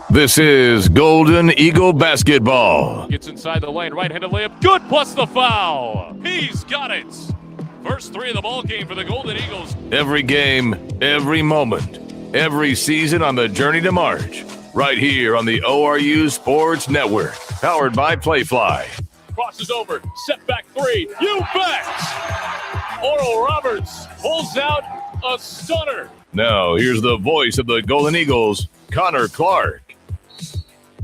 This is Golden Eagle basketball. Gets inside the lane, right-handed layup, good, plus the foul. He's got it. First three of the ball game for the Golden Eagles. Every game, every moment, every season on the journey to March. Right here on the ORU Sports Network. Powered by Playfly. Crosses over, set back three, you bet! Oral Roberts pulls out a stunner. Now, here's the voice of the Golden Eagles, Connor Clark.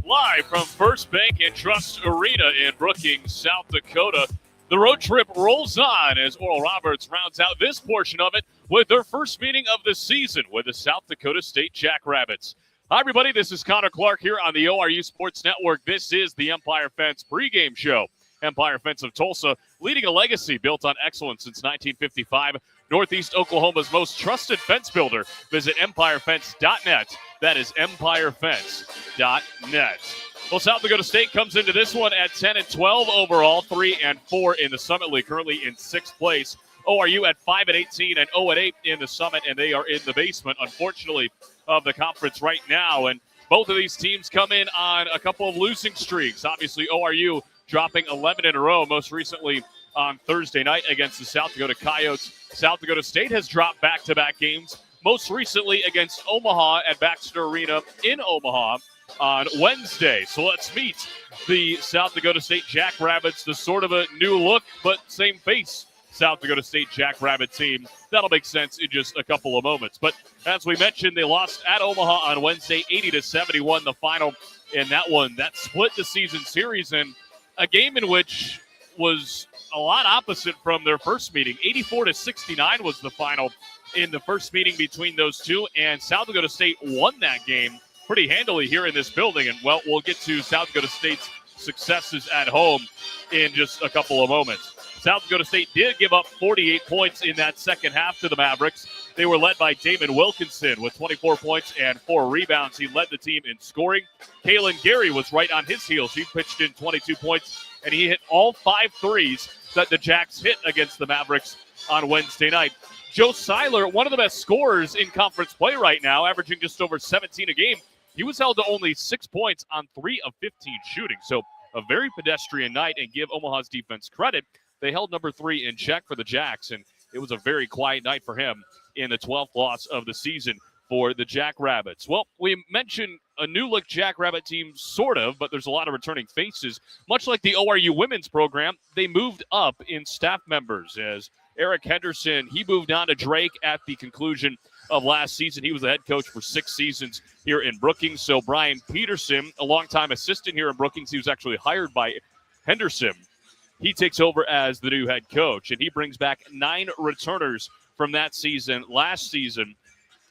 Live from First Bank and Trust Arena in Brookings, South Dakota. The road trip rolls on as Oral Roberts rounds out this portion of it with their first meeting of the season with the South Dakota State Jackrabbits. Hi, everybody. This is Connor Clark here on the ORU Sports Network. This is the Empire Fence pregame show. Empire Fence of Tulsa, leading a legacy built on excellence since 1955. Northeast Oklahoma's most trusted fence builder. Visit empirefence.net. That is empirefence.net. Well, South Dakota State comes into this one at 10-12 overall, 3-4 in the Summit League, currently in sixth place. ORU at 5-18 and 0-8 in the Summit, and they are in the basement, unfortunately, of the conference right now. And both of these teams come in on a couple of losing streaks. Obviously, ORU dropping 11 in a row, most recently on Thursday night against the South Dakota Coyotes. South Dakota State has dropped back-to-back games, most recently against Omaha at Baxter Arena in Omaha on Wednesday. So let's meet the South Dakota State Jackrabbits, the sort of a new look but same face South Dakota State Jackrabbit team. That'll make sense in just a couple of moments. But as we mentioned, they lost at Omaha on Wednesday, 80-71, the final in that one. That split the season series in a game in which was a lot opposite from their first meeting. 84-69 was the final in the first meeting between those two, and South Dakota State won that game pretty handily here in this building. And, well, we'll get to South Dakota State's successes at home in just a couple of moments. South Dakota State did give up 48 points in that second half to the Mavericks. They were led by Damon Wilkinson with 24 points and 4 rebounds. He led the team in scoring. Kalen Gary was right on his heels. He pitched in 22 points, and he hit all 5 threes that the Jacks hit against the Mavericks on Wednesday night. Joe Seiler, one of the best scorers in conference play right now, averaging just over 17 a game. He was held to only 6 points on 3 of 15 shooting. So a very pedestrian night, and give Omaha's defense credit. They held number 3 in check for the Jacks, and it was a very quiet night for him in the 12th loss of the season for the Jackrabbits. Well, we mentioned a new-look Jackrabbit team, sort of, but there's a lot of returning faces. Much like the ORU women's program, they moved up in staff members as Eric Henderson, he moved on to Drake at the conclusion of last season. He was the head coach for 6 seasons here in Brookings. So Brian Peterson, a longtime assistant here in Brookings, he was actually hired by Henderson. He takes over as the new head coach, and he brings back 9 returners from that season last season.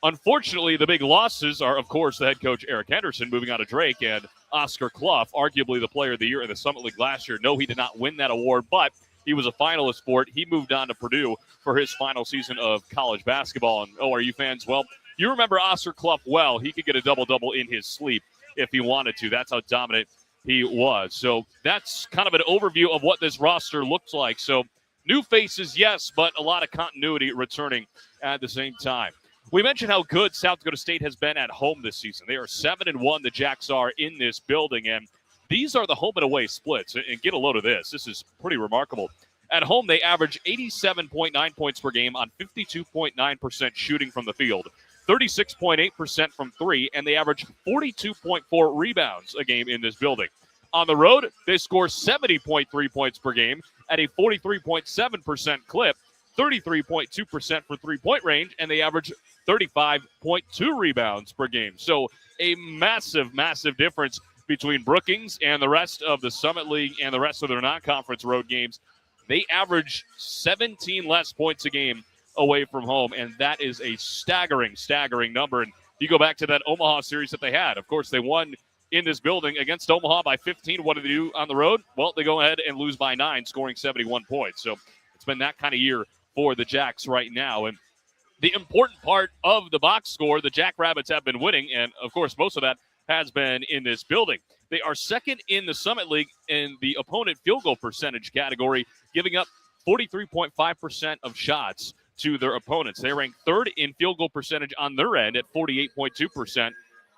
Unfortunately, the big losses are, of course, the head coach Eric Henderson moving on to Drake, and Oscar Clough, arguably the player of the year in the Summit League last year. No, he did not win that award, but he was a finalist for it. He moved on to Purdue for his final season of college basketball. And ORU fans, well, you remember Oscar Clough well. He could get a double-double in his sleep if he wanted to. That's how dominant he was. So that's kind of an overview of what this roster looks like. So new faces, yes, but a lot of continuity returning at the same time. We mentioned how good South Dakota State has been at home this season. They are 7-1, the Jacks are, in this building, and these are the home and away splits. And get a load of this. This is pretty remarkable. At home, they average 87.9 points per game on 52.9% shooting from the field, 36.8% from 3, and they average 42.4 rebounds a game in this building. On the road, they score 70.3 points per game at a 43.7% clip, 33.2% for three-point range, and they average 35.2 rebounds per game. So a massive, massive difference between Brookings and the rest of the Summit League and the rest of their non-conference road games. They average 17 less points a game away from home, and that is a staggering, staggering number. And you go back to that Omaha series that they had. Of course, they won in this building against Omaha by 15. What do they do on the road? Well, they go ahead and lose by 9, scoring 71 points. So it's been that kind of year for the Jacks right now. And the important part of the box score, the Jackrabbits have been winning, and, of course, most of that has been in this building. They are second in the Summit League in the opponent field goal percentage category, giving up 43.5% of shots to their opponents. They rank third in field goal percentage on their end at 48.2%.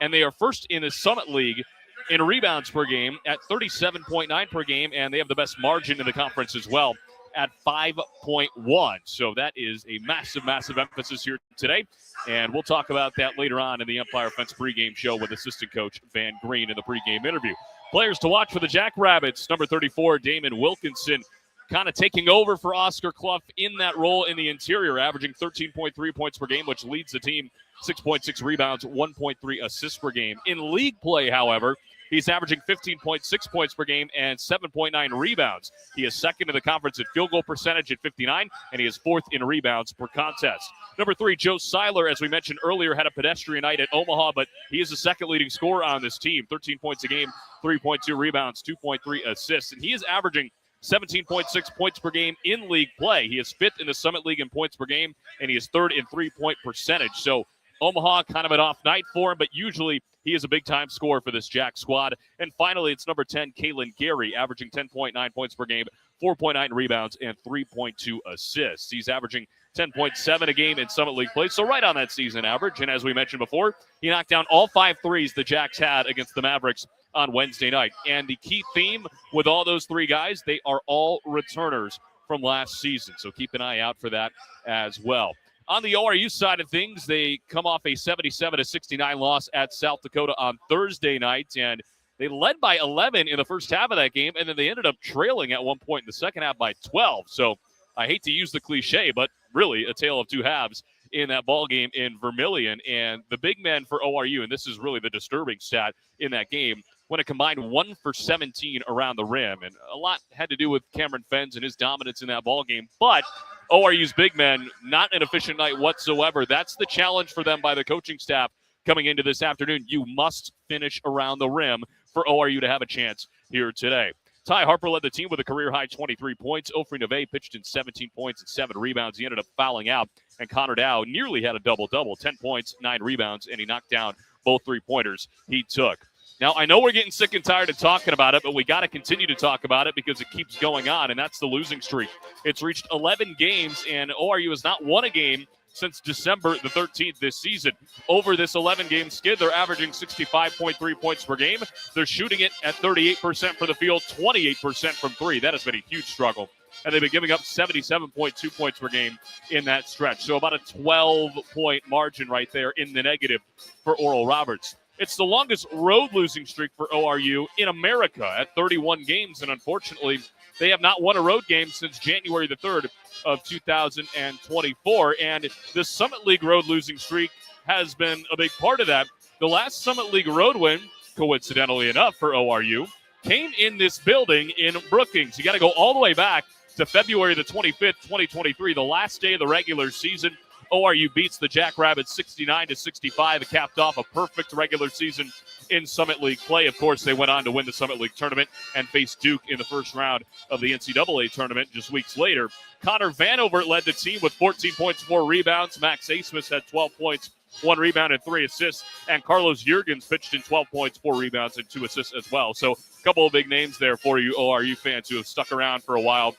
and they are first in the Summit League in rebounds per game at 37.9 per game, and they have the best margin in the conference as well at 5.1. So that is a massive, massive emphasis here today, and we'll talk about that later on in the Empire Fence pregame show with assistant coach Van Green in the pregame interview. Players to watch for the Jackrabbits, number 34, Damon Wilkinson, kind of taking over for Oscar Clough in that role in the interior, averaging 13.3 points per game, which leads the team, 6.6 rebounds, 1.3 assists per game. In league play, however, he's averaging 15.6 points per game and 7.9 rebounds. He is second in the conference in field goal percentage at 59, and he is fourth in rebounds per contest. Number 3, Joe Seiler, as we mentioned earlier, had a pedestrian night at Omaha, but he is the second leading scorer on this team, 13 points a game, 3.2 rebounds, 2.3 assists, and he is averaging 17.6 points per game in league play. He is fifth in the Summit League in points per game, and he is third in three-point percentage. So Omaha, kind of an off night for him, but usually he is a big-time scorer for this Jack squad. And finally, it's number 10, Kalen Gary, averaging 10.9 points per game, 4.9 rebounds, and 3.2 assists. He's averaging 10.7 a game in Summit League play, so right on that season average. And as we mentioned before, he knocked down all 5 threes the Jacks had against the Mavericks on Wednesday night. And the key theme with all those 3 guys, they are all returners from last season. So keep an eye out for that as well. On the ORU side of things, they come off a 77-69 loss at South Dakota on Thursday night, and they led by 11 in the first half of that game, and then they ended up trailing at one point in the second half by 12. So I hate to use the cliche, but really a tale of two halves in that ball game in Vermilion. And the big men for ORU, and this is really the disturbing stat in that game, went a combined 1 for 17 around the rim. And a lot had to do with Cameron Fens and his dominance in that ball game. But ORU's big men, not an efficient night whatsoever. That's the challenge for them by the coaching staff coming into this afternoon. You must finish around the rim for ORU to have a chance here today. Ty Harper led the team with a career-high 23 points. Ofri Neve pitched in 17 points and 7 rebounds. He ended up fouling out. And Connor Dow nearly had a double-double, 10 points, 9 rebounds, and he knocked down both three-pointers he took. Now, I know we're getting sick and tired of talking about it, but we got to continue to talk about it because it keeps going on, and that's the losing streak. It's reached 11 games, and ORU has not won a game since December the 13th this season. Over this 11-game skid, they're averaging 65.3 points per game. They're shooting it at 38% from the field, 28% from 3. That has been a huge struggle. And they've been giving up 77.2 points per game in that stretch. So about a 12-point margin right there in the negative for Oral Roberts. It's the longest road losing streak for ORU in America at 31 games, and unfortunately, they have not won a road game since January the 3rd of 2024, and the Summit League road losing streak has been a big part of that. The last Summit League road win, coincidentally enough for ORU, came in this building in Brookings. You got to go all the way back to February the 25th, 2023, the last day of the regular season. ORU beats the Jackrabbits 69-65. It capped off a perfect regular season in Summit League play. Of course, they went on to win the Summit League tournament and face Duke in the first round of the NCAA tournament just weeks later. Connor Vanover led the team with 14 points, 4 rebounds. Max Asmus had 12 points, 1 rebound, and 3 assists. And Carlos Jurgens pitched in 12 points, 4 rebounds, and 2 assists as well. So a couple of big names there for you ORU fans who have stuck around for a while.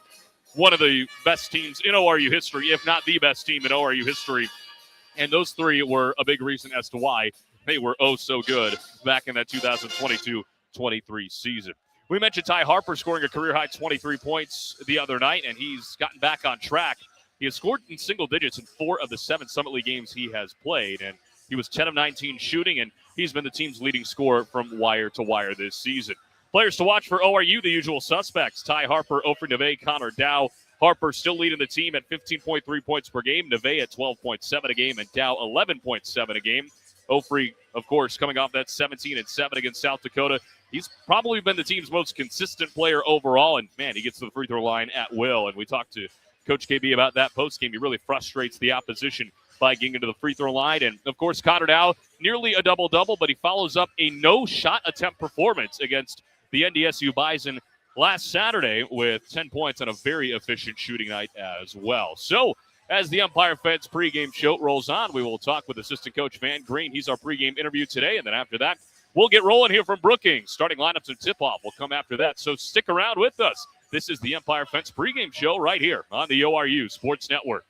One of the best teams in ORU history, if not the best team in ORU history. And those 3 were a big reason as to why they were oh so good back in that 2022-23 season. We mentioned Ty Harper scoring a career-high 23 points the other night, and he's gotten back on track. He has scored in single digits in 4 of the 7 Summit League games he has played, and he was 10 of 19 shooting, and he's been the team's leading scorer from wire to wire this season. Players to watch for ORU, the usual suspects. Ty Harper, Ofri Neve, Connor Dow. Harper still leading the team at 15.3 points per game. Neve at 12.7 a game, and Dow 11.7 a game. Ofri, of course, coming off that 17-7 against South Dakota. He's probably been the team's most consistent player overall, and, man, he gets to the free throw line at will. And we talked to Coach KB about that postgame. He really frustrates the opposition by getting into the free throw line. And, of course, Connor Dow, nearly a double-double, but he follows up a no-shot attempt performance against the NDSU Bison last Saturday with 10 points on a very efficient shooting night as well. So as the Empire Fence pregame show rolls on, we will talk with assistant coach Van Green. He's our pregame interview today. And then after that, we'll get rolling here from Brookings. Starting lineups and tip-off will come after that. So stick around with us. This is the Empire Fence pregame show right here on the ORU Sports Network.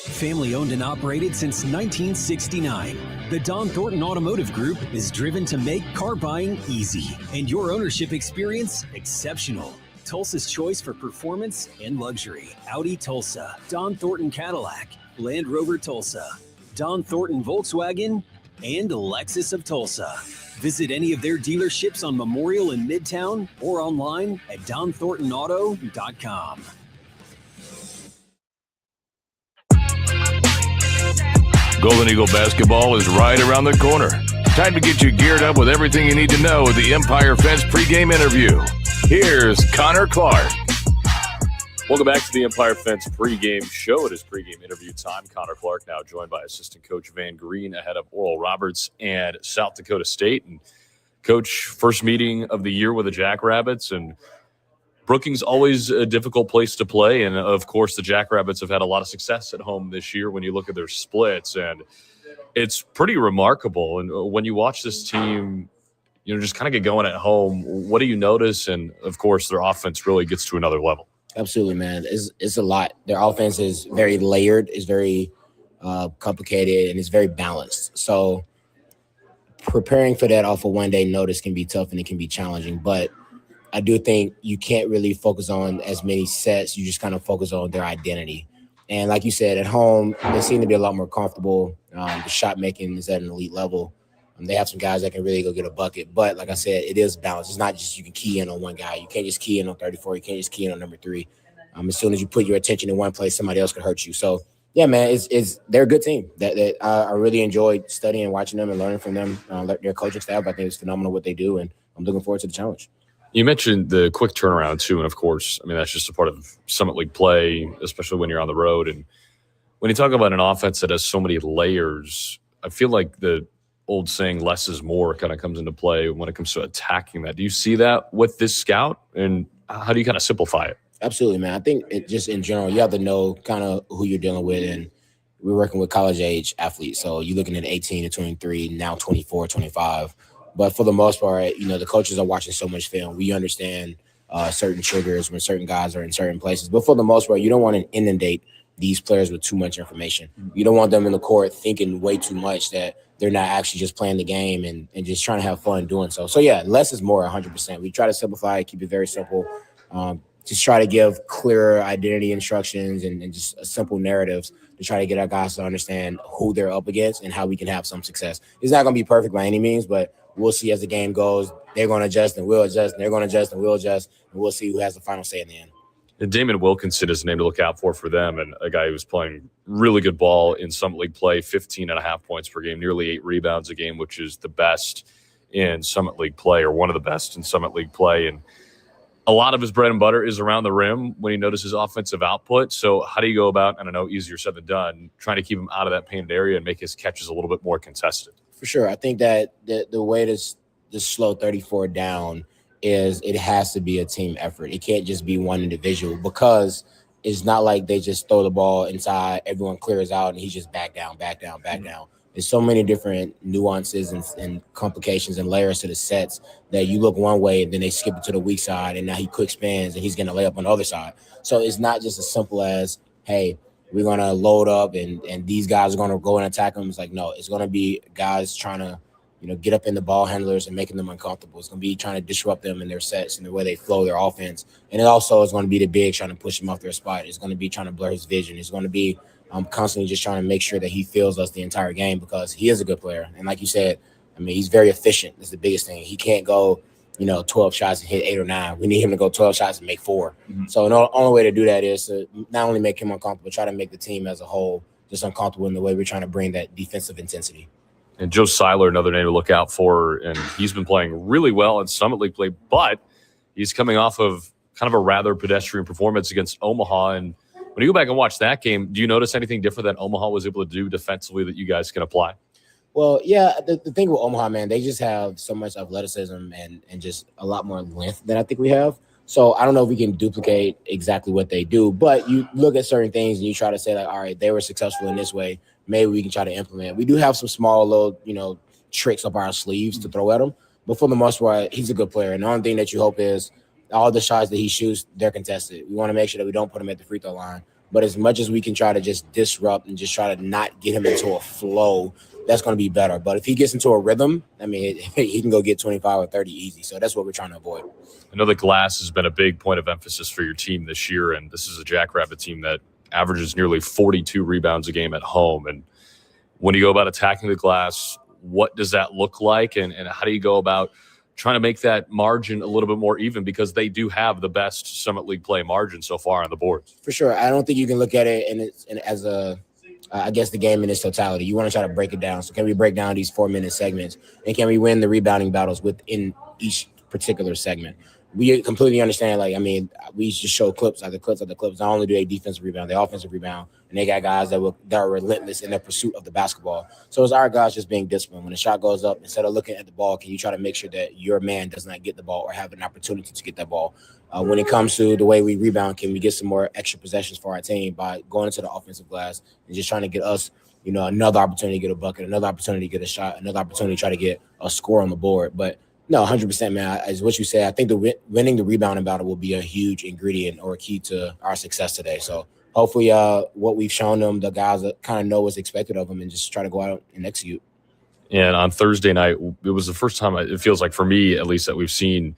Family owned and operated since 1969, the Don Thornton Automotive Group is driven to make car buying easy and your ownership experience exceptional. Tulsa's choice for performance and luxury. Audi Tulsa, Don Thornton Cadillac, Land Rover Tulsa, Don Thornton Volkswagen, and Lexus of Tulsa. Visit any of their dealerships on Memorial in Midtown or online at donthorntonauto.com. Golden Eagle basketball is right around the corner. Time to get you geared up with everything you need to know with the Empire Fence pregame interview. Here's Connor Clark. Welcome back to the Empire Fence pregame show. It is pregame interview time. Connor Clark now joined by assistant coach Van Green ahead of Oral Roberts and South Dakota State. And coach, first meeting of the year with the Jackrabbits, and Brookings always a difficult place to play. And of course, the Jackrabbits have had a lot of success at home this year when you look at their splits, and it's pretty remarkable. And when you watch this team, just kind of get going at home, what do you notice? And of course, their offense really gets to another level. Absolutely, man. It's a lot. Their offense is very layered, is very complicated, and it's very balanced. So preparing for that off a one-day notice can be tough and it can be challenging. But I do think you can't really focus on as many sets. You just kind of focus on their identity. And like you said, at home, they seem to be a lot more comfortable. The shot making is at an elite level. They have some guys that can really go get a bucket. But like I said, it is balanced. It's not just you can key in on one guy. You can't just key in on 34. You can't just key in on number 3. As soon as you put your attention in one place, somebody else could hurt you. So, yeah, man, they're a good team. That I really enjoyed studying and watching them and learning from them. Their coaching staff, I think it's phenomenal what they do, and I'm looking forward to the challenge. You mentioned the quick turnaround, too, and, of course, that's just a part of Summit League play, especially when you're on the road. And when you talk about an offense that has so many layers, I feel like the old saying less is more kind of comes into play when it comes to attacking that. Do you see that with this scout, and how do you kind of simplify it? Absolutely, man. I think just in general, you have to know kind of who you're dealing with, and we're working with college-age athletes. So you're looking at 18 to 23, now 24, 25. But for the most part, the coaches are watching so much film. We understand certain triggers when certain guys are in certain places. But for the most part, you don't want to inundate these players with too much information. You don't want them in the court thinking way too much that they're not actually just playing the game and just trying to have fun doing so. So, yeah, less is more 100%. We try to simplify it, keep it very simple. Just try to give clearer identity instructions and just simple narratives to try to get our guys to understand who they're up against and how we can have some success. It's not going to be perfect by any means, but we'll see as the game goes. They're going to adjust and we'll adjust, and they're going to adjust and we'll adjust, and we'll see who has the final say in the end. And Damon Wilkinson is a name to look out for them, and a guy who's playing really good ball in Summit League play, 15.5 points per game, nearly 8 rebounds a game, which is the best in Summit League play, or one of the best in Summit League play. And a lot of his bread and butter is around the rim when he notices offensive output. So how do you go about, and I know easier said than done, trying to keep him out of that painted area and make his catches a little bit more contested? For sure. I think that the way to slow 34 down is it has to be a team effort. It can't just be one individual, because it's not like they just throw the ball inside, everyone clears out, and he just back down. There's so many different nuances and complications and layers to the sets that you look one way and then they skip it to the weak side, and now he quick spins and he's going to lay up on the other side. So it's not just as simple as, hey, we're going to load up and these guys are going to go and attack them. It's like, no, it's going to be guys trying to, get up in the ball handlers and making them uncomfortable. It's going to be trying to disrupt them in their sets and the way they flow their offense. And it also is going to be the big trying to push him off their spot. It's going to be trying to blur his vision. It's going to be constantly just trying to make sure that he feels us the entire game, because he is a good player. And like you said, he's very efficient. That's the biggest thing. He can't go, 12 shots and hit 8 or 9. We need him to go 12 shots and make 4. Mm-hmm. So the only way to do that is to not only make him uncomfortable, try to make the team as a whole just uncomfortable in the way we're trying to bring that defensive intensity. And Joe Seiler, another name to look out for, and he's been playing really well in Summit League play, but he's coming off of kind of a rather pedestrian performance against Omaha. And when you go back and watch that game, do you notice anything different that Omaha was able to do defensively that you guys can apply? Well, yeah, the thing with Omaha, man, they just have so much athleticism and just a lot more length than I think we have. So I don't know if we can duplicate exactly what they do, but you look at certain things and you try to say, like, all right, they were successful in this way. Maybe we can try to implement. We do have some small little, tricks up our sleeves to throw at him. But for the most part, he's a good player. And the only thing that you hope is all the shots that he shoots, they're contested. We want to make sure that we don't put him at the free throw line. But as much as we can try to just disrupt and just try to not get him into a flow, that's going to be better. But if he gets into a rhythm, I mean, he can go get 25 or 30 easy. So that's what we're trying to avoid. I know the glass has been a big point of emphasis for your team this year, and this is a Jackrabbit team that averages nearly 42 rebounds a game at home. And when you go about attacking the glass, what does that look like, and how do you go about trying to make that margin a little bit more even, because they do have the best Summit League play margin so far on the boards? For sure. I don't think you can look at it as I guess the game in its totality. You want to try to break it down. So can we break down these 4-minute segments, and can we win the rebounding battles within each particular segment? We completely understand, like, I mean, we just show clips after clips after clips. Not only do they defensive rebound, they offensive rebound, and they got guys that are relentless in their pursuit of the basketball. So it's our guys just being disciplined. When the shot goes up, instead of looking at the ball, can you try to make sure that your man does not get the ball or have an opportunity to get that ball? When it comes to the way we rebound, can we get some more extra possessions for our team by going into the offensive glass and just trying to get us, another opportunity to get a bucket, another opportunity to get a shot, another opportunity to try to get a score on the board. But no, 100%, man. As what you said, I think winning the rebounding battle will be a huge ingredient or a key to our success today. So hopefully what we've shown them, the guys that kind of know what's expected of them, and just try to go out and execute. And on Thursday night, it was the first time, it feels like for me at least, that we've seen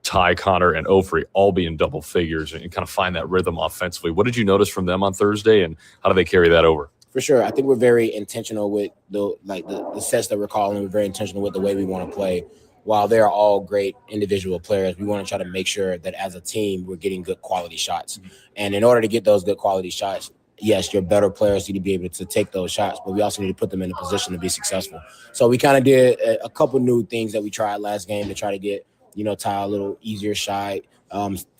Ty, Connor, and Ofri all be in double figures and kind of find that rhythm offensively. What did you notice from them on Thursday, and how do they carry that over? For sure. I think we're very intentional with the sets that we're calling. We're very intentional with the way we want to play. While they're all great individual players, we want to try to make sure that as a team, we're getting good quality shots. Mm-hmm. And in order to get those good quality shots, yes, your better players need to be able to take those shots, but we also need to put them in a position to be successful. So we kind of did a couple new things that we tried last game to try to get, Ty a little easier shot.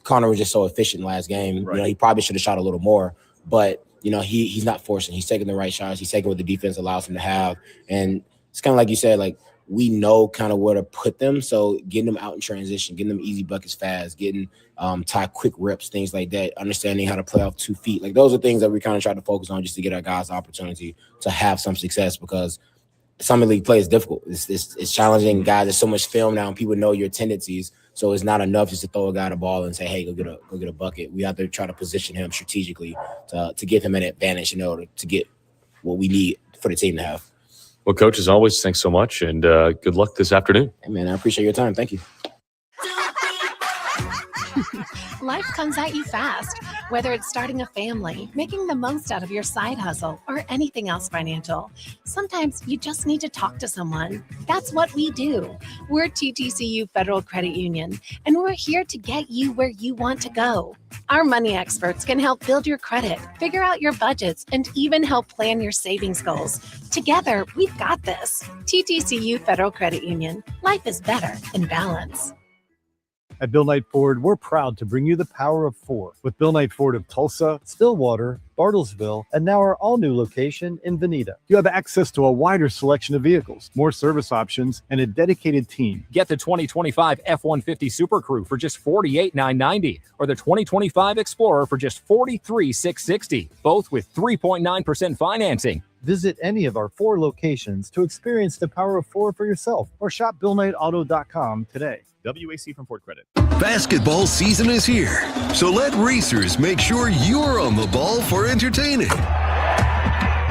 Connor was just so efficient last game. Right. He probably should have shot a little more, but, he's not forcing. He's taking the right shots. He's taking what the defense allows him to have. And it's kind of like you said, like, we know kind of where to put them. So getting them out in transition, getting them easy buckets fast, getting Ty quick rips, things like that, understanding how to play off 2 feet. Like, those are things that we kind of try to focus on just to get our guys the opportunity to have some success, because Summit League play is difficult. It's challenging. Guys, there's so much film now and people know your tendencies. So it's not enough just to throw a guy the ball and say, hey, go get a bucket. We have to try to position him strategically to give him an advantage, to get what we need for the team to have. Well, Coach, as always, thanks so much, and good luck this afternoon. Hey, man, I appreciate your time. Thank you. Life comes at you fast, whether it's starting a family, making the most out of your side hustle, or anything else financial. Sometimes you just need to talk to someone. That's what we do. We're TTCU Federal Credit Union, and we're here to get you where you want to go. Our money experts can help build your credit, figure out your budgets, and even help plan your savings goals. Together, we've got this. TTCU Federal Credit Union. Life is better in balance. At Bill Knight Ford, we're proud to bring you the power of 4 with Bill Knight Ford of Tulsa, Stillwater, Bartlesville, and now our all-new location in Veneta. You have access to a wider selection of vehicles, more service options, and a dedicated team. Get the 2025 F-150 Super Crew for just $48,990 or the 2025 Explorer for just $43,660, both with 3.9% financing. Visit any of our 4 locations to experience the power of 4 for yourself, or shop BillKnightAuto.com today. WAC from Ford Credit. Basketball season is here, so let racers make sure you're on the ball for entertaining.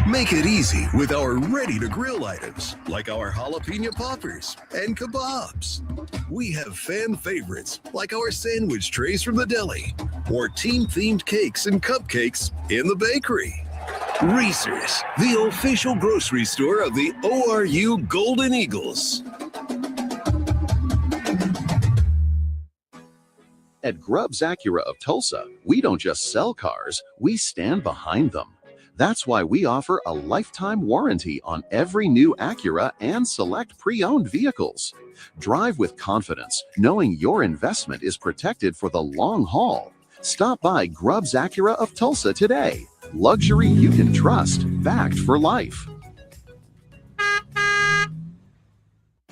Make it easy with our ready-to-grill items, like our jalapeno poppers and kebabs. We have fan favorites, like our sandwich trays from the deli, or team-themed cakes and cupcakes in the bakery. Racers, the official grocery store of the ORU Golden Eagles. At Grubbs Acura of Tulsa, we don't just sell cars, we stand behind them. That's why we offer a lifetime warranty on every new Acura and select pre-owned vehicles. Drive with confidence, knowing your investment is protected for the long haul. Stop by Grubbs Acura of Tulsa today. Luxury you can trust, backed for life.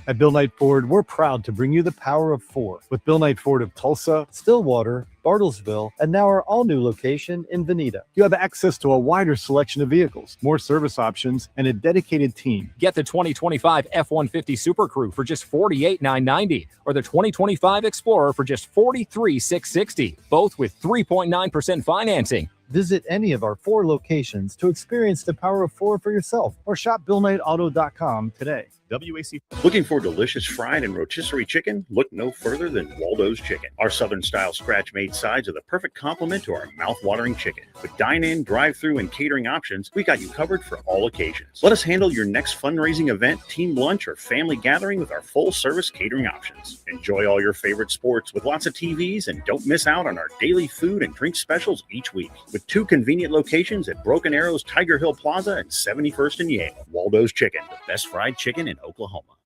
At Bill Knight Ford, we're proud to bring you the power of 4 with Bill Knight Ford of Tulsa, Stillwater, Bartlesville, and now our all-new location in Veneta. You have access to a wider selection of vehicles, more service options, and a dedicated team. Get the 2025 F-150 Super Crew for just $48,990 or the 2025 Explorer for just $43,660, both with 3.9% financing. Visit any of our 4 locations to experience the power of 4 for yourself or shop BillKnightAuto.com today. WAC. Looking for delicious fried and rotisserie chicken? Look no further than Waldo's Chicken. Our Southern-style scratch-made sides are the perfect complement to our mouth-watering chicken. With dine-in, drive-through, and catering options, we got you covered for all occasions. Let us handle your next fundraising event, team lunch, or family gathering with our full-service catering options. Enjoy all your favorite sports with lots of TVs, and don't miss out on our daily food and drink specials each week. With 2 convenient locations at Broken Arrow's Tiger Hill Plaza and 71st and Yale. Waldo's Chicken, the best fried chicken in Oklahoma.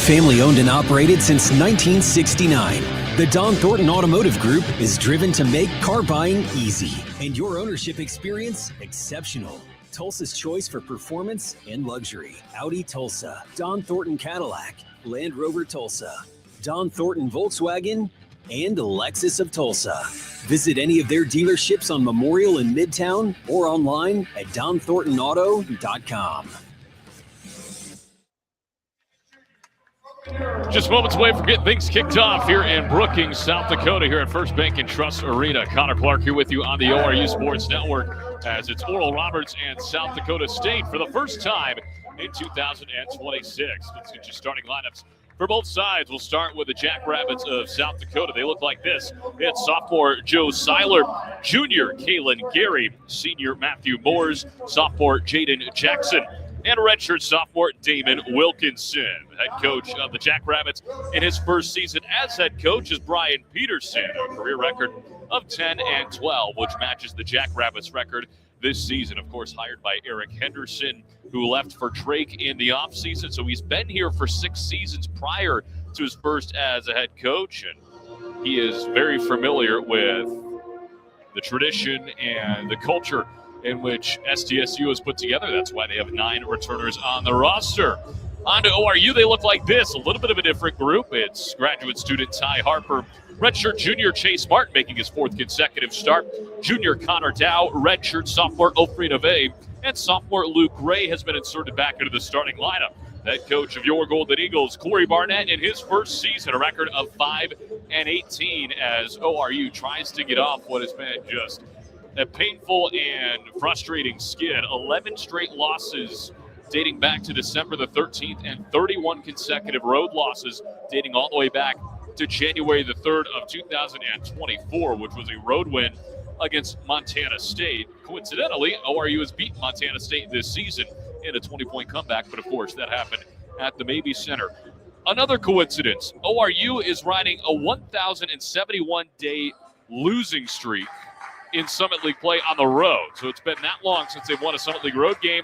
Family owned and operated since 1969, the Don Thornton Automotive Group is driven to make car buying easy and your ownership experience exceptional. Tulsa's choice for performance and luxury. Audi Tulsa, Don Thornton Cadillac, Land Rover Tulsa, Don Thornton Volkswagen, and Lexus of Tulsa. Visit any of their dealerships on Memorial in Midtown or online at DonThorntonAuto.com. Just moments away from getting things kicked off here in Brookings, South Dakota, here at First Bank and Trust Arena. Connor Clark here with you on the ORU Sports Network as it's Oral Roberts and South Dakota State for the first time in 2026. Let's get your starting lineups for both sides. We'll start with the Jackrabbits of South Dakota. They look like this. It's sophomore Joe Seiler, junior Kalen Gary, senior Matthew Moores, sophomore Jaden Jackson, and redshirt sophomore Damon Wilkinson. Head coach of the Jackrabbits in his first season as head coach is Brian Peterson, a career record of 10-12, which matches the Jackrabbits record this season. Of course, hired by Eric Henderson, who left for Drake in the offseason. So he's been here for 6 seasons prior to his first as a head coach, and he is very familiar with the tradition and the culture in which SDSU has put together. That's why they have 9 returners on the roster. On to ORU, they look like this. A little bit of a different group. It's graduate student Ty Harper, redshirt junior Chase Martin making his 4th consecutive start, junior Connor Dow, redshirt sophomore Ofrina Nave, and sophomore Luke Gray has been inserted back into the starting lineup. Head coach of your Golden Eagles, Corey Barnett, in his first season, a record of 5-18 as ORU tries to get off what has been just a painful and frustrating skid. 11 straight losses dating back to December the 13th and 31 consecutive road losses dating all the way back to January the 3rd of 2024, which was a road win against Montana State. Coincidentally, ORU has beaten Montana State this season in a 20-point comeback, but of course that happened at the Mabee Center. Another coincidence, ORU is riding a 1,071-day losing streak in Summit League play on the road. So it's been that long since they've won a Summit League road game,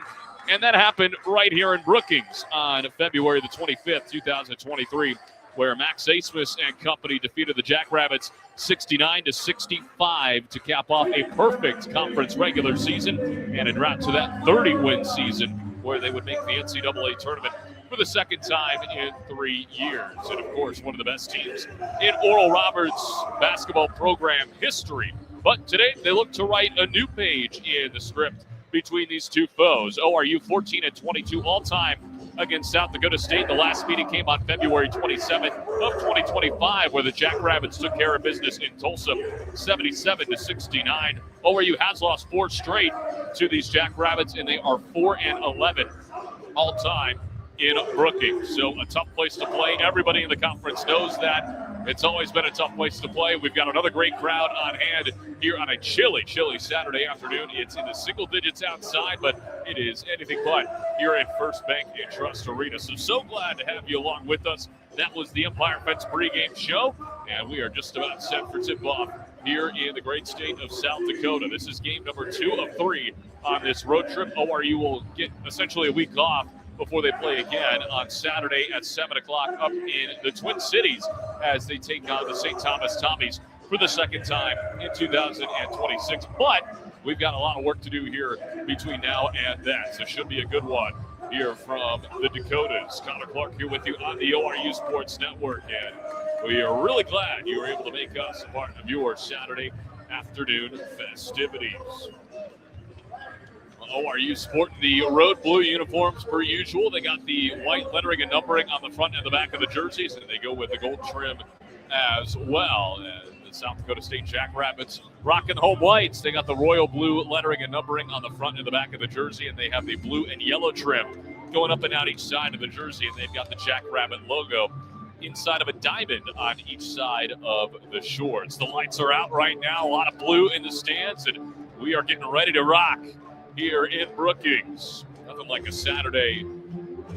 and that happened right here in Brookings on February the 25th, 2023, where Max Asmus and company defeated the Jackrabbits 69-65 to cap off a perfect conference regular season and en route to that 30-win season where they would make the NCAA tournament for the second time in 3 years. And of course, one of the best teams in Oral Roberts basketball program history. But today, they look to write a new page in the script between these two foes. ORU 14-22 all-time against South Dakota State. The last meeting came on February 27th of 2025, where the Jackrabbits took care of business in Tulsa, 77-69. ORU has lost 4 straight to these Jackrabbits, and they are 4-11 all-time in Brookings. So a tough place to play. Everybody in the conference knows that. It's always been a tough place to play. We've got another great crowd on hand here on a chilly Saturday afternoon. It's in the single digits outside, but it is anything but here at First Bank and Trust Arena. So glad to have you along with us. That was the Empire Fence pregame show, and we are just about set for tip-off here in the great state of South Dakota. This is game number 2 of 3 on this road trip. ORU will get essentially a week off before they play again on Saturday at 7 o'clock up in the Twin Cities as they take on the St. Thomas Tommies for the second time in 2026. But we've got a lot of work to do here between now and then, so it should be a good one here from the Dakotas. Connor Clark here with you on the ORU Sports Network, and we are really glad you were able to make us a part of your Saturday afternoon festivities. ORU sporting the road blue uniforms per usual. They got the white lettering and numbering on the front and the back of the jerseys, and they go with the gold trim as well. And the South Dakota State Jackrabbits rocking the home whites. They got the royal blue lettering and numbering on the front and the back of the jersey, and they have the blue and yellow trim going up and down each side of the jersey, and they've got the Jackrabbit logo inside of a diamond on each side of the shorts. The lights are out right now, a lot of blue in the stands, and we are getting ready to rock here in Brookings. Nothing like a Saturday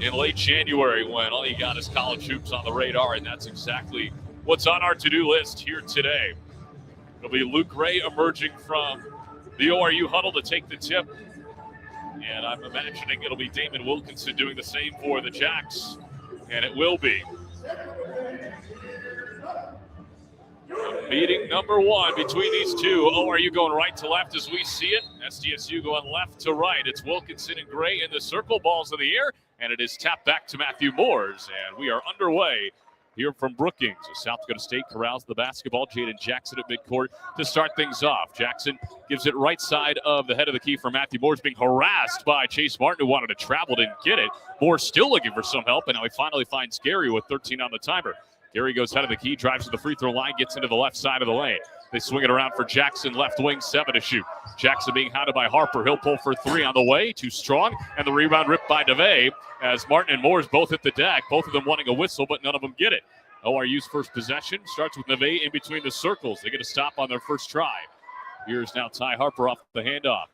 in late January when all you got is college hoops on the radar, and that's exactly what's on our to-do list here today. It'll be Luke Ray emerging from the ORU huddle to take the tip, and I'm imagining it'll be Damon Wilkinson doing the same for the Jacks, and it will be meeting number one between these two. ORU going right to left as we see it. SDSU going left to right. It's Wilkinson and Gray in the circle, balls in the air, and it is tapped back to Matthew Moores, and we are underway here from Brookings. South Dakota State corrals the basketball. Jaden Jackson at midcourt to start things off. Jackson gives it right side of the head of the key for Matthew Moores, being harassed by Chase Martin, who wanted to travel, didn't get it. Moore still looking for some help, and now he finally finds Gary with 13 on the timer. Gary goes head of the key, drives to the free throw line, gets into the left side of the lane. They swing it around for Jackson, left wing, 7 to shoot. Jackson being hounded by Harper. He'll pull for 3 on the way, too strong, and the rebound ripped by DeVay as Martin and Moores both hit the deck, both of them wanting a whistle, but none of them get it. ORU's first possession starts with Neve in between the circles. They get a stop on their first try. Here's now Ty Harper off the handoff.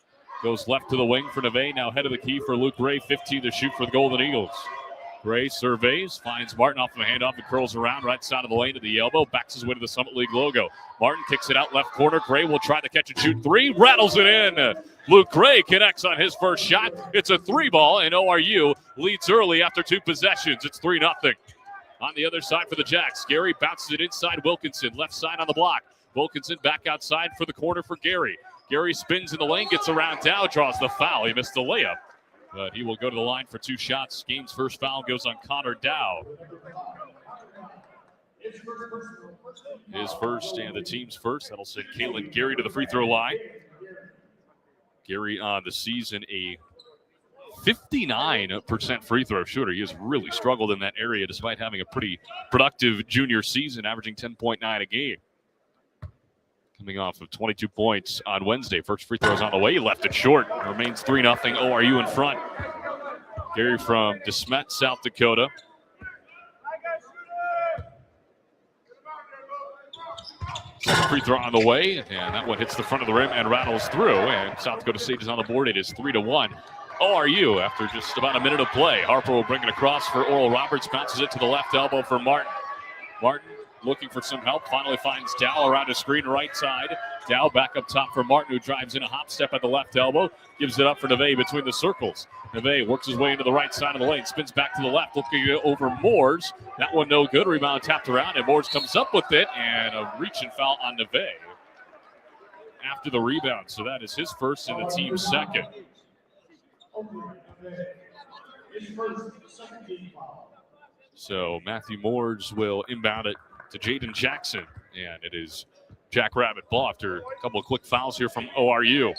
Goes left to the wing for Neve, now head of the key for Luke Ray, 15 to shoot for the Golden Eagles. Gray surveys, finds Martin off of a handoff and curls around right side of the lane to the elbow, backs his way to the Summit League logo. Martin kicks it out left corner. Gray will try to catch and shoot 3, rattles it in. Luke Gray connects on his first shot. It's a 3-ball, and ORU leads early after 2 possessions. It's 3-0. On the other side for the Jacks, Gary bounces it inside Wilkinson, left side on the block. Wilkinson back outside for the corner for Gary. Gary spins in the lane, gets around Dow, draws the foul. He missed the layup, but he will go to the line for 2 shots. Game's first foul goes on Connor Dow. His first and the team's first. That'll send Kalen Gary to the free throw line. Gary on the season a 59% free throw shooter. He has really struggled in that area despite having a pretty productive junior season, averaging 10.9 a game. Coming off of 22 points on Wednesday. First free throw is on the way. He left it short. It remains 3-0. ORU in front. Gary from DeSmet, South Dakota. Second free throw on the way, and that one hits the front of the rim and rattles through. And South Dakota State is on the board. It is 3-1. ORU after just about a minute of play. Harper will bring it across for Oral Roberts. Bounces it to the left elbow for Martin. Martin looking for some help. Finally finds Dow around a screen right side. Dow back up top for Martin, who drives in a hop step at the left elbow. Gives it up for Neve between the circles. Neve works his way into the right side of the lane. Spins back to the left, looking over Moores. That one no good. Rebound tapped around, and Moores comes up with it. And a reach and foul on Neve after the rebound. So that is his first and the team's second. So Matthew Moores will inbound it to Jaden Jackson, and it is Jackrabbit ball after a couple of quick fouls here from ORU.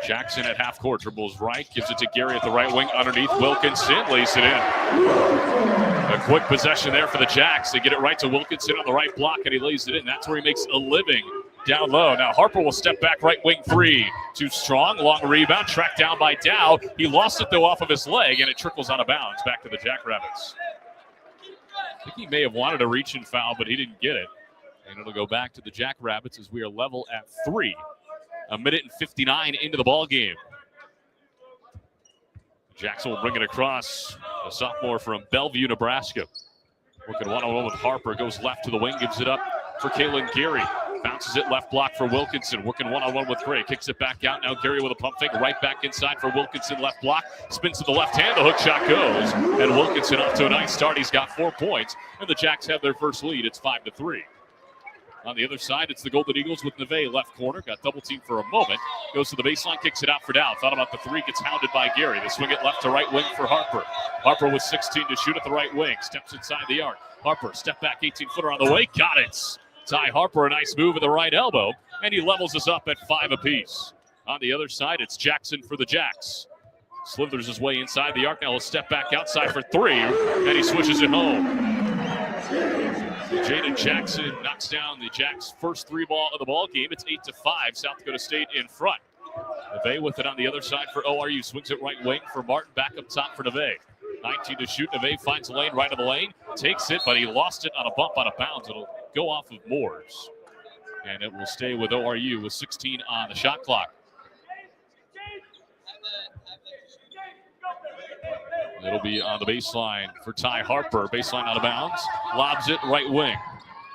Jackson at half court, dribbles right, gives it to Gary at the right wing underneath. Wilkinson lays it in. A quick possession there for the Jacks. They get it right to Wilkinson on the right block, and he lays it in. That's where he makes a living down low. Now Harper will step back right wing 3. Too strong, long rebound, tracked down by Dow. He lost it though off of his leg, and it trickles out of bounds back to the Jackrabbits. I think he may have wanted a reach and foul, but he didn't get it. And it'll go back to the Jackrabbits as we are level at 3. A minute and 59 into the ball game. Jackson will bring it across. A sophomore from Bellevue, Nebraska. Working one-on-one with Harper. Goes left to the wing, gives it up for Kalen Gary. Bounces it left block for Wilkinson. Working one-on-one with Gray. Kicks it back out. Now Gary with a pump fake. Right back inside for Wilkinson. Left block. Spins to the left hand. The hook shot goes. And Wilkinson off to a nice start. He's got 4 points. And the Jacks have their first lead. It's 5-3. On the other side, it's the Golden Eagles with Neve left corner. Got double teamed for a moment. Goes to the baseline, kicks it out for Dow. Thought about the 3, gets hounded by Gary. They swing it left to right wing for Harper. Harper with 16 to shoot at the right wing. Steps inside the arc. Harper, step back, 18-footer on the way. Got it. Ty Harper, a nice move at the right elbow. And he levels us up at 5 apiece. On the other side, it's Jackson for the Jacks. Slithers his way inside the arc. Now he'll step back outside for 3. And he swishes it home. Jaden Jackson knocks down the Jacks' first three ball of the ball game. It's 8-5. South Dakota State in front. Neve with it on the other side for ORU. Swings it right wing for Martin. Back up top for Neve. 19 to shoot. Neve finds a lane right of the lane. Takes it, but he lost it on a bump out of bounds. It'll go off of Moores. And it will stay with ORU with 16 on the shot clock. It'll be on the baseline for Ty Harper. Baseline out of bounds. Lobs it right wing.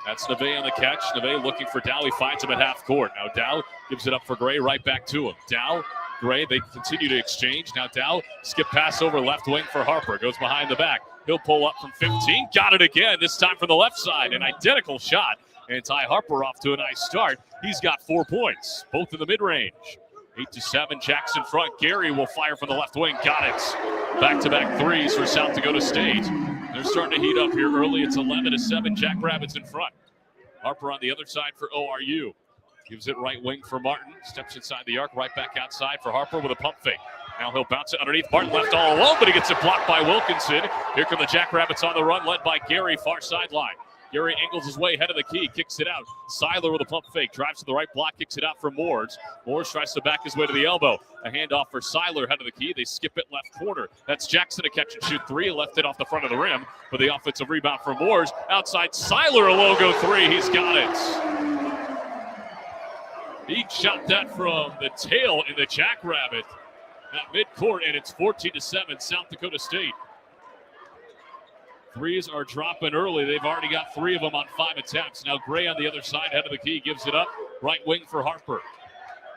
That's Neve on the catch. Neve looking for Dow. He finds him at half court. Now Dow gives it up for Gray. Right back to him. Dow, Gray, they continue to exchange. Now Dow, skip pass over left wing for Harper. Goes behind the back. He'll pull up from 15. Got it again, this time from the left side. An identical shot. And Ty Harper off to a nice start. He's got 4 points, both in the mid-range. 8-7, Jackson front. Gary will fire from the left wing. Got it. Back-to-back threes for South Dakota State. They're starting to heat up here early. It's 11-7. Jackrabbits in front. Harper on the other side for ORU. Gives it right wing for Martin. Steps inside the arc. Right back outside for Harper with a pump fake. Now he'll bounce it underneath. Martin left all alone, but he gets it blocked by Wilkinson. Here come the Jackrabbits on the run, led by Gary, far sideline. Gary angles his way, head of the key, kicks it out. Seiler with a pump fake, drives to the right block, kicks it out for Moores. Moores tries to back his way to the elbow. A handoff for Seiler, head of the key. They skip it left corner. That's Jackson, a catch and shoot three. Left it off the front of the rim for the offensive rebound for Moores. Outside, Seiler, a logo three. He's got it. He shot that from the tail in the Jackrabbit at midcourt, and it's 14-7, South Dakota State. Threes are dropping early. They've already got 3 of them on 5 attempts. Now Gray on the other side, head of the key, gives it up. Right wing for Harper.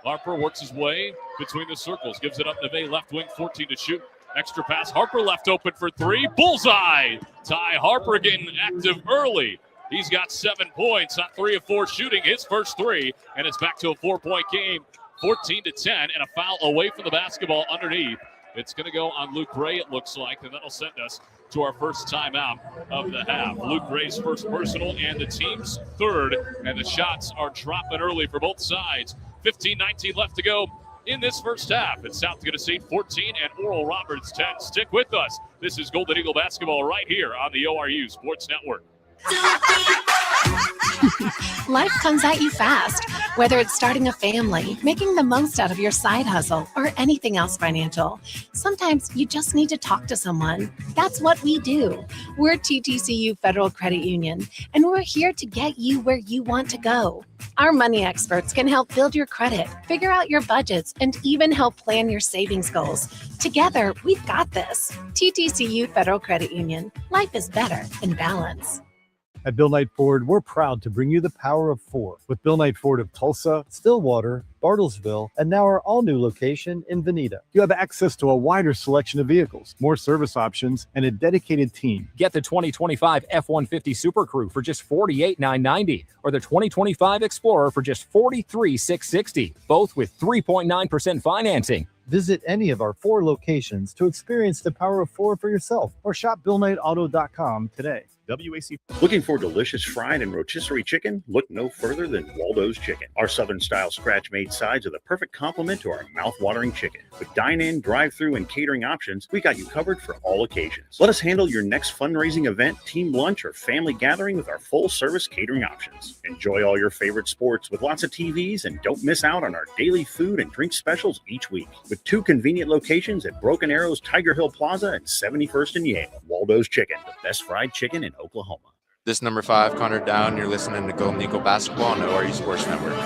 Harper works his way between the circles. Gives it up Neve, left wing, 14 to shoot. Extra pass. Harper left open for 3. Bullseye! Ty Harper getting active early. He's got 7 points on 3 of 4 shooting. His first 3, and it's back to a 4-point game. 14-10, and a foul away from the basketball underneath. It's going to go on Luke Gray, it looks like, and that'll send us to our first timeout of the half. Luke Gray's first personal and the team's third, and the shots are dropping early for both sides. 15-19 left to go in this first half. It's South Dakota State 14 and Oral Roberts 10. Stick with us. This is Golden Eagle basketball right here on the ORU Sports Network. Life comes at you fast, whether it's starting a family, making the most out of your side hustle, or anything else financial. Sometimes you just need to talk to someone. That's what we do. We're TTCU Federal Credit Union, and we're here to get you where you want to go. Our money experts can help build your credit, figure out your budgets, and even help plan your savings goals. Together, we've got this. TTCU Federal Credit Union. Life is better in balance. At Bill Knight Ford, we're proud to bring you the power of 4 with Bill Knight Ford of Tulsa, Stillwater, Bartlesville, and now our all-new location in Veneta. You have access to a wider selection of vehicles, more service options, and a dedicated team. Get the 2025 F-150 Super Crew for just $48,990 or the 2025 Explorer for just $43,660, both with 3.9% financing. Visit any of our 4 locations to experience the power of 4 for yourself or shop BillKnightAuto.com today. WAC. Looking for delicious fried and rotisserie chicken? Look no further than Waldo's Chicken. Our Southern-style scratch-made sides are the perfect complement to our mouth-watering chicken. With dine-in, drive-through, and catering options, we got you covered for all occasions. Let us handle your next fundraising event, team lunch, or family gathering with our full-service catering options. Enjoy all your favorite sports with lots of TVs, and don't miss out on our daily food and drink specials each week. With 2 convenient locations at Broken Arrows, Tiger Hill Plaza, and 71st and Yale. Waldo's Chicken, the best fried chicken in Oklahoma. This number 5, Connor Down. You're listening to Golden Eagle Basketball on the ORU Sports Network.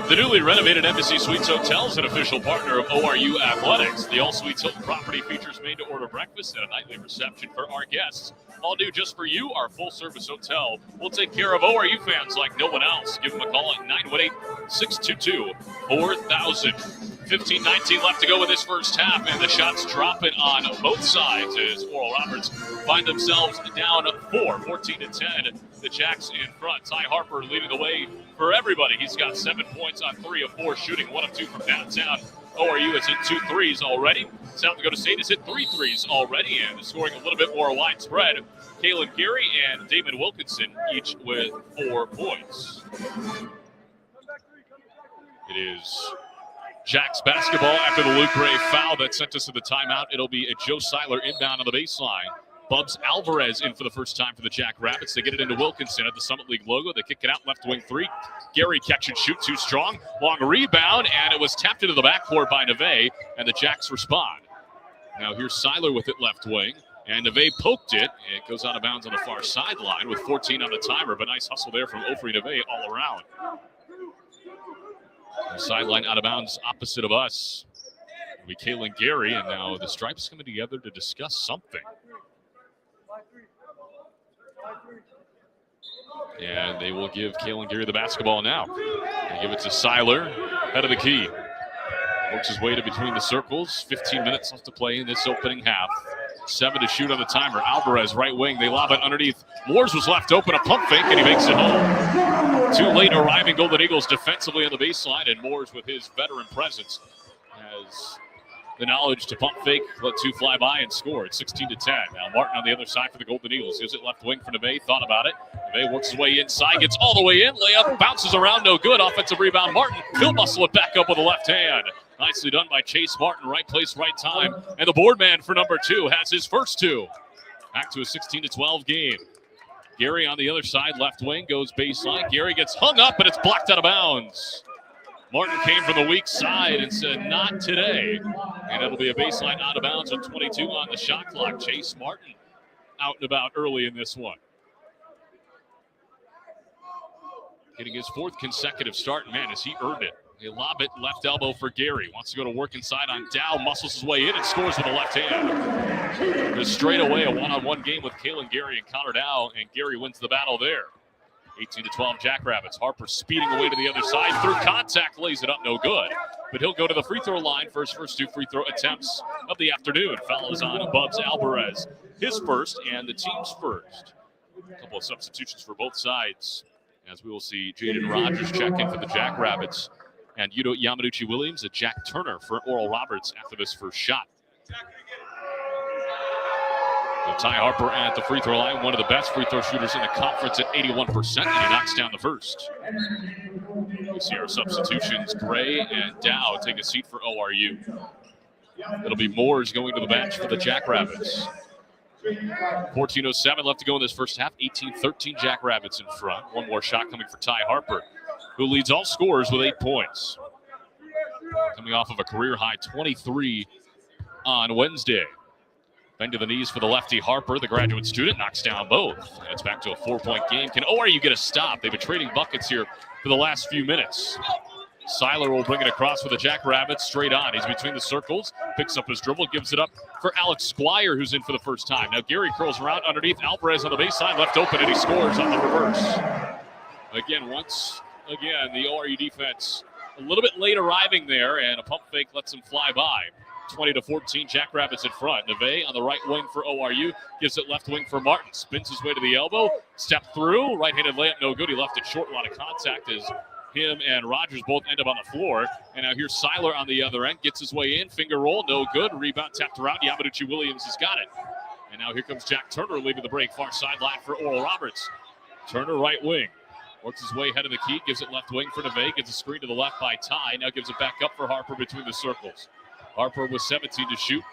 The newly renovated Embassy Suites Hotel is an official partner of ORU Athletics. The All Suites Hilton property features made-to-order breakfast and a nightly reception for our guests. All new just for you, our full-service hotel. We'll take care of ORU fans like no one else. Give them a call at 918-622-4000. 15-19 left to go in this first half, and the shots dropping on both sides as Oral Roberts find themselves down 14-10. The Jacks in front. Ty Harper leading the way for everybody. He's got 7 points on 3 of 4 shooting, 1 of 2 from downtown. ORU has hit 2 threes already. South Dakota State has hit 3 threes already and is scoring a little bit more widespread. Kalen Gary and Damon Wilkinson each with 4 points. It is Jacks basketball after the Luke Gray foul that sent us to the timeout. It'll be a Joe Seiler inbound on the baseline. Bubs Alvarez in for the first time for the Jackrabbits. They get it into Wilkinson at the Summit League logo. They kick it out left wing 3. Gary catch and shoot too strong. Long rebound, and it was tapped into the backcourt by Neve, and the Jacks respond. Now here's Seiler with it left wing, and Neve poked it. It goes out of bounds on the far sideline with 14 on the timer, but nice hustle there from Ofri Neve all around. The sideline out of bounds opposite of us. It'll be Kaylin Gary, and now the Stripes coming together to discuss something. And they will give Kaylin Gary the basketball now. They give it to Seiler, head of the key. Works his way to between the circles. 15 minutes left to play in this opening half. 7 to shoot on the timer. Alvarez, right wing. They lob it underneath. Moores was left open. A pump fake, and he makes it home. Too late arriving Golden Eagles defensively on the baseline, and Moores with his veteran presence has the knowledge to pump fake, let 2 fly by, and score. It's 16-10. Now Martin on the other side for the Golden Eagles. Gives it left wing for Neve. Thought about it. Neve works his way inside, gets all the way in. Layup bounces around, no good. Offensive rebound, Martin. He'll muscle it back up with the left hand. Nicely done by Chase Martin. Right place, right time. And the board man for number 2 has his first 2. Back to a 16-12 game. Gary on the other side, left wing, goes baseline. Gary gets hung up, and it's blocked out of bounds. Martin came from the weak side and said, not today. And it'll be a baseline out of bounds with 22 on the shot clock. Chase Martin out and about early in this one. Getting his 4th consecutive start, and man, has he earned it. They lob it left elbow for Gary. Wants to go to work inside on Dow, muscles his way in and scores with the left hand. Just straight away a one-on-one game with Kaylin Gary and Connor Dow, and Gary wins the battle there. 18-12 Jackrabbits. Harper speeding away to the other side. Through contact, lays it up, no good. But he'll go to the free throw line for his first 2 free throw attempts of the afternoon. Fouls on Bubs Alvarez. His first and the team's first. A couple of substitutions for both sides, as we will see Jaden Rogers check in for the Jackrabbits. And Yuto Yamaduchi Williams and Jack Turner for Oral Roberts after this first shot. So Ty Harper at the free throw line, one of the best free throw shooters in the conference at 81%, and he knocks down the first. We see our substitutions. Gray and Dow take a seat for ORU. It'll be Moores going to the bench for the Jackrabbits. 14:07 left to go in this first half. 18-13 Jackrabbits in front. One more shot coming for Ty Harper, who leads all scorers with 8 points. Coming off of a career-high 23 on Wednesday. Bend to the knees for the lefty Harper. The graduate student knocks down both. And it's back to a 4-point game. Can ORU get a stop? They've been trading buckets here for the last few minutes. Seiler will bring it across for the Jackrabbits straight on. He's between the circles, picks up his dribble, gives it up for Alex Squire, who's in for the first time. Now Gary curls around underneath. Alvarez on the baseline, left open, and he scores on the reverse. Again, the ORU defense a little bit late arriving there, and a pump fake lets him fly by. 20-14, Jackrabbits in front. Neve on the right wing for ORU, gives it left wing for Martin. Spins his way to the elbow, step through, right-handed layup, no good. He left it short, a lot of contact as him and Rogers both end up on the floor. And now here's Seiler on the other end, gets his way in, finger roll, no good. Rebound tapped around, Yamaduchi Williams has got it. And now here comes Jack Turner leaving the break, far sideline for Oral Roberts. Turner right wing. Works his way head of the key, gives it left wing for Neve, gets a screen to the left by Ty, now gives it back up for Harper between the circles. Harper with 17 to shoot.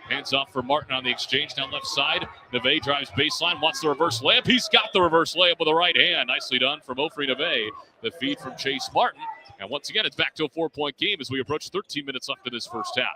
Hands off for Martin on the exchange down left side. Neve drives baseline, wants the reverse layup. He's got the reverse layup with the right hand. Nicely done from Ofri Neve. The feed from Chase Martin. And once again, it's back to a 4-point game as we approach 13 minutes left in this first half.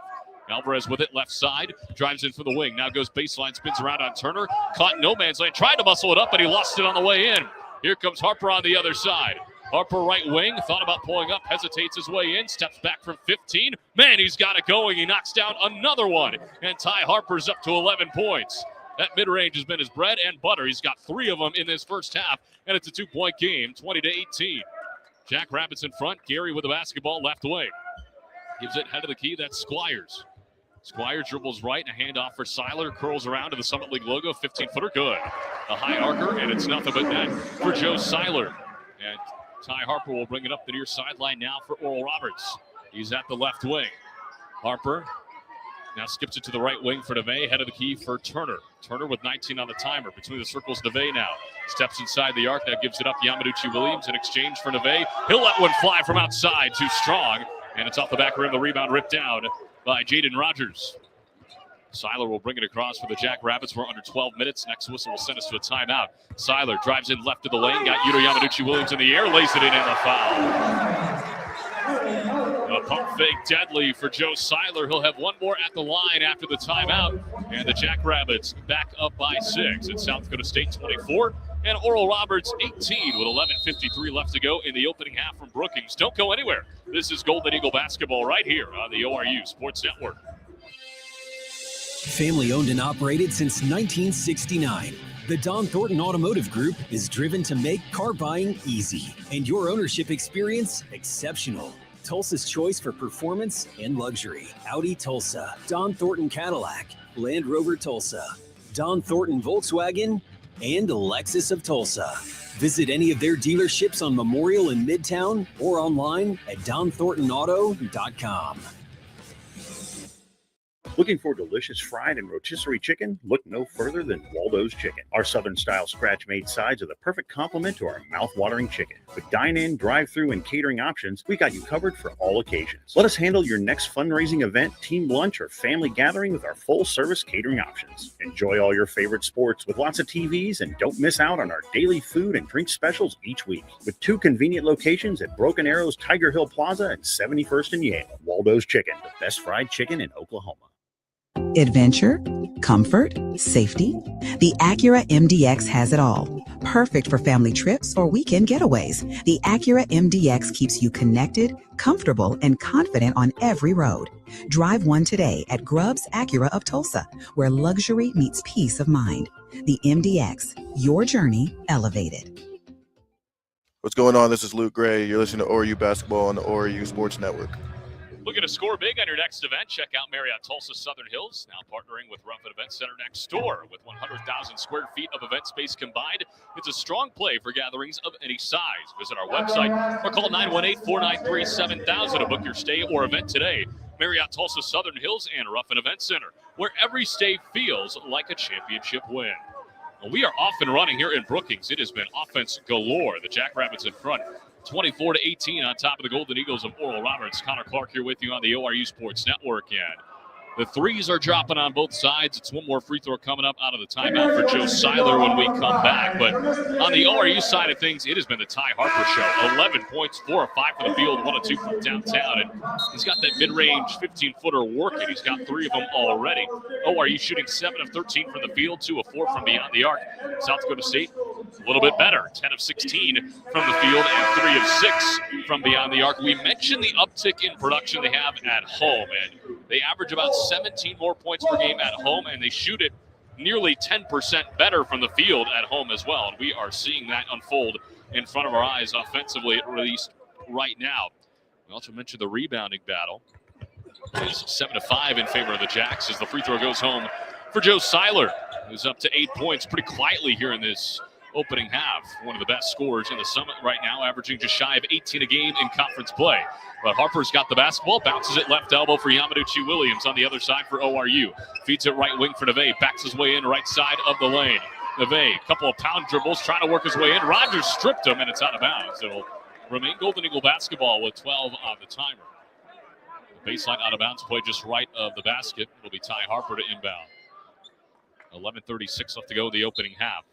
Alvarez with it left side, drives in for the wing. Now goes baseline, spins around on Turner. Caught in no man's land, tried to muscle it up, but he lost it on the way in. Here comes Harper on the other side. Harper right wing, thought about pulling up, hesitates his way in, steps back from 15. Man, he's got it going. He knocks down another one. And Ty Harper's up to 11 points. That mid-range has been his bread and butter. He's got 3 of them in this first half, and it's a 2-point game, 20-18. Jackrabbits in front. Gary with the basketball left wing. Gives it head of the key. That's Squires. Squire dribbles right, a handoff for Seiler, curls around to the Summit League logo, 15-footer, good. A high arcer, and it's nothing but net for Joe Seiler. And Ty Harper will bring it up the near sideline now for Oral Roberts. He's at the left wing. Harper now skips it to the right wing for Neve, head of the key for Turner. Turner with 19 on the timer, between the circles, Neve now. Steps inside the arc, now gives it up Yamaduchi Williams in exchange for Neve. He'll let one fly from outside, too strong, and it's off the back rim, the rebound ripped down by Jaden Rogers. Seiler will bring it across for the Jackrabbits. We're under 12 minutes. Next whistle will send us to a timeout. Seiler drives in left of the lane. Got Yuto Yamaduchi-Williams in the air. Lays it in and a foul. A pump fake deadly for Joe Seiler. He'll have one more at the line after the timeout. And the Jackrabbits back up by 6. It's South Dakota State 24 and Oral Roberts 18 with 11:53 left to go in the opening half from Brookings. Don't go anywhere. This is Golden Eagle basketball right here on the ORU Sports Network. Family owned and operated since 1969. The Don Thornton Automotive Group is driven to make car buying easy and your ownership experience exceptional. Tulsa's choice for performance and luxury. Audi Tulsa, Don Thornton Cadillac, Land Rover Tulsa, Don Thornton Volkswagen, and Lexus of Tulsa. Visit any of their dealerships on Memorial in Midtown or online at donthorntonauto.com. Looking for delicious fried and rotisserie chicken? Look no further than Waldo's Chicken. Our Southern-style scratch-made sides are the perfect complement to our mouth-watering chicken. With dine-in, drive-through, and catering options, we got you covered for all occasions. Let us handle your next fundraising event, team lunch, or family gathering with our full-service catering options. Enjoy all your favorite sports with lots of TVs, and don't miss out on our daily food and drink specials each week. With 2 convenient locations at Broken Arrows, Tiger Hill Plaza, and 71st and Yale. Waldo's Chicken, the best fried chicken in Oklahoma. Adventure, comfort, safety. The Acura MDX has it all. Perfect for family trips or weekend getaways. The Acura MDX keeps you connected, comfortable, and confident on every road. Drive one today at Grubbs Acura of Tulsa, where luxury meets peace of mind. The MDX, your journey elevated. What's going on? This is Luke Gray. You're listening to ORU Basketball on the ORU Sports Network. Looking to score big on your next event? Check out Marriott Tulsa Southern Hills, now partnering with Ruffin Event Center next door. With 100,000 square feet of event space combined, it's a strong play for gatherings of any size. Visit our website or call 918-493-7000 to book your stay or event today. Marriott Tulsa Southern Hills and Ruffin Event Center, where every stay feels like a championship win. Well, we are off and running here in Brookings. It has been offense galore. The Jackrabbits in front, 24-18 on top of the Golden Eagles of Oral Roberts. Connor Clark here with you on the ORU Sports Network. And the threes are dropping on both sides. It's one more free throw coming up out of the timeout for Joe Seiler when we come back. But on the ORU side of things, it has been the Ty Harper show. 11 points, 4 of 5 from the field, 1 of 2 from downtown. And he's got that mid-range 15-footer working. He's got 3 of them already. ORU shooting 7 of 13 from the field, 2 of 4 from beyond the arc. South Dakota State, a little bit better, 10 of 16 from the field and 3 of 6 from beyond the arc. We mentioned the uptick in production they have at home, and they average about 17 more points per game at home, and they shoot it nearly 10% better from the field at home as well. And we are seeing that unfold in front of our eyes offensively, at least right now. We also mentioned the rebounding battle. It's 7-5 in favor of the Jacks as the free throw goes home for Joe Seiler, who's up to 8 points pretty quietly here in this opening half. One of the best scorers in the Summit right now, averaging just shy of 18 a game in conference play. But Harper's got the basketball, bounces it left elbow for Yamaduchi-Williams on the other side for ORU. Feeds it right wing for Neve, backs his way in right side of the lane. Neve, a couple of pound dribbles, trying to work his way in. Rogers stripped him, and it's out of bounds. It'll remain Golden Eagle basketball with 12 on the timer. The baseline out of bounds play just right of the basket. It'll be Ty Harper to inbound. 11:36 left to go in the opening half.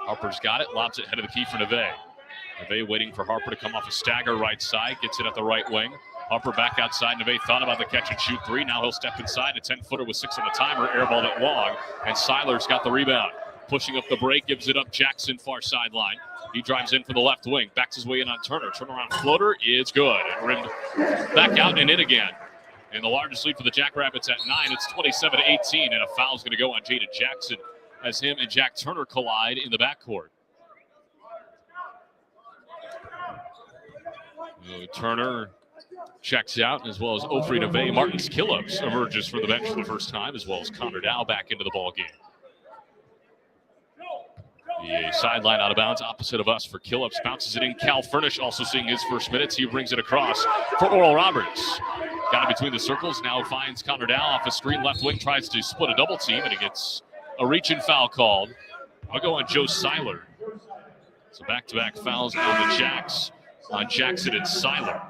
Harper's got it, lobs it head of the key for Neve. Neve waiting for Harper to come off a stagger right side, gets it at the right wing. Harper back outside. Neve thought about the catch and shoot 3. Now he'll step inside. A 10-footer with 6 on the timer. Airballed it long, and Seiler's got the rebound. Pushing up the break, gives it up Jackson, far sideline. He drives in for the left wing, backs his way in on Turner. Turnaround floater is good. And rimmed back out and in again. And the largest lead for the Jackrabbits at 9. It's 27-18, and a foul's going to go on Jaden Jackson as him and Jack Turner collide in the backcourt. Turner checks out, as well as Ofri Neve. Martin Killups emerges from the bench for the first time, as well as Connor Dow back into the ball game. The sideline out of bounds opposite of us for Killups. Bounces it in. Cal Furnish also seeing his first minutes. He brings it across for Oral Roberts. Got it between the circles. Now finds Connor Dow off a screen. Left wing tries to split a double team, and he gets a reach-in foul called. I'll go on Joe Seiler. So back-to-back fouls on the Jacks, on Jackson and Seiler.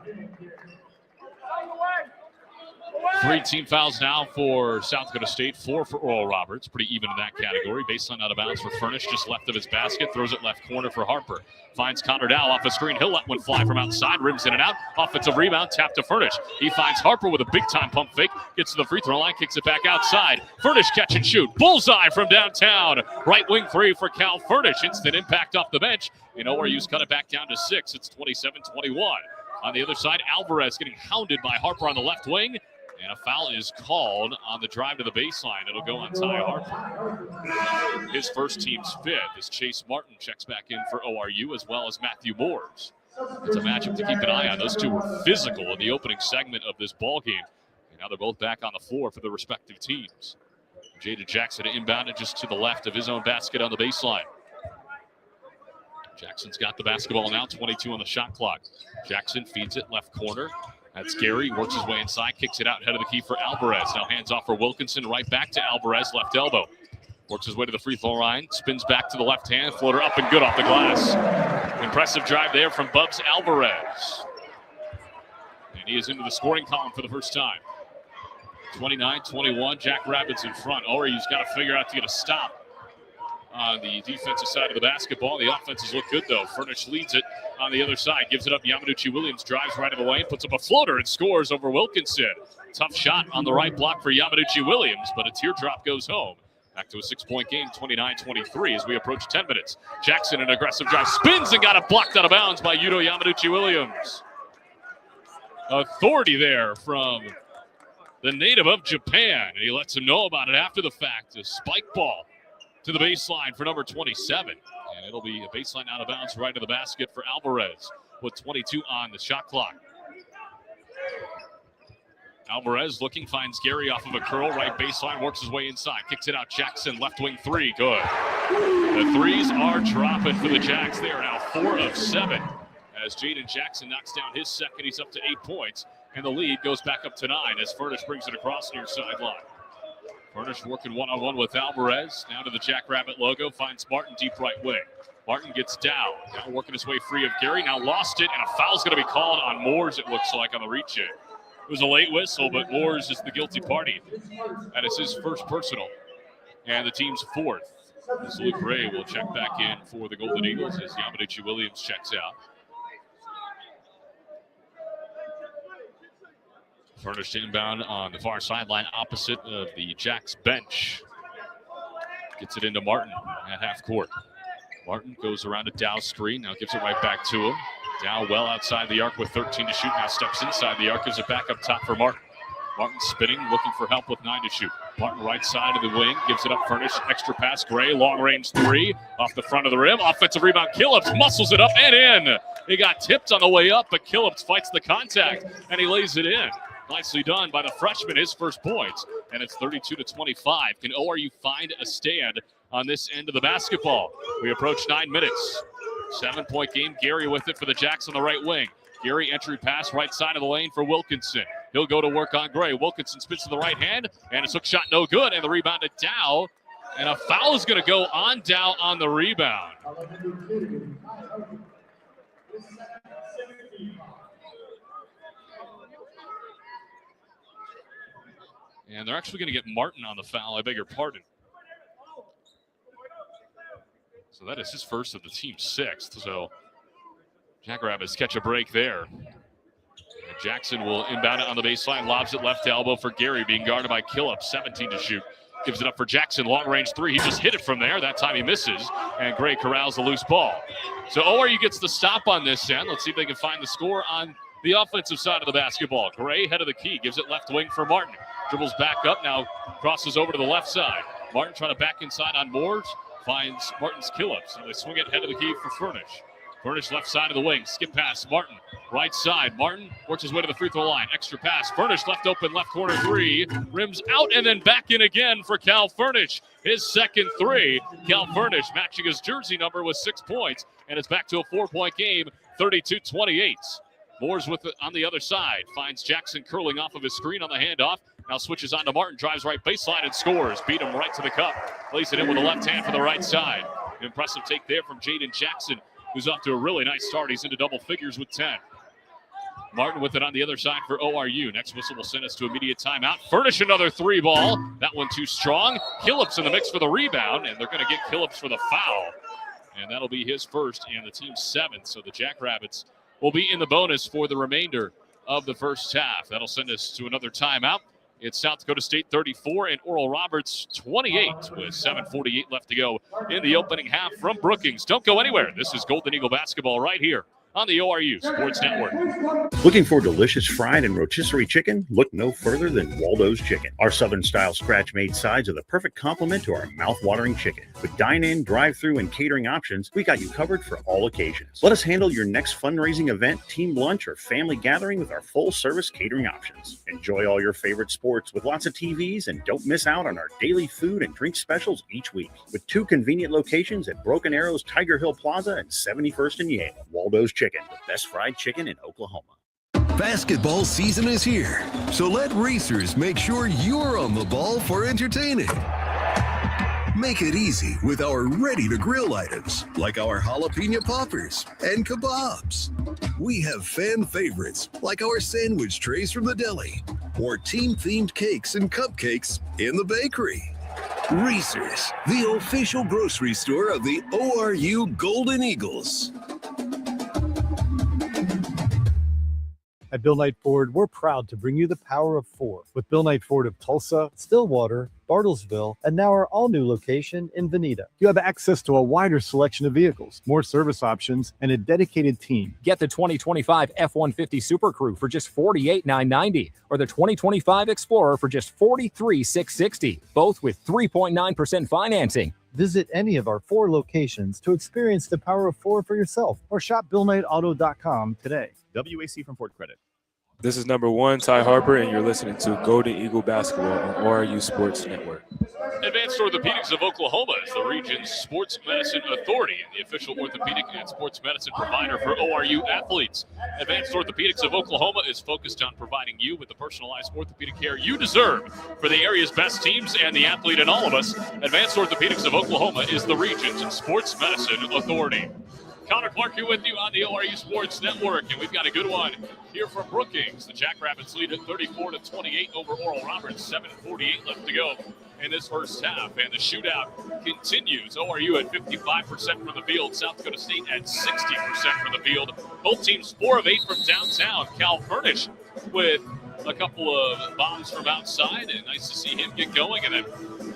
3 team fouls now for South Dakota State, 4 for Oral Roberts. Pretty even in that category. Baseline out of bounds for Furnish, just left of his basket. Throws it left corner for Harper. Finds Connor Dow off a screen. He'll let one fly from outside. Rims in and out. Offensive rebound, tap to Furnish. He finds Harper with a big-time pump fake. Gets to the free throw line, kicks it back outside. Furnish catch and shoot. Bullseye from downtown. Right wing 3 for Cal Furnish. Instant impact off the bench. And ORU's cut it back down to 6. It's 27-21. On the other side, Alvarez getting hounded by Harper on the left wing. And a foul is called on the drive to the baseline. It'll go on Ty Harper. His first team's 5th as Chase Martin checks back in for ORU, as well as Matthew Moores. It's a matchup to keep an eye on. Those two were physical in the opening segment of this ball game. And now they're both back on the floor for the respective teams. Jaden Jackson inbounded just to the left of his own basket on the baseline. Jackson's got the basketball now, 22 on the shot clock. Jackson feeds it left corner. That's Gary, works his way inside, kicks it out, head of the key for Alvarez. Now hands off for Wilkinson, right back to Alvarez, left elbow. Works his way to the free throw line, spins back to the left hand, floater up and good off the glass. Impressive drive there from Bubs Alvarez. And he is into the scoring column for the first time. 29-21, Jack Rabbits in front. ORU's got to figure out to get a stop on the defensive side of the basketball. The offenses look good, though. Furnish leads it on the other side. Gives it up. Yamanuchi Williams drives right of the lane, puts up a floater and scores over Wilkinson. Tough shot on the right block for Yamanuchi Williams, but a teardrop goes home. Back to a 6-point game, 29-23 as we approach 10 minutes. Jackson, an aggressive drive, spins and got it blocked out of bounds by Yuto Yamanuchi Williams. Authority there from the native of Japan, and he lets him know about it after the fact. A spike ball to the baseline for number 27. And it'll be a baseline out of bounds right to the basket for Alvarez with 22 on the shot clock. Alvarez looking, finds Gary off of a curl, right baseline, works his way inside, kicks it out. Jackson, left wing 3, good. The threes are dropping for the Jacks. They are now 4 of 7. As Jaden Jackson knocks down his second, he's up to 8 points. And the lead goes back up to 9 as Furnish brings it across near sideline. Furnish working one-on-one with Alvarez. Now to the Jackrabbit logo. Finds Martin deep right wing. Martin gets down. Now working his way free of Gary. Now lost it, and a foul's going to be called on Moores, it looks like, on the reach-in. It was a late whistle, but Moores is the guilty party. That is his first personal. And the team's 4th. As Luke Ray will check back in for the Golden Eagles as Yamanuchi Williams checks out. Furnished inbound on the far sideline opposite of the Jacks bench. Gets it into Martin at half court. Martin goes around a Dow screen, now gives it right back to him. Dow well outside the arc with 13 to shoot, now steps inside the arc, gives it back up top for Martin. Martin spinning, looking for help with 9 to shoot. Martin right side of the wing, gives it up Furnish, extra pass, Gray, long range 3, off the front of the rim. Offensive rebound, Killips muscles it up and in. He got tipped on the way up, but Killips fights the contact, and he lays it in. Nicely done by the freshman, his first points, and it's 32-25. Can ORU find a stand on this end of the basketball? We approach 9 minutes. 7-point game, Gary with it for the Jacks on the right wing. Gary entry pass right side of the lane for Wilkinson. He'll go to work on Gray. Wilkinson spits to the right hand, and his hook shot no good, and the rebound to Dow. And a foul is going to go on Dow on the rebound. And they're actually going to get Martin on the foul. I beg your pardon. So that is his first of the team's 6th. So Jackrabbits catch a break there. And Jackson will inbound it on the baseline. Lobs it left elbow for Gary, being guarded by Killup. 17 to shoot. Gives it up for Jackson. Long range 3. He just hit it from there. That time he misses. And Gray corrals the loose ball. So ORU gets the stop on this end. Let's see if they can find the score on the offensive side of the basketball. Gray, head of the key. Gives it left wing for Martin. Dribbles back up, now crosses over to the left side. Martin trying to back inside on Moores. Finds Martin's Killups. And they swing it head of the key for Furnish. Furnish left side of the wing. Skip pass. Martin right side. Martin works his way to the free throw line. Extra pass. Furnish left open left corner 3. Rims out and then back in again for Cal Furnish. His second 3. Cal Furnish matching his jersey number with 6 points. And it's back to a 4-point game. 32-28. Moores with it on the other side. Finds Jackson curling off of his screen on the handoff. Now switches on to Martin, drives right baseline and scores. Beat him right to the cup. Plays it in with the left hand for the right side. An impressive take there from Jaden Jackson, who's off to a really nice start. He's into double figures with 10. Martin with it on the other side for ORU. Next whistle will send us to immediate timeout. Furnish another 3 ball. That one too strong. Killips in the mix for the rebound, and they're going to get Killips for the foul. And that'll be his first and the team's 7th. So the Jackrabbits will be in the bonus for the remainder of the first half. That'll send us to another timeout. It's South Dakota State 34 and Oral Roberts 28 with 7:48 left to go in the opening half from Brookings. Don't go anywhere. This is Golden Eagle basketball right here on the ORU Sports Network. Looking for delicious fried and rotisserie chicken? Look no further than Waldo's Chicken. Our Southern-style scratch-made sides are the perfect complement to our mouth-watering chicken. With dine-in, drive-through, and catering options, we got you covered for all occasions. Let us handle your next fundraising event, team lunch, or family gathering with our full-service catering options. Enjoy all your favorite sports with lots of TVs, and don't miss out on our daily food and drink specials each week. With 2 convenient locations at Broken Arrow's Tiger Hill Plaza and 71st and Yale. Waldo's Chicken, the best fried chicken in Oklahoma. Basketball season is here, so let racers make sure you're on the ball for entertaining. Make it easy with our ready-to-grill items, like our jalapeno poppers and kebabs. We have fan favorites, like our sandwich trays from the deli, or team-themed cakes and cupcakes in the bakery. Racers, the official grocery store of the ORU Golden Eagles. At Bill Knight Ford, we're proud to bring you the power of 4 with Bill Knight Ford of Tulsa, Stillwater, Bartlesville, and now our all-new location in Veneta. You have access to a wider selection of vehicles, more service options, and a dedicated team. Get the 2025 F-150 Super Crew for just $48,990 or the 2025 Explorer for just $43,660, both with 3.9% financing. Visit any of our 4 locations to experience the power of 4 for yourself or shop BillKnightAuto.com today. WAC from Ford Credit. This is number 1, Ty Harper, and you're listening to Golden Eagle Basketball on ORU Sports Network. Advanced Orthopedics of Oklahoma is the region's sports medicine authority and the official orthopedic and sports medicine provider for ORU athletes. Advanced Orthopedics of Oklahoma is focused on providing you with the personalized orthopedic care you deserve for the area's best teams and the athlete in all of us. Advanced Orthopedics of Oklahoma is the region's sports medicine authority. Connor Clark here with you on the ORU Sports Network, and we've got a good one here from Brookings. The Jackrabbits lead at 34-28 over Oral Roberts. 7:48 left to go in this first half, and the shootout continues. ORU at 55% from the field, South Dakota State at 60% from the field. Both teams 4 of 8 from downtown. Cal Furnish with a couple of bombs from outside, and nice to see him get going. And then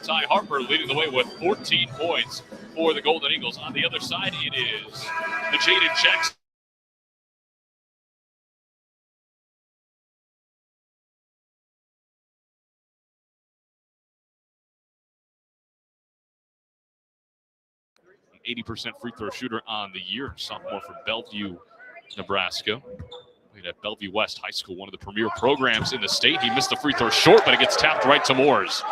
Ty Harper leading the way with 14 points for the Golden Eagles. On the other side, it is the Jaden Checks. An 80% free throw shooter on the year, sophomore from Bellevue, Nebraska. Played at Bellevue West High School, one of the premier programs in the state. He missed the free throw short, but it gets tapped right to Moores.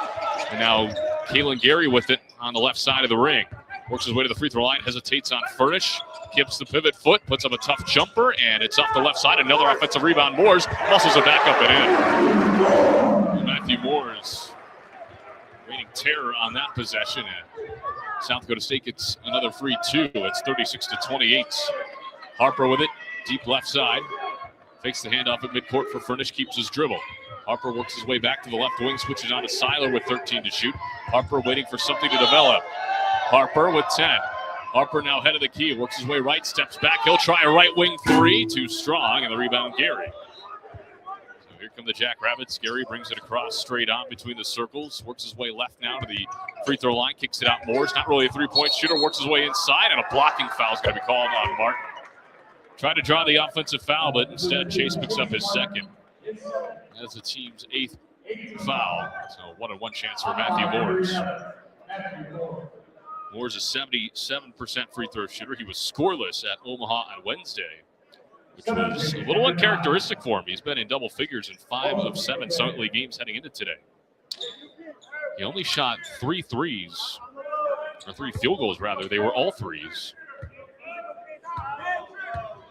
And now Kalen Gary with it on the left side of the ring. Works his way to the free throw line, hesitates on Furnish, gives the pivot foot, puts up a tough jumper, and it's off the left side. Another offensive rebound. Moores muscles it back up and in. Matthew Moores raining terror on that possession, and South Dakota State gets another free two. It's 36-28. Harper with it, deep left side. Fakes the handoff at midcourt for Furnish, keeps his dribble. Harper works his way back to the left wing, switches on to Seiler with 13 to shoot. Harper waiting for something to develop. Harper with 10. Harper now head of the key, works his way right, steps back. He'll try a right wing 3, too strong, and the rebound Gary. So here come the Jackrabbits. Gary brings it across straight on between the circles, works his way left now to the free throw line, kicks it out Moores. Not really a three-point shooter, works his way inside, and a blocking foul is going to be called on Martin. Tried to draw the offensive foul, but instead Chase picks up his second. That's the team's 8th foul. So 1-on-1 chance for Matthew Moores. Moore's a 77% free throw shooter. He was scoreless at Omaha on Wednesday, which was a little uncharacteristic for him. He's been in double figures in 5 of 7 Summit League games heading into today. He only shot 3 threes, or 3 field goals rather. They were all threes.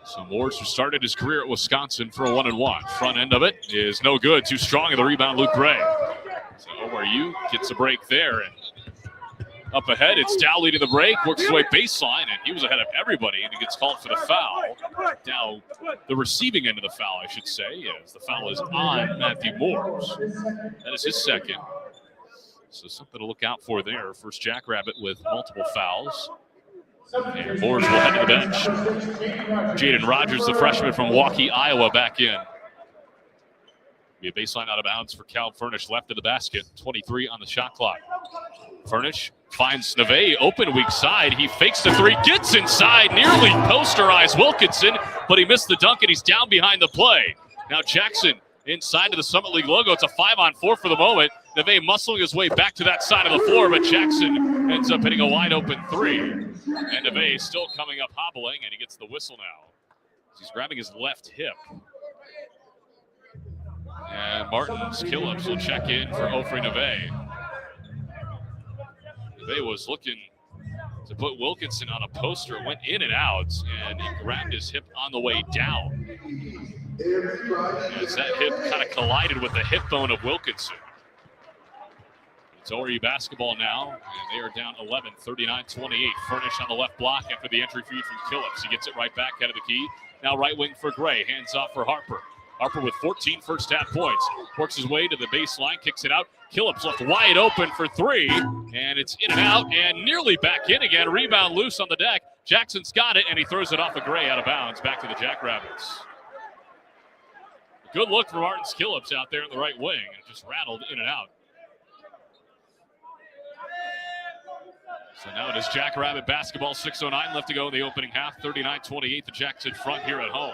So Moores, who started his career at Wisconsin for a 1-and-1. Front end of it is no good. Too strong in the rebound, Luke Gray. So ORU gets a break there, and Up ahead, it's Dow leading the break, works his way baseline, and he was ahead of everybody, and he gets called for the foul. Dow, the receiving end of the foul, I should say, as the foul is on Matthew Moores. That is his second. So something to look out for there. First Jackrabbit with multiple fouls. And Moores will head to the bench. Jaden Rogers, the freshman from Waukee, Iowa, back in. Be a baseline out of bounds for Cal Furnish, left of the basket. 23 on the shot clock. Furnish finds Neve open weak side. He fakes the three, gets inside, nearly posterized Wilkinson, but he missed the dunk and he's down behind the play. Now Jackson inside of the Summit League logo. It's a 5-on-4 for the moment. Neve muscling his way back to that side of the floor, but Jackson ends up hitting a wide open three. And Neve still coming up hobbling, and he gets the whistle now. He's grabbing his left hip. And Martin Skillips will check in for Ofri Neve. Neve was looking to put Wilkinson on a poster, went in and out, and he grabbed his hip on the way down. As that hip kind of collided with the hip bone of Wilkinson. It's ORU basketball now, and they are down 11, 39-28. Furnish on the left block after the entry feed from Killips. He gets it right back out of the key. Now right wing for Gray, hands off for Harper. Harper with 14 first half points. Works his way to the baseline, kicks it out. Killips left wide open for three, and it's in and out and nearly back in again. Rebound loose on the deck. Jackson's got it, and he throws it off of Gray out of bounds back to the Jackrabbits. Good look from Martin Skillips out there in the right wing. It just rattled in and out. So now it is Jackrabbit basketball, 6:09 left to go in the opening half, 39-28, the Jacks in front here at home.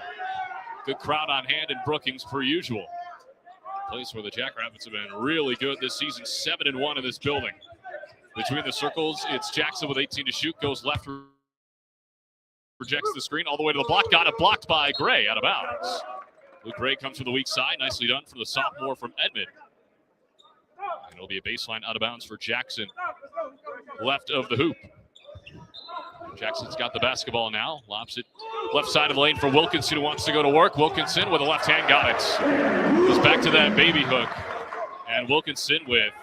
Good crowd on hand in Brookings per usual. Place where the Jackrabbits have been really good this season, 7-1 in this building. Between the circles, it's Jackson with 18 to shoot, goes left, rejects the screen all the way to the block, got it blocked by Gray out of bounds. Luke Gray comes from the weak side, nicely done from the sophomore from Edmond. And it'll be a baseline out of bounds for Jackson, left of the hoop. Jackson's got the basketball now, lobs it left side of the lane for Wilkinson, who wants to go to work. Wilkinson with a left hand, got it. Goes back to that baby hook. And Wilkinson with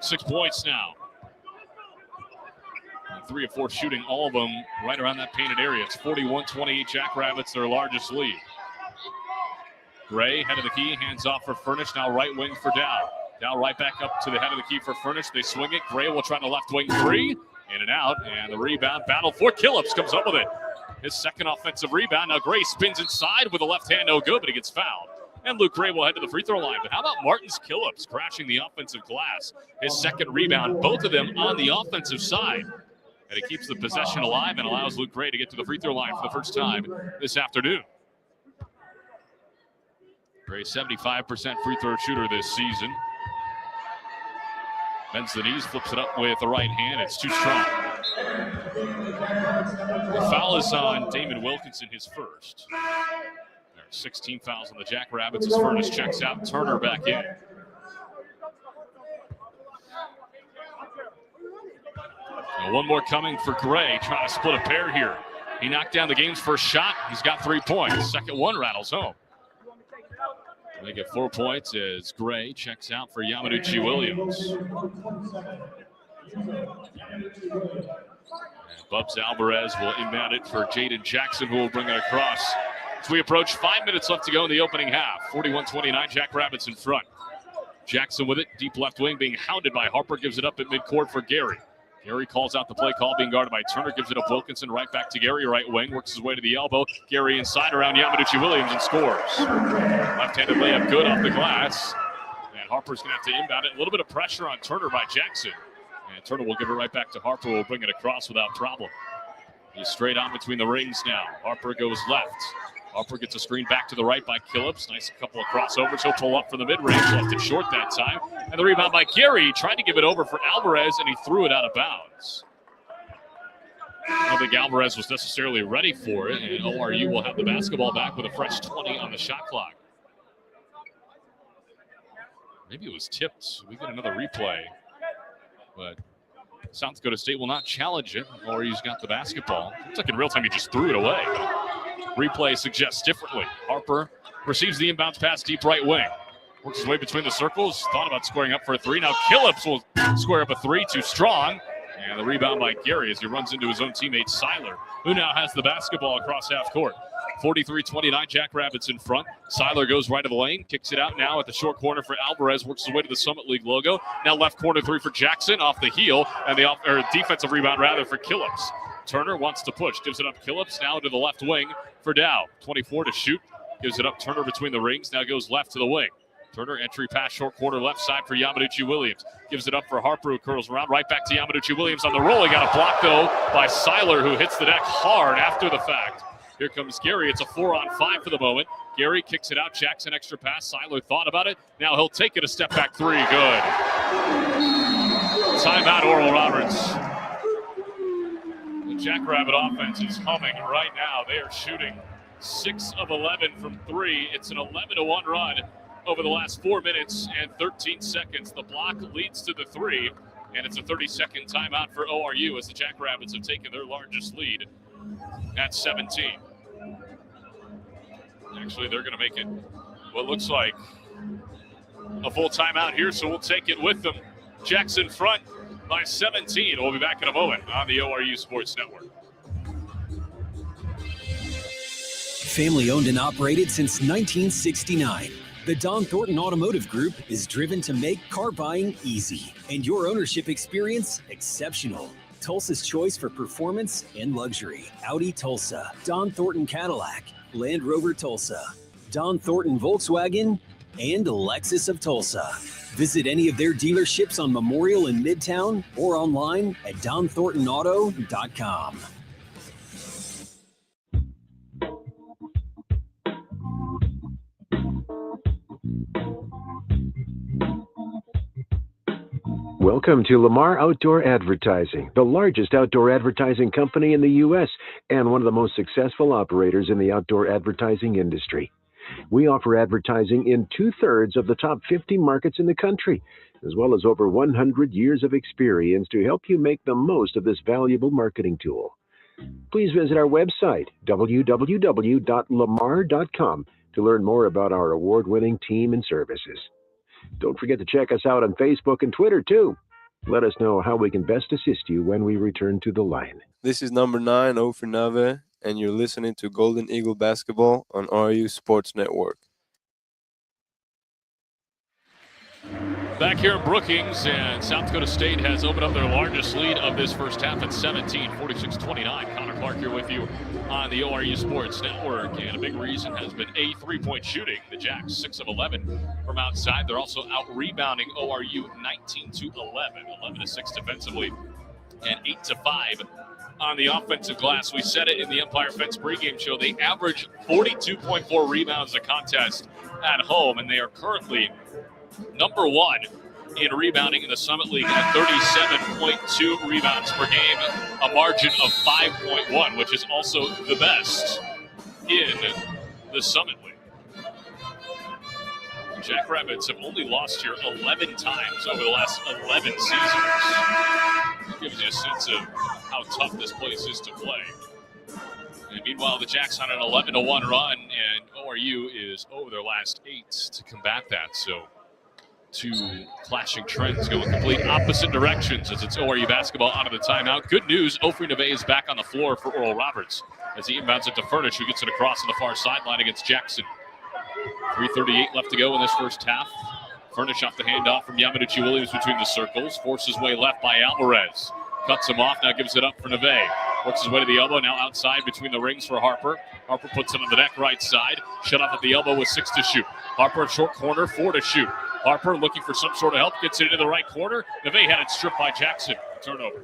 6 points now. And 3 of 4 shooting, all of them right around that painted area. It's 41-28 Jackrabbits, their largest lead. Gray, head of the key, hands off for Furnish, now right wing for Dow. Dow right back up to the head of the key for Furnish. They swing it. Gray will try the left wing three. In and out. And the rebound battle for Killips comes up with it. His second offensive rebound. Now Gray spins inside with a left hand. No good, but he gets fouled. And Luke Gray will head to the free throw line. But how about Martins Killips crashing the offensive glass? His second rebound. Both of them on the offensive side. And it keeps the possession alive and allows Luke Gray to get to the free throw line for the first time this afternoon. Gray, 75% free throw shooter this season. Bends the knees, flips it up with the right hand. It's too strong. The foul is on Damon Wilkinson, his first. There are 16 fouls on the Jackrabbits as Furnace checks out. Turner back in. Now one more coming for Gray, trying to split a pair here. He knocked down the game's first shot. He's got 3 points. Second one rattles home. They get 4 points as Gray checks out for Yamanuchi Williams. And Bubs Alvarez will inbound it for Jaden Jackson, who will bring it across. As we approach 5 minutes left to go in the opening half. 41-29, Jackrabbits in front. Jackson with it, deep left wing, being hounded by Harper, gives it up at midcourt for Gary. Gary calls out the play call, being guarded by Turner, gives it up Wilkinson, right back to Gary, right wing, works his way to the elbow. Gary inside around Yamanuchi Williams and scores. Left-handed layup good off the glass. And Harper's going to have to inbound it. A little bit of pressure on Turner by Jackson. And Turner will give it right back to Harper, who will bring it across without problem. He's straight on between the rings now. Harper goes left. Harper gets a screen back to the right by Killips. Nice couple of crossovers. He'll pull up from the mid-range. Left it short that time. And the rebound by Gary. Tried to give it over for Alvarez, and he threw it out of bounds. I don't think Alvarez was necessarily ready for it, and ORU will have the basketball back with a fresh 20 on the shot clock. Maybe it was tipped. We get another replay. But South Dakota State will not challenge it. ORU's got the basketball. Looks like in real time he just threw it away. Replay suggests differently. Harper receives the inbounds pass deep right wing. Works his way between the circles. Thought about squaring up for a three. Now Killips will square up a three. Too strong. And And the rebound by Gary as he runs into his own teammate Seiler, who now has the basketball across half court. 43-29, Jackrabbits in front. Seiler goes right of the lane, kicks it out now at the short corner for Alvarez, works his way to the Summit League logo. Now left corner three for Jackson off the heel, and the defensive rebound rather for Killips. Turner wants to push, gives it up Killips, now to the left wing for Dow. 24 to shoot, gives it up Turner between the rings, now goes left to the wing. Turner entry pass short corner left side for Yamaduchi Williams. Gives it up for Harper, who curls around. Right back to Yamaduchi Williams on the roll. He got a block, though, by Seiler, who hits the deck hard after the fact. Here comes Gary. It's a 4-on-5 for the moment. Gary kicks it out. Jackson extra pass. Seiler thought about it. Now he'll take it. A step back three. Good. Timeout, Oral Roberts. The Jackrabbit offense is humming right now. They are shooting 6 of 11 from three. It's an 11-1 run over the last 4 minutes and 13 seconds. The block leads to the three, and it's a 30-second timeout for ORU as the Jackrabbits have taken their largest lead at 17. Actually, they're going to make it what looks like a full timeout here, so we'll take it with them. Jackson front by 17. We'll be back in a moment on the ORU Sports Network. Family owned and operated since 1969. The Don Thornton Automotive Group is driven to make car buying easy and your ownership experience exceptional. Tulsa's choice for performance and luxury. Audi Tulsa, Don Thornton Cadillac, Land Rover Tulsa, Don Thornton Volkswagen, and Lexus of Tulsa. Visit any of their dealerships on Memorial in Midtown or online at donthorntonauto.com. Welcome to Lamar Outdoor Advertising, the largest outdoor advertising company in the U.S. and one of the most successful operators in the outdoor advertising industry. We offer advertising in 2/3 of the top 50 markets in the country, as well as over 100 years of experience to help you make the most of this valuable marketing tool. Please visit our website, www.lamar.com, to learn more about our award-winning team and services. Don't forget to check us out on Facebook and Twitter, too. Let us know how we can best assist you when we return to the line. This is number 9, Ofer Nave, and you're listening to Golden Eagle Basketball on ORU Sports Network. Back here in Brookings, and South Dakota State has opened up their largest lead of this first half at 17, 46-29. Connor Clark here with you on the ORU Sports Network, and a big reason has been a three-point shooting. The Jacks 6 of 11 from outside. They're also out-rebounding ORU 19-11, 11-6 defensively, and 8-5 on the offensive glass. We said it in the Empire Fence pregame show. They average 42.4 rebounds a contest at home, and they are currently number 1 in rebounding in the Summit League at 37.2 rebounds per game, a margin of 5.1, which is also the best in the Summit League. The Jackrabbits have only lost here 11 times over the last 11 seasons. It gives you a sense of how tough this place is to play. And meanwhile, the Jacks on an 11-1 run, and ORU is over their last 8 to combat that. So 2 clashing trends going complete opposite directions as it's ORU basketball out of the timeout. Good news, Ofer Nave is back on the floor for Oral Roberts as he inbounds it to Furnish, who gets it across on the far sideline against Jackson. 3:38 left to go in this first half. Furnish off the handoff from Yamaduchi Williams between the circles, forces way left by Alvarez. Cuts him off, now gives it up for Nave. Works his way to the elbow, now outside between the rings for Harper. Harper puts it on the deck right side. Shut off at the elbow with 6 to shoot. Harper short corner, 4 to shoot. Harper looking for some sort of help, gets it into the right corner. Nave had it stripped by Jackson. Turnover.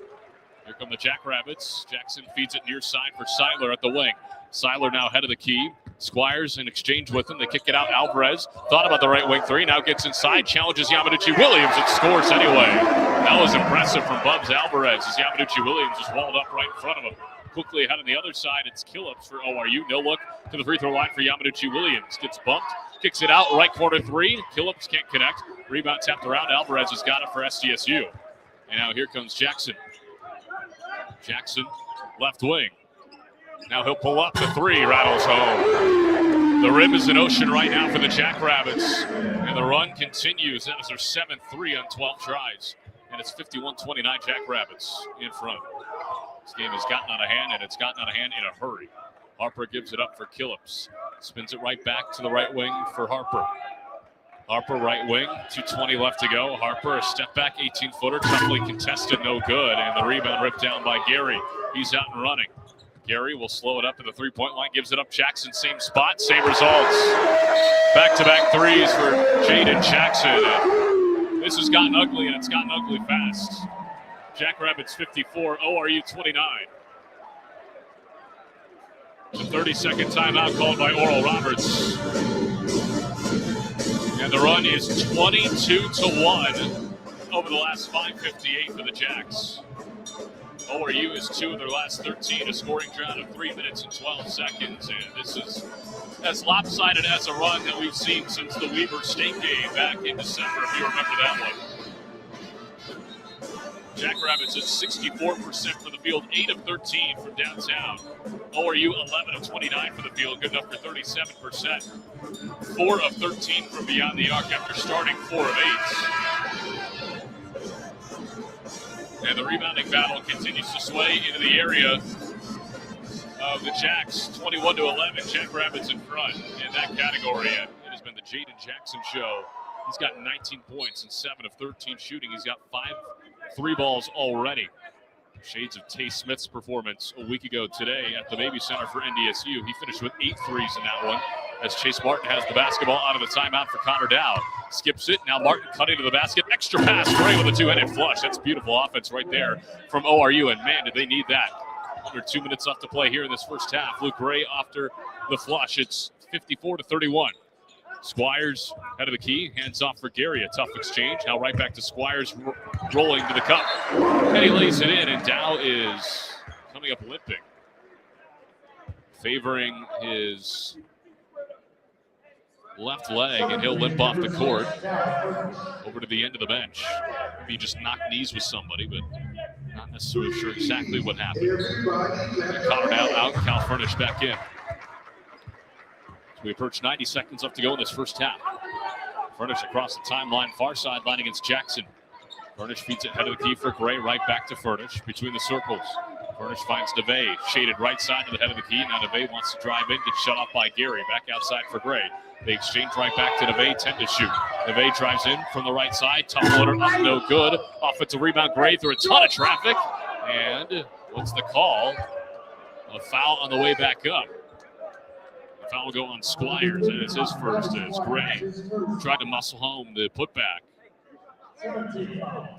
Here come the Jackrabbits. Jackson feeds it near side for Seiler at the wing. Seiler now head of the key. Squires in exchange with him. They kick it out. Alvarez thought about the right wing three. Now gets inside, challenges Yamaduchi Williams and scores anyway. That was impressive from Bubs Alvarez as Yamaduchi Williams is walled up right in front of him. Quickly ahead on the other side, it's Killips for ORU. No look to the free throw line for Yamaduchi Williams. Gets bumped, kicks it out, right corner three. Killips can't connect. Rebound tapped around. Alvarez has got it for SDSU. And now here comes Jackson. Jackson, left wing. Now he'll pull up the three, rattles home. The rim is an ocean right now for the Jackrabbits. And the run continues. That is their 7th 3 on 12 tries. and it's 51-29 Jackrabbits in front. This game has gotten out of hand, and it's gotten out of hand in a hurry. Harper gives it up for Killips. Spins it right back to the right wing for Harper. Harper right wing, 2:20 left to go. Harper, a step back 18-footer, toughly contested, no good. And the rebound ripped down by Gary. He's out and running. Gary will slow it up at the three-point line, gives it up Jackson, same spot, same results. Back-to-back threes for Jaden Jackson. And this has gotten ugly, and it's gotten ugly fast. Jackrabbits 54, ORU 29. The 30-second timeout called by Oral Roberts. And the run is 22-1 over the last 5:58 for the Jacks. ORU is 2 of their last 13, a scoring drought of 3 minutes and 12 seconds. And this is as lopsided as a run that we've seen since the Weber State game back in December, if you remember that one. Jackrabbits at 64% from the field, 8 of 13 from downtown. ORU 11 of 29 from the field, good enough for 37%. 4 of 13 from beyond the arc after starting 4 of 8. And the rebounding battle continues to sway into the area of the Jacks, 21-11. Jackrabbits in front in that category. And it has been the Jaden Jackson show. He's got 19 points and 7 of 13 shooting. He's got 5 3 balls already. Shades of Tay Smith's performance a week ago today at the Baby Center for NDSU. He finished with 8 threes in that one as Chase Martin has the basketball out of the timeout for Connor Dow. Skips it. Now Martin cutting to the basket. Extra pass. Gray with a two-handed flush. That's beautiful offense right there from ORU. And man, did they need that. Under 2 minutes left to play here in this first half. Luke Gray after the flush. It's 54-31. Squires head of the key, hands off for Gary, a tough exchange. Now right back to Squires, rolling to the cup. And he lays it in, and Dow is coming up limping. Favoring his left leg, and he'll limp off the court over to the end of the bench. Maybe he just knocked knees with somebody, but not necessarily sure exactly what happened. And Connor Dow out, Cal Furnish back in. We approach 90 seconds left to go in this first half. Furnish across the timeline, far sideline against Jackson. Furnish feeds it head of the key for Gray, right back to Furnish between the circles. Furnish finds DeVay, shaded right side to the head of the key. Now DeVay wants to drive in, gets shut off by Gary. Back outside for Gray. They exchange right back to DeVay, 10 to shoot. DeVay drives in from the right side, top loader up, no good. Offensive rebound, Gray through a ton of traffic. And what's the call? A foul on the way back up. The foul will go on Squires, and it's his first as Gray tried to muscle home the putback.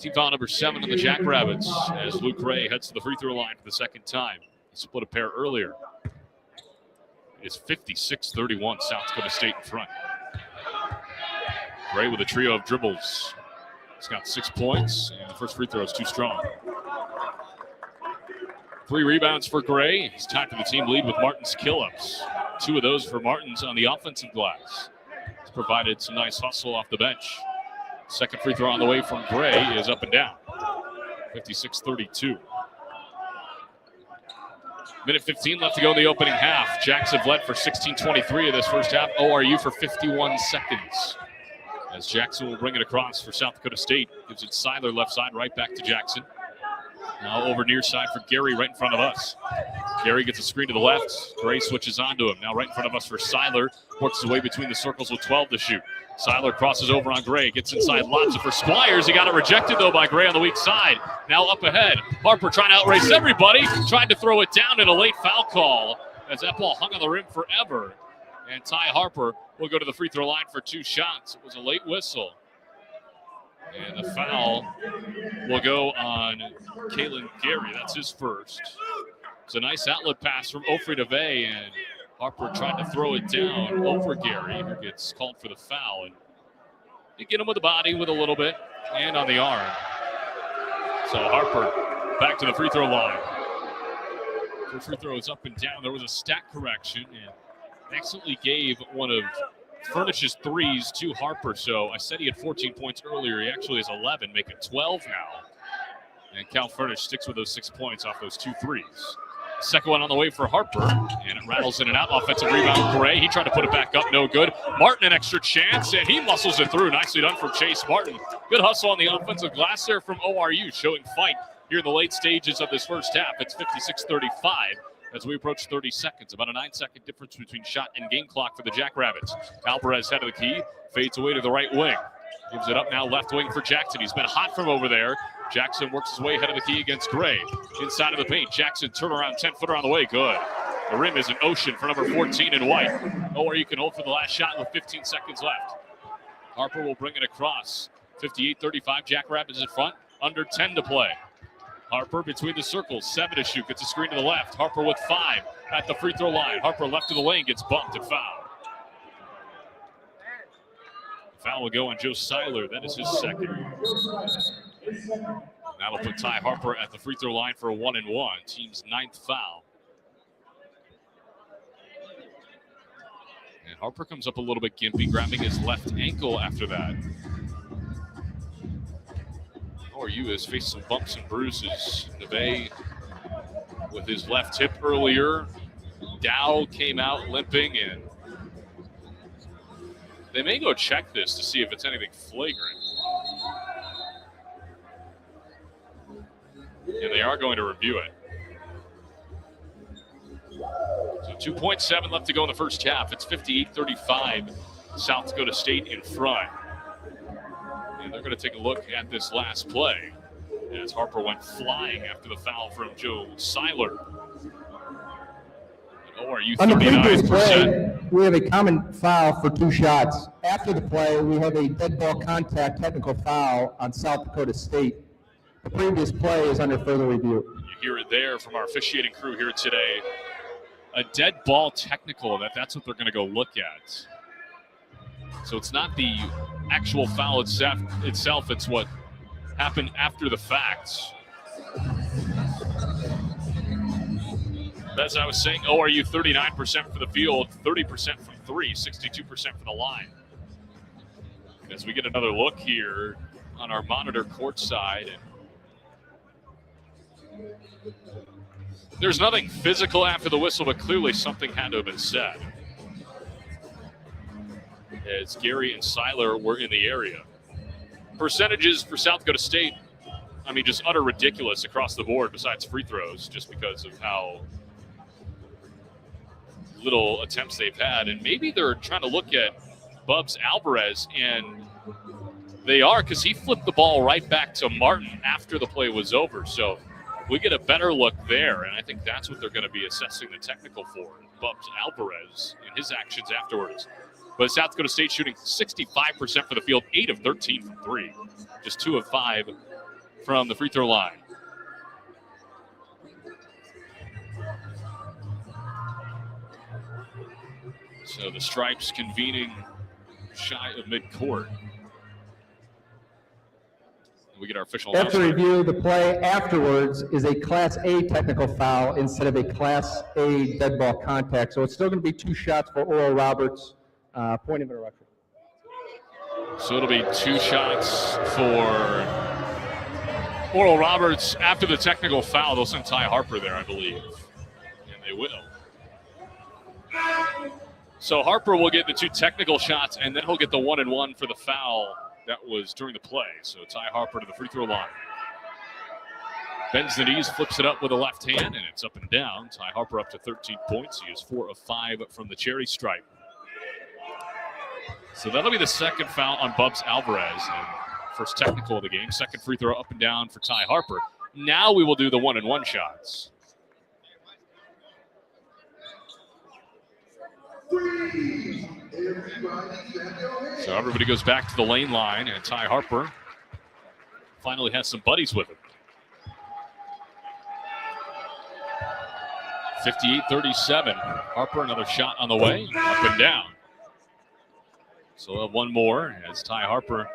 Team foul number 7 on the Jackrabbits as Luke Gray heads to the free throw line for the second time. He split a pair earlier. It is 56-31, South Dakota State in front. Gray with a trio of dribbles. He's got 6 points, and the first free throw is too strong. 3 rebounds for Gray. He's tied for the team lead with Martin's kill-ups. 2 of those for Martins on the offensive glass. He's provided some nice hustle off the bench. Second free throw on the way from Gray is up and down. 56-32. Minute 15 left to go in the opening half. Jacks have led for 16:23 of this first half. ORU for 51 seconds. As Jackson will bring it across for South Dakota State. Gives it Seiler left side, right back to Jackson. Now over near side for Gary right in front of us. Gary gets a screen to the left. Gray switches onto him. Now right in front of us for Seiler. Works his way between the circles with 12 to shoot. Seiler crosses over on Gray. Gets inside lots of for Squires. He got it rejected though by Gray on the weak side. Now up ahead. Harper trying to outrace everybody. Tried to throw it down in a late foul call as that ball hung on the rim forever. And Ty Harper will go to the free throw line for 2 shots. It was a late whistle. And the foul will go on Kalen Gary. That's his first. It's a nice outlet pass from Ofri DeVay, and Harper tried to throw it down over Gary, who gets called for the foul. And they get him with the body with a little bit and on the arm. So Harper back to the free throw line. The free throw is up and down. There was a stat correction, and accidentally gave one of Furnish's threes to Harper. So I said he had 14 points earlier. He actually has 11, making 12 now. And Cal Furnish sticks with those 6 points off those 2 threes. Second one on the way for Harper, and it rattles in and out. Offensive rebound, Gray. He tried to put it back up, no good. Martin, an extra chance, and he muscles it through. Nicely done from Chase Martin. Good hustle on the offensive glass there from ORU, showing fight here in the late stages of this first half. It's 56-35 as we approach 30 seconds. About a 9-second difference between shot and game clock for the Jackrabbits. Alvarez head of the key, fades away to the right wing. Gives it up now left wing for Jackson. He's been hot from over there. Jackson works his way ahead of the key against Gray. Inside of the paint, Jackson turnaround 10-footer on the way. Good. The rim is an ocean for number 14 in white. ORU can hold for the last shot with 15 seconds left. Harper will bring it across. 58-35, Jackrabbits in front. Under 10 to play. Harper between the circles, 7 to shoot. Gets a screen to the left. Harper with 5 at the free throw line. Harper left of the lane, gets bumped and fouled. Foul will go on Joe Seiler. That is his second. That'll put Ty Harper at the free throw line for a 1-and-1. Team's 9th foul. And Harper comes up a little bit gimpy, grabbing his left ankle after that. ORU has faced some bumps and bruises. Neve with his left hip earlier. Dow came out limping, and they may go check this to see if it's anything flagrant. And they are going to review it. So 2.7 left to go in the first half. It's 58-35. South Dakota State in front. And they're going to take a look at this last play as Harper went flying after the foul from Joe Seiler. ORU 39%. On the previous play, we have a common foul for 2 shots. After the play, we have a dead ball contact technical foul on South Dakota State. The previous play is under further review. You hear it there from our officiating crew here today. A dead ball technical, that's what they're going to go look at. So it's not the actual foul itself, it's what happened after the fact. As I was saying, ORU 39% for the field, 30% from 3, 62% for the line. As we get another look here on our monitor courtside, and there's nothing physical after the whistle, but clearly something had to have been said. As Gary and Seiler were in the area. Percentages for South Dakota State, I mean, just utter ridiculous across the board besides free throws, just because of how little attempts they've had. And maybe they're trying to look at Bubs Alvarez, and they are, because he flipped the ball right back to Martin after the play was over. So we get a better look there, and I think that's what they're going to be assessing the technical for, Bubs Alvarez and his actions afterwards. But South Dakota State shooting 65% for the field, 8 of 13 from 3. Just 2 of 5 from the free throw line. So the Stripes convening shy of midcourt. We get our official After review, the play afterwards is a Class A technical foul instead of a Class A dead ball contact. So it's still going to be 2 shots for Oral Roberts. Point of interruption. So it'll be 2 shots for Oral Roberts after the technical foul. They'll send Ty Harper there, I believe. And they will. So Harper will get the 2 technical shots, and then he'll get the 1-and-1 for the foul that was during the play. So Ty Harper to the free throw line. Bends the knees, flips it up with a left hand, and it's up and down. Ty Harper up to 13 points. He is 4 of 5 from the cherry stripe. So that'll be the second foul on Bubs Alvarez. And first technical of the game. Second free throw up and down for Ty Harper. Now we will do the 1-and-1 shots. So everybody goes back to the lane line, and Ty Harper finally has some buddies with him. 58-37. Harper, another shot on the way, up and down. So we'll have one more as Ty Harper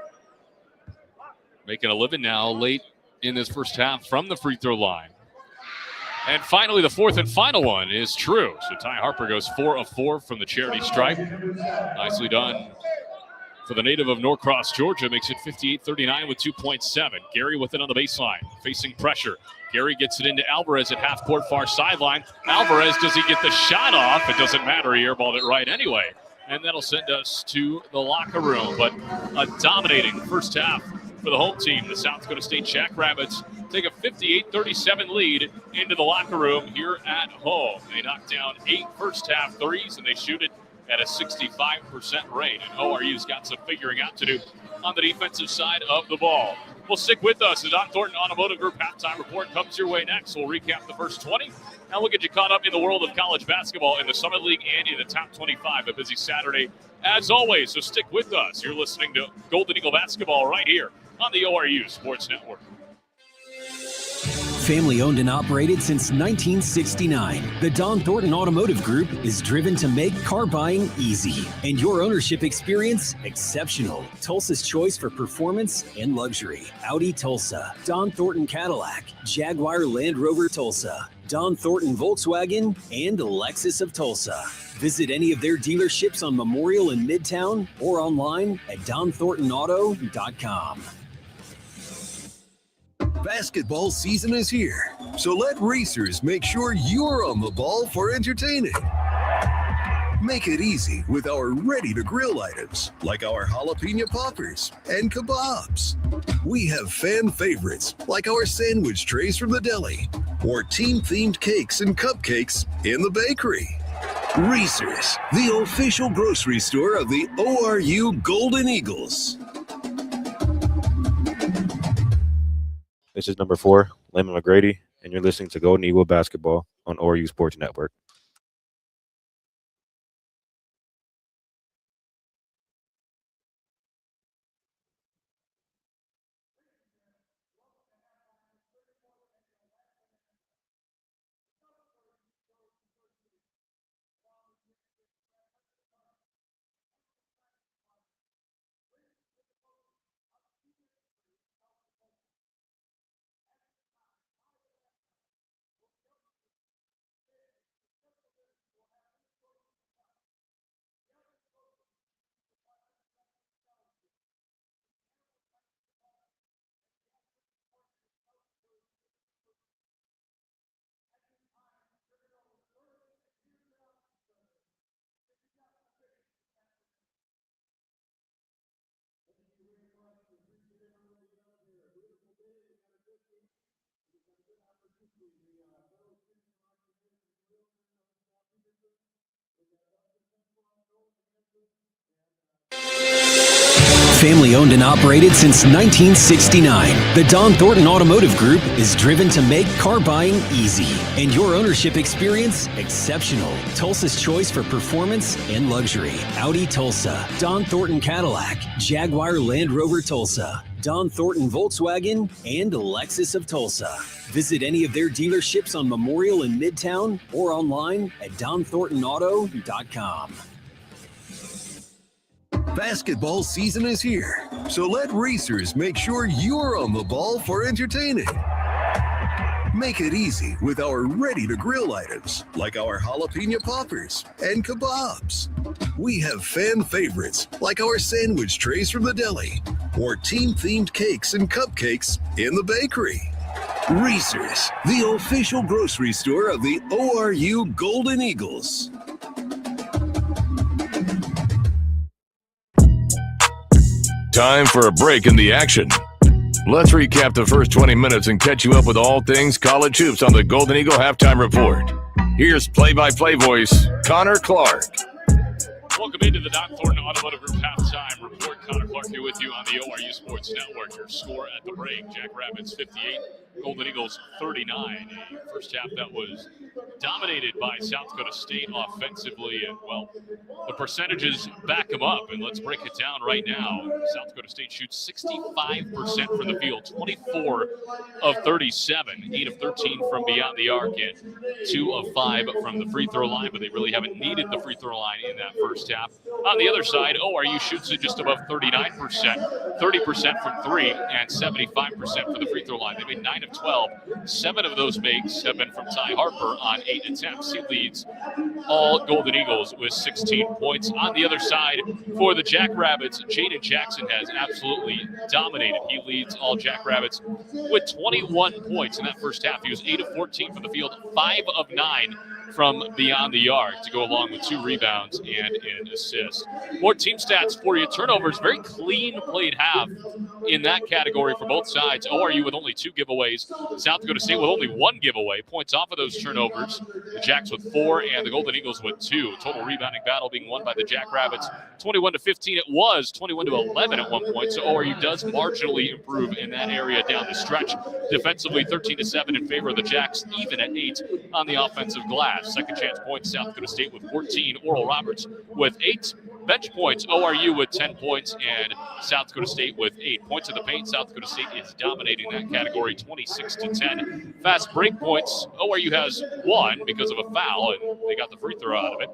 making a living now late in this first half from the free throw line. And finally, the fourth and final one is true. So Ty Harper goes 4 of 4 from the charity stripe. Nicely done for the native of Norcross, Georgia, makes it 58-39 with 2.7. Gary with it on the baseline, facing pressure. Gary gets it into Alvarez at half court, far sideline. Alvarez, does he get the shot off? It doesn't matter. He airballed it right anyway. And that'll send us to the locker room. But a dominating first half for the home team. The South Dakota State Jackrabbits take a 58-37 lead into the locker room here at home. They knock down 8 first half threes, and they shoot it at a 65% rate. And ORU's got some figuring out to do on the defensive side of the ball. Well, stick with us. The Don Thornton Automotive Group halftime report comes your way next. We'll recap the first 20, and we'll get you caught up in the world of college basketball in the Summit League and in the top 25. A busy Saturday, as always, so stick with us. You're listening to Golden Eagle Basketball right here on the ORU Sports Network. Family owned and operated since 1969, the Don Thornton Automotive Group is driven to make car buying easy and your ownership experience exceptional. Tulsa's choice for performance and luxury. Audi Tulsa, Don Thornton Cadillac, Jaguar Land Rover Tulsa, Don Thornton Volkswagen, and Lexus of Tulsa. Visit any of their dealerships on Memorial in Midtown or online at donthorntonauto.com. Basketball season is here, so let racers make sure you're on the ball for entertaining. Make it easy with our ready-to-grill items, like our jalapeno poppers and kebabs. We have fan favorites, like our sandwich trays from the deli, or team-themed cakes and cupcakes in the bakery. Racers, the official grocery store of the ORU Golden Eagles. This is number 4, Layman McGrady, and you're listening to Golden Eagle Basketball on ORU Sports Network. Family owned and operated since 1969, the Don Thornton Automotive Group is driven to make car buying easy and your ownership experience exceptional. Tulsa's choice for performance and luxury. Audi Tulsa, Don Thornton Cadillac, Jaguar Land Rover Tulsa, Don Thornton Volkswagen, and Lexus of Tulsa. Visit any of their dealerships on Memorial in Midtown or online at donthorntonauto.com. Basketball season is here, so let racers make sure you're on the ball for entertaining. Make it easy with our ready-to-grill items, like our jalapeno poppers and kebabs. We have fan favorites, like our sandwich trays from the deli, or team-themed cakes and cupcakes in the bakery. Racers, the official grocery store of the ORU Golden Eagles. Time for a break in the action. Let's recap the first 20 minutes and catch you up with all things college hoops on the Golden Eagle Halftime Report. Here's play-by-play voice, Connor Clark. Welcome into the Don Thornton Automotive Group halftime report. Connor Clark here with you on the ORU Sports Network. Your score at the break: Jackrabbits 58, Golden Eagles 39. A first half that was dominated by South Dakota State offensively, and well, the percentages back them up. And let's break it down right now. South Dakota State shoots 65% from the field, 24 of 37, 8 of 13 from beyond the arc, and 2 of 5 from the free throw line. But they really haven't needed the free throw line in that first half. On the other side, ORU shoots it just above 39%, 30% from 3, and 75% for the free throw line. They made 9 9 of 12. 7 of those makes have been from Ty Harper on 8 attempts. He leads all Golden Eagles with 16 points. On the other side, for the Jackrabbits, Jaden Jackson has absolutely dominated. He leads all Jackrabbits with 21 points in that first half. He was 8 of 14 from the field, 5 of 9 from beyond the yards to go along with 2 rebounds and an assist. More team stats for you. Turnovers, very clean played half in that category for both sides. ORU with only 2 giveaways. South Dakota State with only 1 giveaway. Points off of those turnovers. The Jacks with 4 and the Golden Eagles with 2. Total rebounding battle being won by the Jackrabbits 21-15. It was 21-11 at one point, so ORU does marginally improve in that area down the stretch. Defensively, 13-7 in favor of the Jacks, even at 8 on the offensive glass. Second chance points, South Dakota State with 14. Oral Roberts with 8. Bench points, ORU with 10 points, and South Dakota State with 8 points in the paint. South Dakota State is dominating that category, 26-10. Fast break points, ORU has 1 because of a foul, and they got the free throw out of it.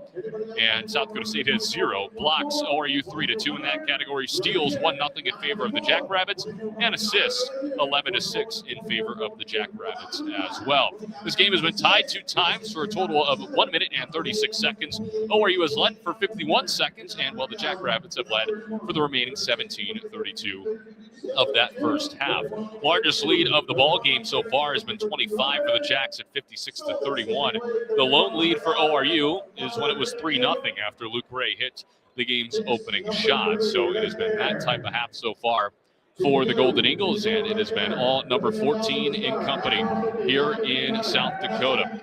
And South Dakota State has 0. Blocks, ORU 3-2 in that category. Steals, 1-0 in favor of the Jackrabbits, and assists, 11-6 in favor of the Jackrabbits as well. This game has been tied 2 times for a total of 1 minute and 36 seconds. ORU has led for 51 seconds, and the Jackrabbits have led for the remaining 17:32 of that first half. Largest lead of the ball game so far has been 25 for the Jacks at 56-31. The lone lead for ORU is when it was 3-0 after Luke Ray hit the game's opening shot. So it has been that type of half so far for the Golden Eagles, and it has been all number 14 in company here in South Dakota.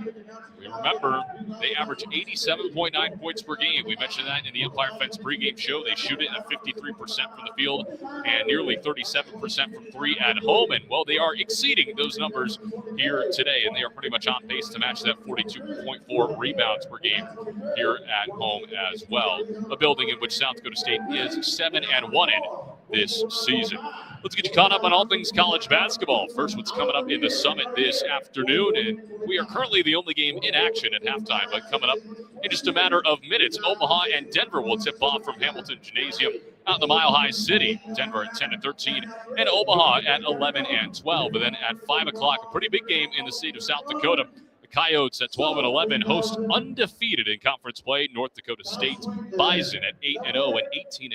Remember, they average 87.9 points per game. We mentioned that in the Empire Fence pregame show. They shoot it at 53% from the field and nearly 37% from 3 at home. And, they are exceeding those numbers here today, and they are pretty much on pace to match that 42.4 rebounds per game here at home as well. A building in which South Dakota State is 7-1 in this season. Let's get you caught up on all things college basketball. First, what's coming up in the Summit this afternoon, and we are currently the only game in action at halftime, but coming up in just a matter of minutes, Omaha and Denver will tip off from Hamilton Gymnasium out in the Mile High City. Denver at 10-13, and Omaha at 11-12. But then at 5 o'clock, a pretty big game in the state of South Dakota. The Coyotes at 12-11 host undefeated in conference play North Dakota State. Bison at 8-0 and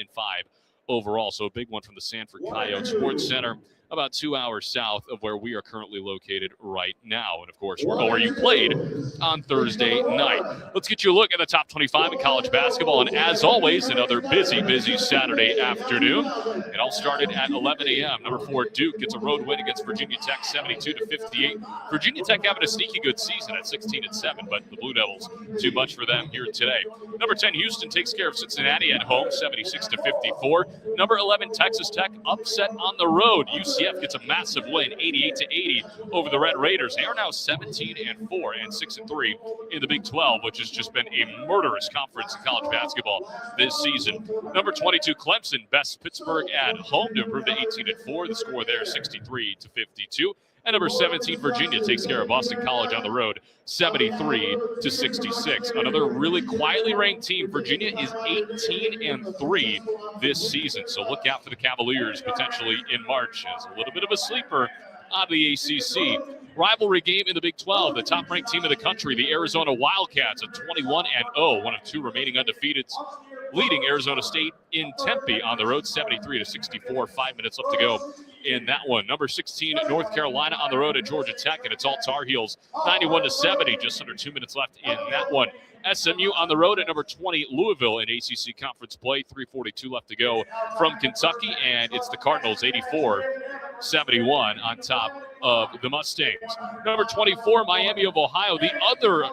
18-5. Overall, so a big one from the Sanford Coyote Sports Center, about 2 hours south of where we are currently located right now. And, of course, where ORU played on Thursday night. Let's get you a look at the top 25 in college basketball. And, as always, another busy Saturday afternoon. It all started at 11 a.m. Number 4, Duke gets a road win against Virginia Tech, 72-58. Virginia Tech having a sneaky good season at 16-7, but the Blue Devils, too much for them here today. Number 10, Houston takes care of Cincinnati at home, 76-54. Number 11, Texas Tech upset on the road. UCF gets a massive win, 88-80 over the Red Raiders. They are now 17-4 and 6-3 in the Big 12, which has just been a murderous conference in college basketball this season. Number 22, Clemson bests Pittsburgh at home to improve to 18-4. The score there, 63-52. And number 17, Virginia takes care of Boston College on the road, 73-66. Another really quietly ranked team. Virginia is 18-3 this season. So look out for the Cavaliers potentially in March as a little bit of a sleeper out of the ACC. Rivalry game in the Big 12. The top-ranked team in the country, the Arizona Wildcats, at 21-0, one of 2 remaining undefeateds, leading Arizona State in Tempe on the road, 73-64. 5 minutes left to go in that one. Number 16, North Carolina on the road at Georgia Tech, and it's all Tar Heels, 91-70. Just under 2 minutes left in that one. SMU on the road at number 20, Louisville in ACC conference play, 3:42 left to go from Kentucky, and it's the Cardinals, 84-71 on top of the Mustangs. Number 24, Miami of Ohio, the other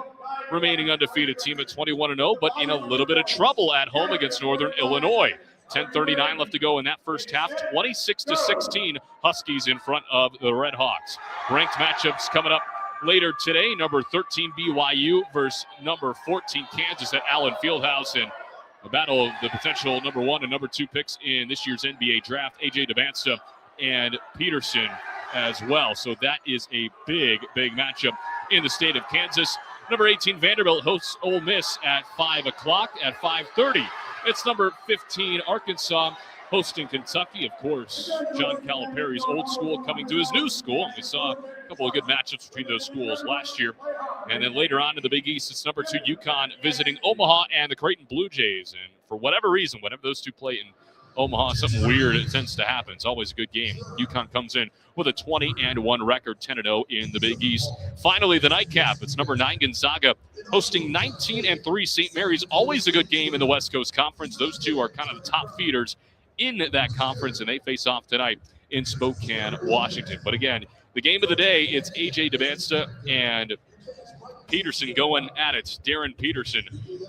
remaining undefeated team at 21-0, but in a little bit of trouble at home against Northern Illinois. 10:39 left to go in that first half, 26-16, Huskies in front of the Red Hawks. Ranked matchups coming up later today. Number 13 BYU versus number 14 Kansas at Allen Fieldhouse, and a battle of the potential number 1 and number 2 picks in this year's NBA draft, AJ Devansta and Peterson as well. So that is a big matchup in the state of Kansas. Number 18 Vanderbilt hosts Ole Miss at 5 o'clock. At 5:30, it's number 15 Arkansas hosting Kentucky. Of course, John Calipari's old school coming to his new school. We saw a couple of good matchups between those schools last year. And then later on in the Big East, it's number 2 UConn visiting Omaha and the Creighton Blue Jays. And for whatever reason, whenever those two play in Omaha, something weird tends to happen. It's always a good game. UConn comes in with a 20-1 record, 10-0 in the Big East. Finally, the nightcap. It's number 9 Gonzaga hosting 19-3 St. Mary's. Always a good game in the West Coast Conference. Those two are kind of the top feeders in that conference, and they face off tonight in Spokane, Washington. But again, the game of the day, it's A.J. DeBansta and Peterson going at it. Darren Peterson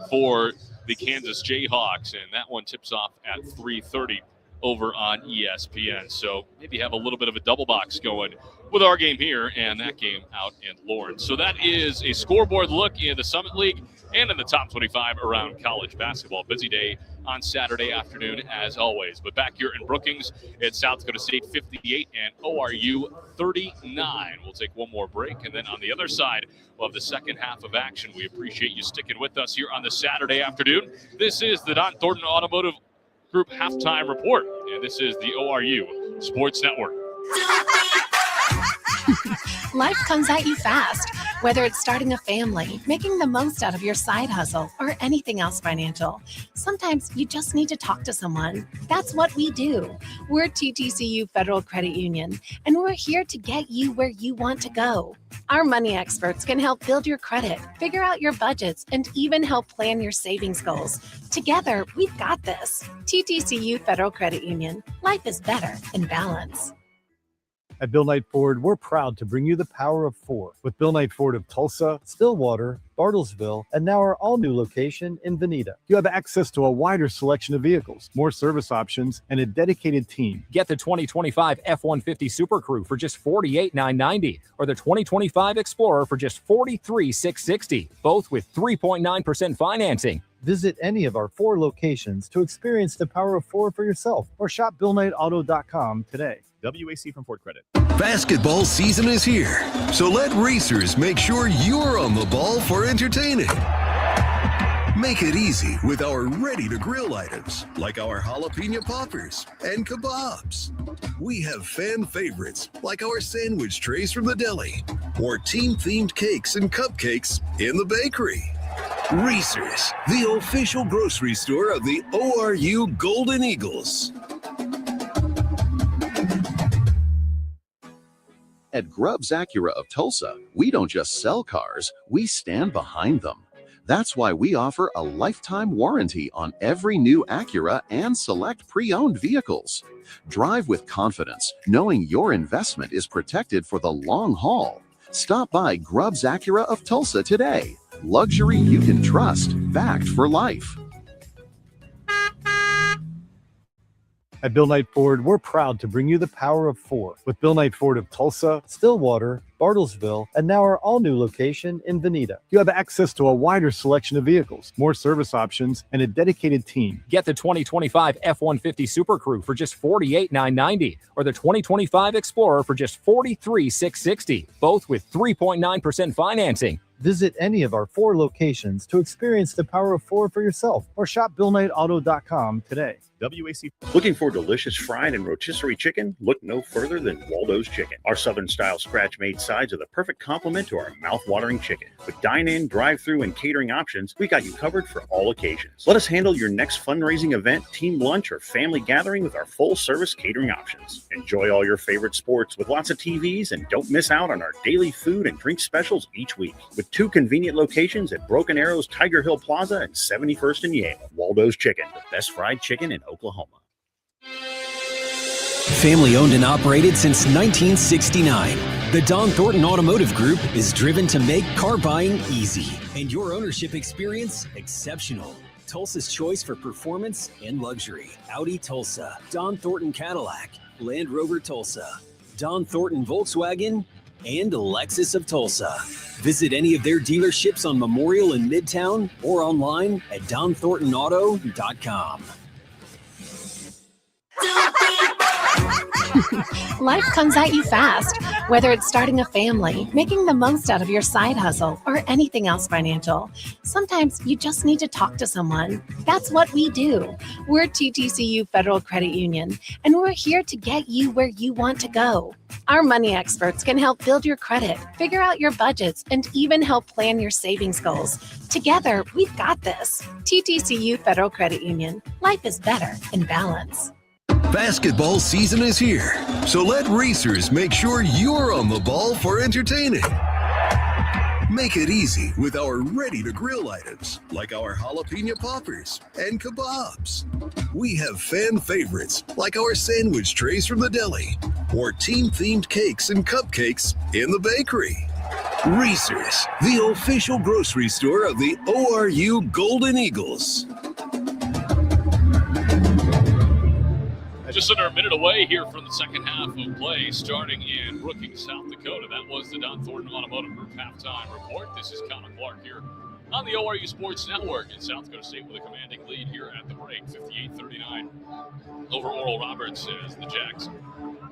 for the Kansas Jayhawks, and that one tips off at 3:30 over on ESPN. So maybe have a little bit of a double box going with our game here and that game out in Lawrence. So that is a scoreboard look in the Summit League and in the top 25 around college basketball. Busy day on Saturday afternoon as always. But back here in Brookings, it's South Dakota State 58 and ORU 39. We'll take one more break, and then on the other side of the second half of action, we appreciate you sticking with us here on this Saturday afternoon. This is the Don Thornton Automotive Group Halftime Report, and this is the ORU Sports Network. Life comes at you fast, whether it's starting a family, making the most out of your side hustle, or anything else financial. Sometimes you just need to talk to someone. That's what we do. We're TTCU Federal Credit Union, and we're here to get you where you want to go. Our money experts can help build your credit, figure out your budgets, and even help plan your savings goals. Together, we've got this. TTCU Federal Credit Union. Life is better in balance. At Bill Knight Ford, we're proud to bring you the power of 4 with Bill Knight Ford of Tulsa, Stillwater, Bartlesville, and now our all-new location in Veneta. You have access to a wider selection of vehicles, more service options, and a dedicated team. Get the 2025 F-150 Super Crew for just $48,990 or the 2025 Explorer for just $43,660, both with 3.9% financing. Visit any of our 4 locations to experience the power of 4 for yourself or shop BillKnightAuto.com today. WAC from Ford Credit. Basketball season is here, so let racers make sure you're on the ball for entertaining. Make it easy with our ready-to-grill items, like our jalapeno poppers and kebabs. We have fan favorites, like our sandwich trays from the deli, or team-themed cakes and cupcakes in the bakery. Racers, the official grocery store of the ORU Golden Eagles. At Grubbs Acura of Tulsa, we don't just sell cars, we stand behind them. That's why we offer a lifetime warranty on every new Acura and select pre-owned vehicles. Drive with confidence, knowing your investment is protected for the long haul. Stop by Grubbs Acura of Tulsa today. Luxury you can trust, backed for life. At Bill Knight Ford, we're proud to bring you the power of 4 with Bill Knight Ford of Tulsa, Stillwater, Bartlesville, and now our all-new location in Veneta. You have access to a wider selection of vehicles, more service options, and a dedicated team. Get the 2025 F-150 Super Crew for just $48,990 or the 2025 Explorer for just $43,660, both with 3.9% financing. Visit any of our 4 locations to experience the power of 4 for yourself or shop BillKnightAuto.com today. WAC. Looking for delicious fried and rotisserie chicken? Look no further than Waldo's Chicken. Our Southern-style scratch-made sides are the perfect complement to our mouth-watering chicken. With dine-in, drive-through, and catering options, we got you covered for all occasions. Let us handle your next fundraising event, team lunch, or family gathering with our full-service catering options. Enjoy all your favorite sports with lots of TVs, and don't miss out on our daily food and drink specials each week. With 2 convenient locations at Broken Arrows, Tiger Hill Plaza, and 71st and Yale. Waldo's Chicken, the best fried chicken in Oklahoma. Family owned and operated since 1969, the Don Thornton Automotive Group is driven to make car buying easy and your ownership experience exceptional. Tulsa's choice for performance and luxury. Audi Tulsa, Don Thornton Cadillac, Land Rover Tulsa, Don Thornton Volkswagen, and Lexus of Tulsa. Visit any of their dealerships on Memorial in Midtown or online at DonThorntonAuto.com. Life comes at you fast, whether it's starting a family, making the most out of your side hustle, or anything else financial. Sometimes you just need to talk to someone. That's what we do. We're TTCU Federal Credit Union, and we're here to get you where you want to go. Our money experts can help build your credit, figure out your budgets, and even help plan your savings goals. Together, we've got this. TTCU Federal Credit Union. Life is better in balance. Basketball season is here, so let racers make sure you're on the ball for entertaining. Make it easy with our ready-to-grill items, like our jalapeno poppers and kebabs. We have fan favorites, like our sandwich trays from the deli, or team-themed cakes and cupcakes in the bakery. Racers, the official grocery store of the ORU Golden Eagles. Just under a minute away here from the second half of play, starting in Brookings, South Dakota. That was the Don Thornton Automotive Group halftime report. This is Connor Clark here on the ORU Sports Network in South Dakota State with a commanding lead here at the break, 58-39 over Oral Roberts as the Jacks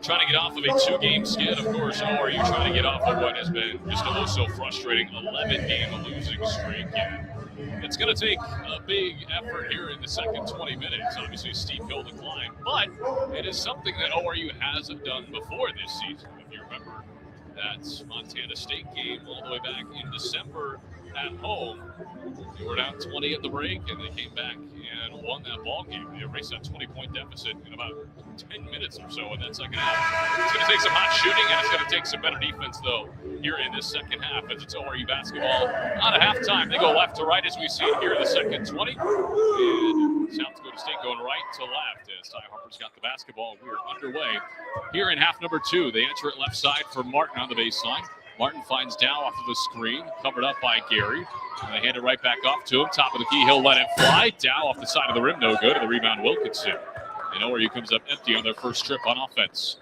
trying to get off of a two-game skid. Of course, ORU trying to get off of what has been just a so frustrating 11-game losing streak. And it's going to take a big effort here in the second 20 minutes. Obviously, a steep hill to climb, but it is something that ORU hasn't done before this season. If you remember that Montana State game all the way back in December at home, they were down 20 at the break, and they came back and won that ball game. They erased that 20-point deficit in about 10 minutes or so in that second half. It's going to take some hot shooting, and it's going to take some better defense, though, here in this second half, as it's ORU basketball out of halftime. They go left to right, as we see it here in the second 20. And South Dakota State going right to left as Ty Harper's got the basketball. We are underway here in half number 2. They enter it left side for Martin on the baseline. Martin finds Dow off of the screen, covered up by Gary. And they hand it right back off to him. Top of the key, he'll let it fly. Dow off the side of the rim, no good. And the rebound, Wilkinson. And ORU comes up empty on their first trip on offense.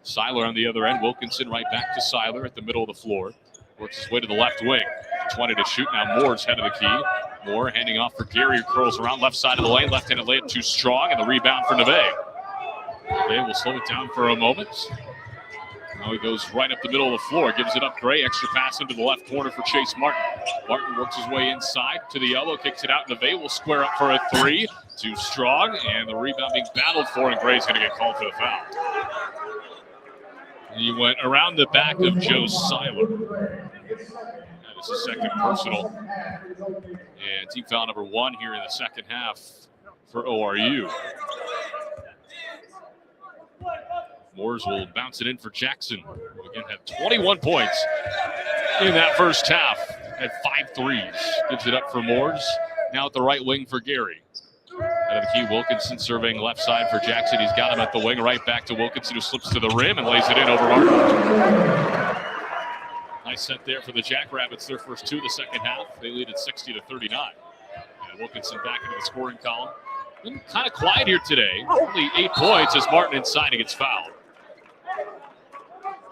Seiler on the other end. Wilkinson right back to Seiler at the middle of the floor. Works his way to the left wing. 20 to shoot. Now Moore's head of the key. Moore handing off for Gary, who curls around left side of the lane. Left-handed layup too strong. And the rebound for Neve. Neve will slow it down for a moment. Now he goes right up the middle of the floor, gives it up Gray, extra pass into the left corner for Chase Martin. Martin works his way inside to the elbow, kicks it out. Neve will square up for a three. Too strong, and the rebound being battled for, and Gray's going to get called for the foul. He went around the back of Joe Seiler. That is his second personal. And team foul number 1 here in the second half for ORU. Moores will bounce it in for Jackson, who again had 21 points in that first half. Had 5 threes. Gives it up for Moores. Now at the right wing for Gary. Out of the key, Wilkinson surveying left side for Jackson. He's got him at the wing. Right back to Wilkinson, who slips to the rim and lays it in over Martin. Nice set there for the Jackrabbits. Their first 2 of the second half. They lead at 60-39. And Wilkinson back into the scoring column. Been kind of quiet here today. Only 8 points as Martin inside and gets fouled.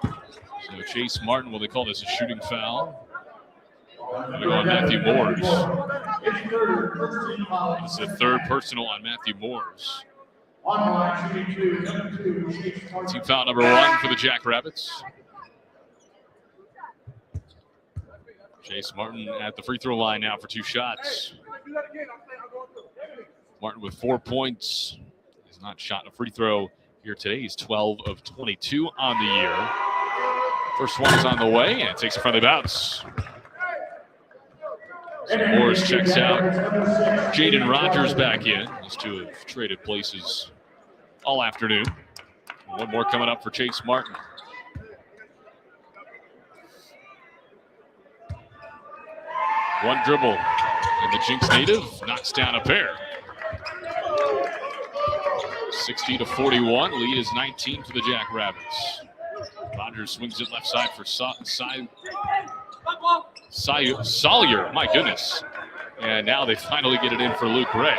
So Chase Martin, will they call this a shooting foul? Going to go on Matthew Moores. It's the third personal on Matthew Moores. Team foul number 1 for the Jackrabbits. Chase Martin at the free throw line now for 2 shots. Martin with 4 points. He's not shot a free throw here today. He's 12 of 22 on the year. First one is on the way, and it takes a friendly bounce. So Morris checks out. Jaden Rogers back in. These two have traded places all afternoon. One more coming up for Chase Martin. One dribble, and the Jinx native knocks down a pair. 60-41. Lead is 19 for the Jackrabbits. Rogers swings it left side for Sawyer. My goodness. And now they finally get it in for Luke Ray.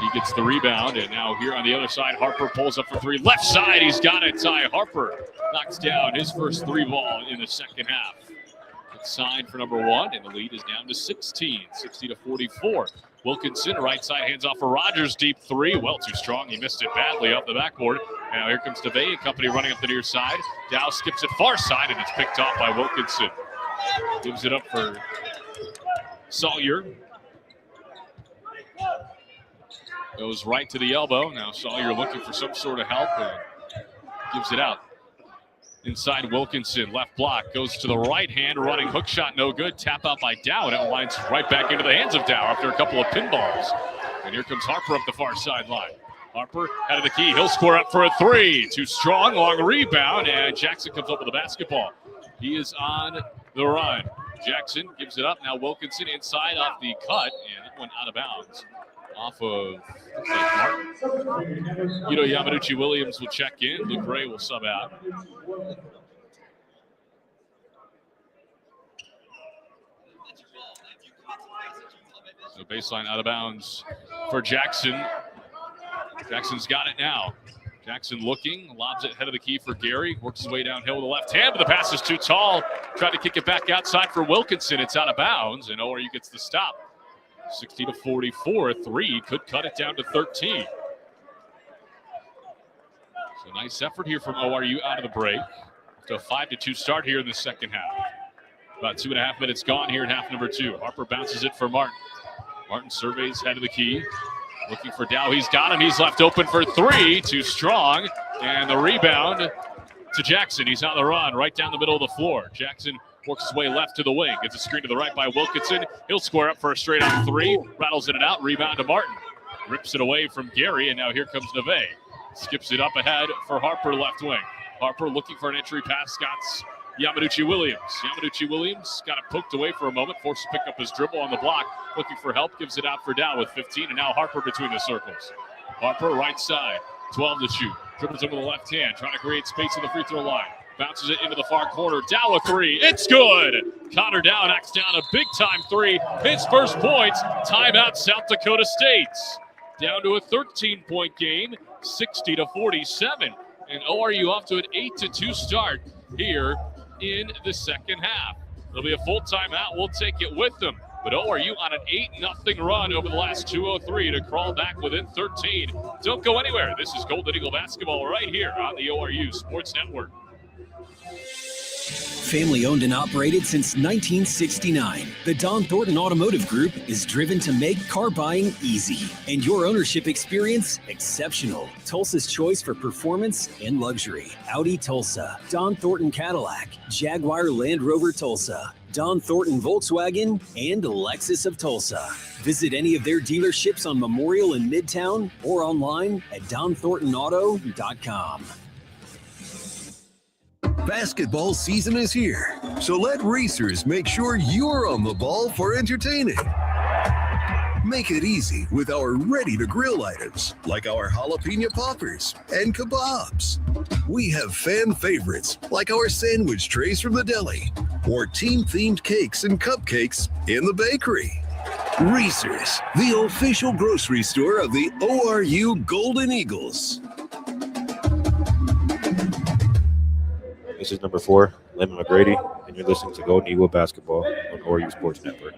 He gets the rebound, and now here on the other side, Harper pulls up for 3. Left side, he's got it. Ty Harper knocks down his first 3 ball in the second half. It's signed for number 1, and the lead is down to 16, 60-44. Wilkinson, right side, hands off for Rogers, deep 3. Well, too strong. He missed it badly off the backboard. Now here comes DeVay and company running up the near side. Dow skips it far side, and it's picked off by Wilkinson. Gives it up for Sawyer. Goes right to the elbow. Now Sawyer looking for some sort of help and gives it out. Inside Wilkinson, left block, goes to the right hand, running hook shot, no good. Tap out by Dow, and it winds right back into the hands of Dow after a couple of pinballs. And here comes Harper up the far sideline. Harper out of the key, he'll score up for a three. Too strong, long rebound, and Jackson comes up with the basketball. He is on the run. Jackson gives it up, now Wilkinson inside off the cut, and that went out of bounds. Off of Martin. Yamanuchi Williams will check in. Luke Gray will sub out. So baseline out of bounds for Jackson. Jackson's got it now. Jackson looking, lobs it head of the key for Gary. Works his way downhill with the left hand, but the pass is too tall. Tried to kick it back outside for Wilkinson. It's out of bounds, and ORU gets the stop. 60-44, 3 could cut it down to 13. So nice effort here from ORU out of the break. To a 5-2 start here in the second half. About 2.5 minutes gone here in half number 2. Harper bounces it for Martin. Martin surveys head of the key. Looking for Dow. He's got him. He's left open for 3. Too strong. And the rebound to Jackson. He's on the run right down the middle of the floor. Jackson works his way left to the wing. Gets a screen to the right by Wilkinson. He'll square up for a straight on 3. Rattles it out. Rebound to Martin. Rips it away from Gary, and now here comes Neve. Skips it up ahead for Harper, left wing. Harper looking for an entry pass. Scott's Yamanuchi Williams. Yamanuchi Williams got it poked away for a moment. Forced to pick up his dribble on the block. Looking for help. Gives it out for Dow with 15, and now Harper between the circles. Harper right side. 12 to shoot. Dribbles in with the left hand. Trying to create space at the free throw line. Bounces it into the far corner. Dow a 3. It's good. Connor Dow knocks down a big-time 3. His first points. Timeout South Dakota State. Down to a 13-point game, 60-47. And ORU off to an 8-2 start here in the second half. It'll be a full timeout. We'll take it with them. But ORU on an 8-0 run over the last 2:03 to crawl back within 13. Don't go anywhere. This is Golden Eagle basketball right here on the ORU Sports Network. Family owned and operated since 1969, the Don Thornton Automotive Group is driven to make car buying easy and your ownership experience exceptional. Tulsa's choice for performance and luxury. Audi Tulsa, Don Thornton Cadillac, Jaguar Land Rover Tulsa, Don Thornton Volkswagen, and Lexus of Tulsa. Visit any of their dealerships on Memorial in Midtown or online at donthorntonauto.com. Basketball season is here, so let racers make sure you're on the ball for entertaining. Make it easy with our ready-to-grill items, like our jalapeno poppers and kebabs. We have fan favorites, like our sandwich trays from the deli, or team-themed cakes and cupcakes in the bakery. Racers, the official grocery store of the ORU Golden Eagles. This is number 4, Lemon McGrady, and you're listening to Golden Eagle Basketball on ORU Sports Network.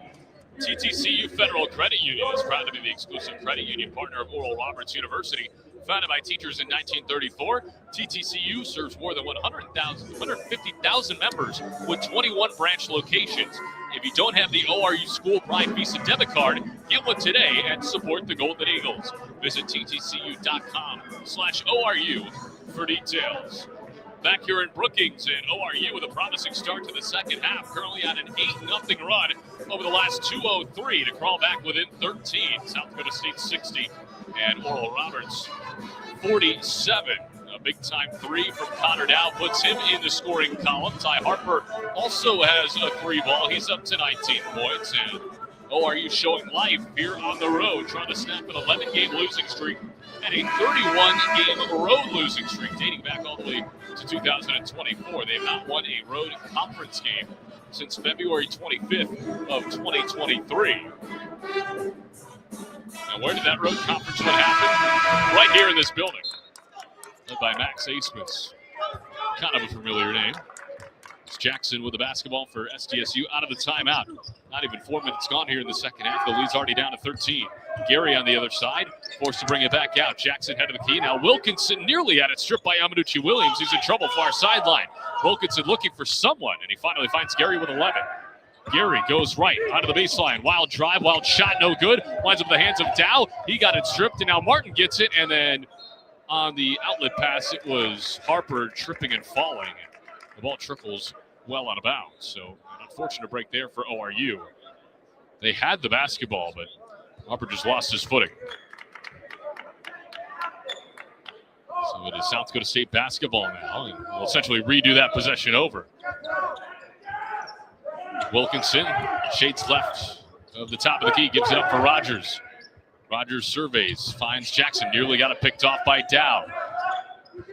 TTCU Federal Credit Union is proud to be the exclusive credit union partner of Oral Roberts University. Founded by teachers in 1934, TTCU serves more than 150,000 members with 21 branch locations. If you don't have the ORU School Pride Visa debit card, get one today and support the Golden Eagles. Visit ttcu.com/ORU for details. Back here in Brookings, and ORU with a promising start to the second half, currently on an 8-0 run over the last 2:03 to crawl back within 13. South Dakota State 60 and Oral Roberts 47. A big-time 3 from Connor Dow puts him in the scoring column. Ty Harper also has a 3 ball. He's up to 19 points, and ORU showing life here on the road, trying to snap an 11-game losing streak and a 31-game road losing streak dating back all the way to 2024. They have not won a road conference game since February 25th of 2023. Now, where did that road conference one happen? Right here in this building, led by Max Asmus. Kind of a familiar name. It's Jackson with the basketball for SDSU out of the timeout. Not even 4 minutes gone here in the second half. The lead's already down to 13. Gary on the other side, forced to bring it back out. Jackson head of the key. Now Wilkinson nearly had it stripped by Amanuchi Williams. He's in trouble far sideline. Wilkinson looking for someone, and he finally finds Gary with 11. Gary goes right onto the baseline. Wild drive, wild shot, no good. Winds up in the hands of Dow. He got it stripped, and now Martin gets it. And then on the outlet pass, it was Harper tripping and falling. The ball trickles well out of bounds. So an unfortunate break there for ORU. They had the basketball, but Harper just lost his footing. So it is South Dakota State basketball now, and we'll essentially redo that possession over. Wilkinson shades left of the top of the key, gives it up for Rogers. Rogers surveys, finds Jackson, nearly got it picked off by Dow.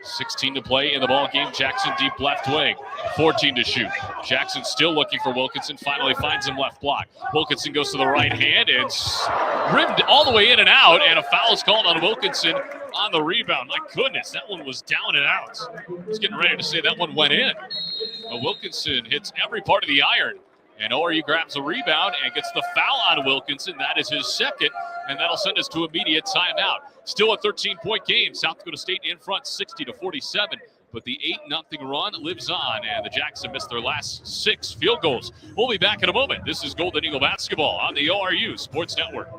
16 to play in the ball game. Jackson deep left wing. 14 to shoot. Jackson still looking for Wilkinson. Finally finds him left block. Wilkinson goes to the right hand. It's rimmed all the way in and out, and a foul is called on Wilkinson on the rebound. My goodness, that one was down and out. I was getting ready to say that one went in. But Wilkinson hits every part of the iron. And ORU grabs a rebound and gets the foul on Wilkinson. That is his second, and that'll send us to immediate timeout. Still a 13-point game. South Dakota State in front 60-47, but the 8-0 run lives on, and the Jacks have missed their last 6 field goals. We'll be back in a moment. This is Golden Eagle Basketball on the ORU Sports Network.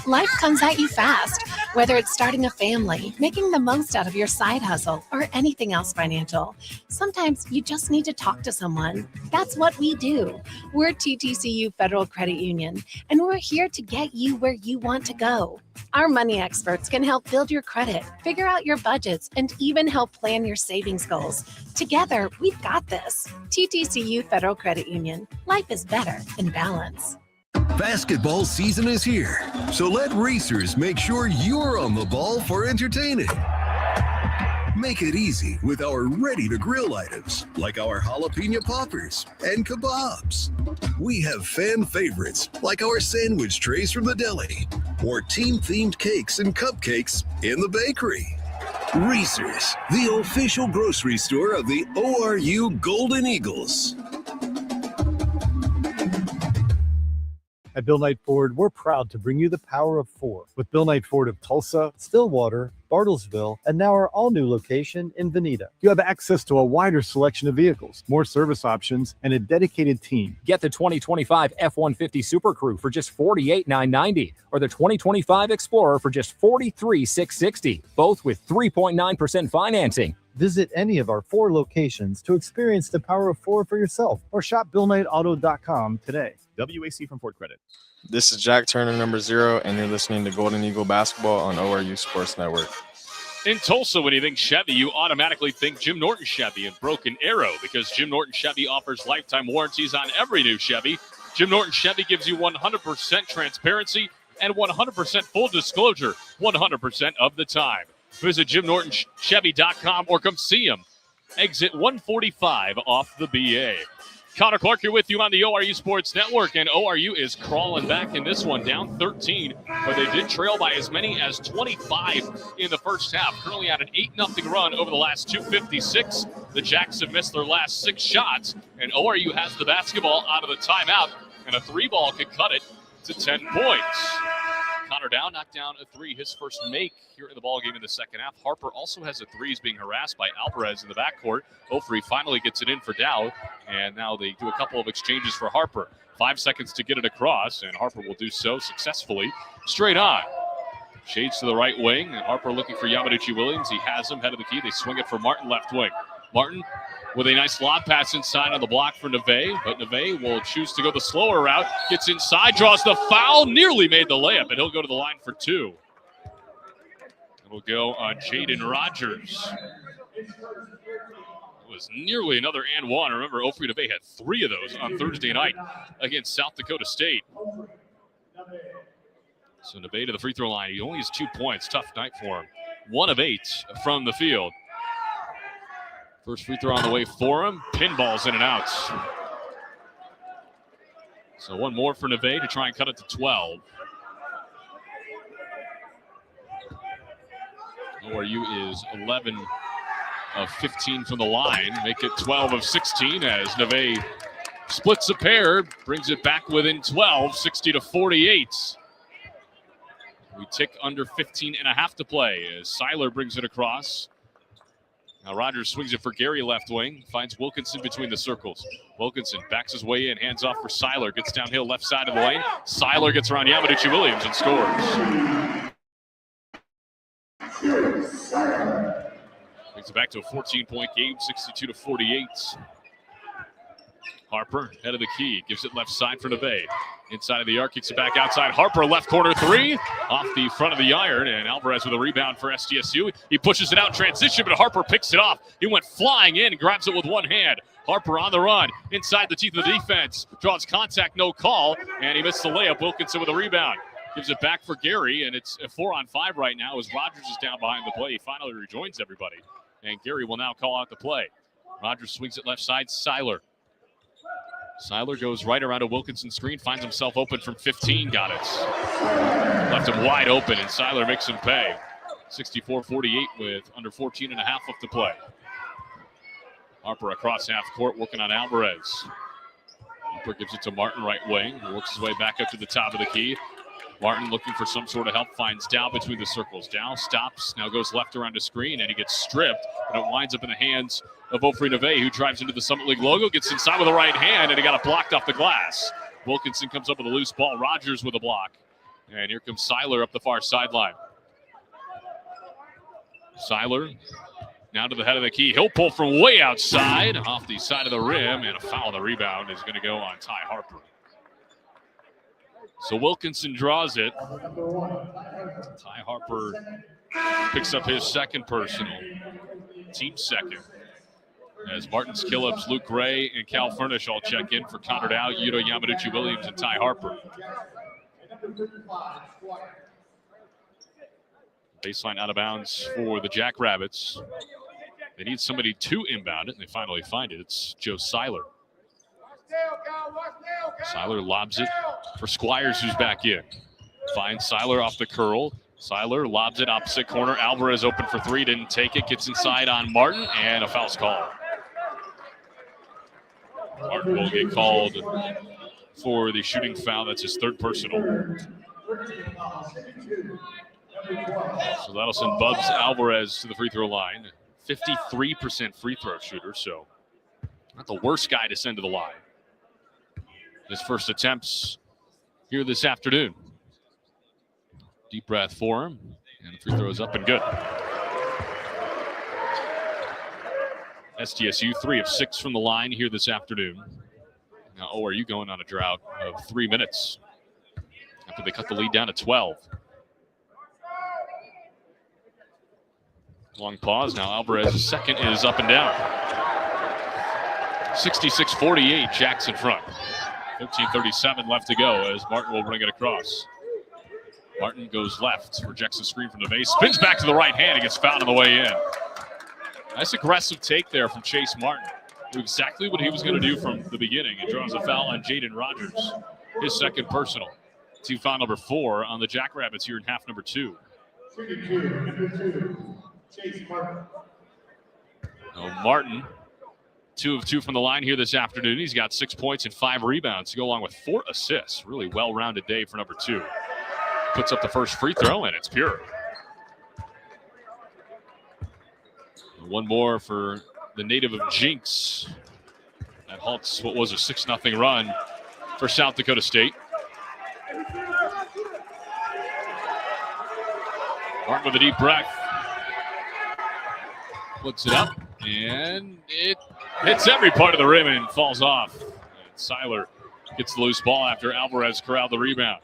Life comes at you fast, whether it's starting a family, making the most out of your side hustle, or anything else financial. Sometimes you just need to talk to someone. That's what we do. We're TTCU Federal Credit Union, and we're here to get you where you want to go. Our money experts can help build your credit, figure out your budgets, and even help plan your savings goals. Together, we've got this. TTCU Federal Credit Union. Life is better in balance. Basketball season is here, so let racers make sure you're on the ball for entertaining. Make it easy with our ready-to-grill items, like our jalapeno poppers and kebabs. We have fan favorites, like our sandwich trays from the deli, or team-themed cakes and cupcakes in the bakery. Racers, the official grocery store of the ORU Golden Eagles. At Bill Knight Ford, we're proud to bring you the power of 4 with Bill Knight Ford of Tulsa, Stillwater, Bartlesville, and now our all-new location in Veneta. You have access to a wider selection of vehicles, more service options, and a dedicated team. Get the 2025 F-150 Super Crew for just $48,990 or the 2025 Explorer for just $43,660, both with 3.9% financing. Visit any of our 4 locations to experience the power of 4 for yourself or shop BillKnightAuto.com today. WAC from Ford Credit. This is Jack Turner, number 0, and you're listening to Golden Eagle Basketball on ORU Sports Network. In Tulsa, when you think Chevy, you automatically think Jim Norton Chevy and Broken Arrow, because Jim Norton Chevy offers lifetime warranties on every new Chevy. Jim Norton Chevy gives you 100% transparency and 100% full disclosure 100% of the time. Visit JimNortonChevy.com or come see him. Exit 145 off the BA. Connor Clark here with you on the ORU Sports Network, and ORU is crawling back in this one, down 13, but they did trail by as many as 25 in the first half. Currently at an 8-0 run over the last 2:56. The Jacks have missed their last 6 shots, and ORU has the basketball out of the timeout, and a 3-ball could cut it to 10 points. Connor Dow knocked down a 3, his first make here in the ballgame in the second half. Harper also has a 3. He's being harassed by Alvarez in the backcourt. Ofri finally gets it in for Dow, and now they do a couple of exchanges for Harper. 5 seconds to get it across, and Harper will do so successfully. Straight on. Shades to the right wing, and Harper looking for Yamanuchi Williams. He has him, head of the key. They swing it for Martin left wing. Martin with a nice lob pass inside on the block for Neve, but Neve will choose to go the slower route. Gets inside, draws the foul, nearly made the layup, and he'll go to the line for 2. It'll go on Jaden Rogers. It was nearly another and one. Remember, Ofri Neve had 3 of those on Thursday night against South Dakota State. So Neve to the free throw line. He only has 2 points. Tough night for him. 1 of 8 from the field. First free throw on the way for him. Pinballs in and out. So 1 more for Neve to try and cut it to 12. ORU is 11 of 15 from the line. Make it 12 of 16 as Neve splits a pair, brings it back within 12, 60-48. We tick under 15 and a half to play as Seiler brings it across. Now Rogers swings it for Gary left wing, finds Wilkinson between the circles. Wilkinson backs his way in, hands off for Seiler, gets downhill left side of the lane. Seiler gets around Yamaduchi Williams and scores. Brings it back to a 14-point game, 62-48. Harper, head of the key, gives it left side for Neve. Inside of the arc, kicks it back outside. Harper, left corner three, off the front of the iron, and Alvarez with a rebound for SDSU. He pushes it out in transition, but Harper picks it off. He went flying in, grabs it with one hand. Harper on the run, inside the teeth of the defense, draws contact, no call, and he missed the layup. Wilkinson with a rebound. Gives it back for Gary, and it's a 4-on-5 right now as Rogers is down behind the play. He finally rejoins everybody, and Gary will now call out the play. Rogers swings it left side, Seiler. Seiler goes right around a Wilkinson screen, finds himself open from 15, got it. Left him wide open, and Seiler makes him pay. 64-48 with under 14 and a half left to play. Harper across half court, working on Alvarez. Harper gives it to Martin right wing, works his way back up to the top of the key. Martin looking for some sort of help, finds Dow between the circles. Dow stops, now goes left around a screen, and he gets stripped, and it winds up in the hands of Ofri Neve, who drives into the Summit League logo, gets inside with the right hand, and he got it blocked off the glass. Wilkinson comes up with a loose ball. Rogers with a block. And here comes Seiler up the far sideline. Seiler now to the head of the key. He'll pull from way outside, off the side of the rim, and a foul on the rebound is going to go on Ty Harper. So Wilkinson draws it. Ty Harper picks up his second personal. Team second. As Martin Skillips, Luke Gray, and Cal Furnish all check in for Connor Dow, Yuto Yamaduchi Williams, and Ty Harper. Baseline out of bounds for the Jackrabbits. They need somebody to inbound it, and they finally find it. It's Joe Seiler. Seiler lobs it for Squires, who's back in. Finds Seiler off the curl. Seiler lobs it opposite corner. Alvarez open for three, didn't take it. Gets inside on Martin, and a foul's called. Martin will get called for the shooting foul. That's his third personal. So that'll send Bubs Alvarez to the free throw line. 53% free throw shooter, so not the worst guy to send to the line. His first attempts here this afternoon. Deep breath for him, and the free throw is up and good. SDSU 3 of 6 from the line here this afternoon. Now ORU going on a drought of 3 minutes after they cut the lead down to 12. Long pause. Now Alvarez's second is up and down. 66-48, Jackson front. 15:37 left to go as Martin will bring it across. Martin goes left, rejects the screen from the base, spins back to the right hand, and gets fouled on the way in. Nice aggressive take there from Chase Martin. Knew exactly what he was going to do from the beginning, and draws a foul on Jaden Rogers. His second personal. Team foul number 4 on the Jackrabbits here in half number 2. Martin, 2 of 2 from the line here this afternoon. He's got 6 points and 5 rebounds to go along with 4 assists. Really well-rounded day for number 2. Puts up the first free throw, and it's pure. One more for the native of Jinx. That halts what was a 6-0 run for South Dakota State. Martin with a deep breath. Puts it up, and it hits every part of the rim and falls off. And Seiler gets the loose ball after Alvarez corralled the rebound.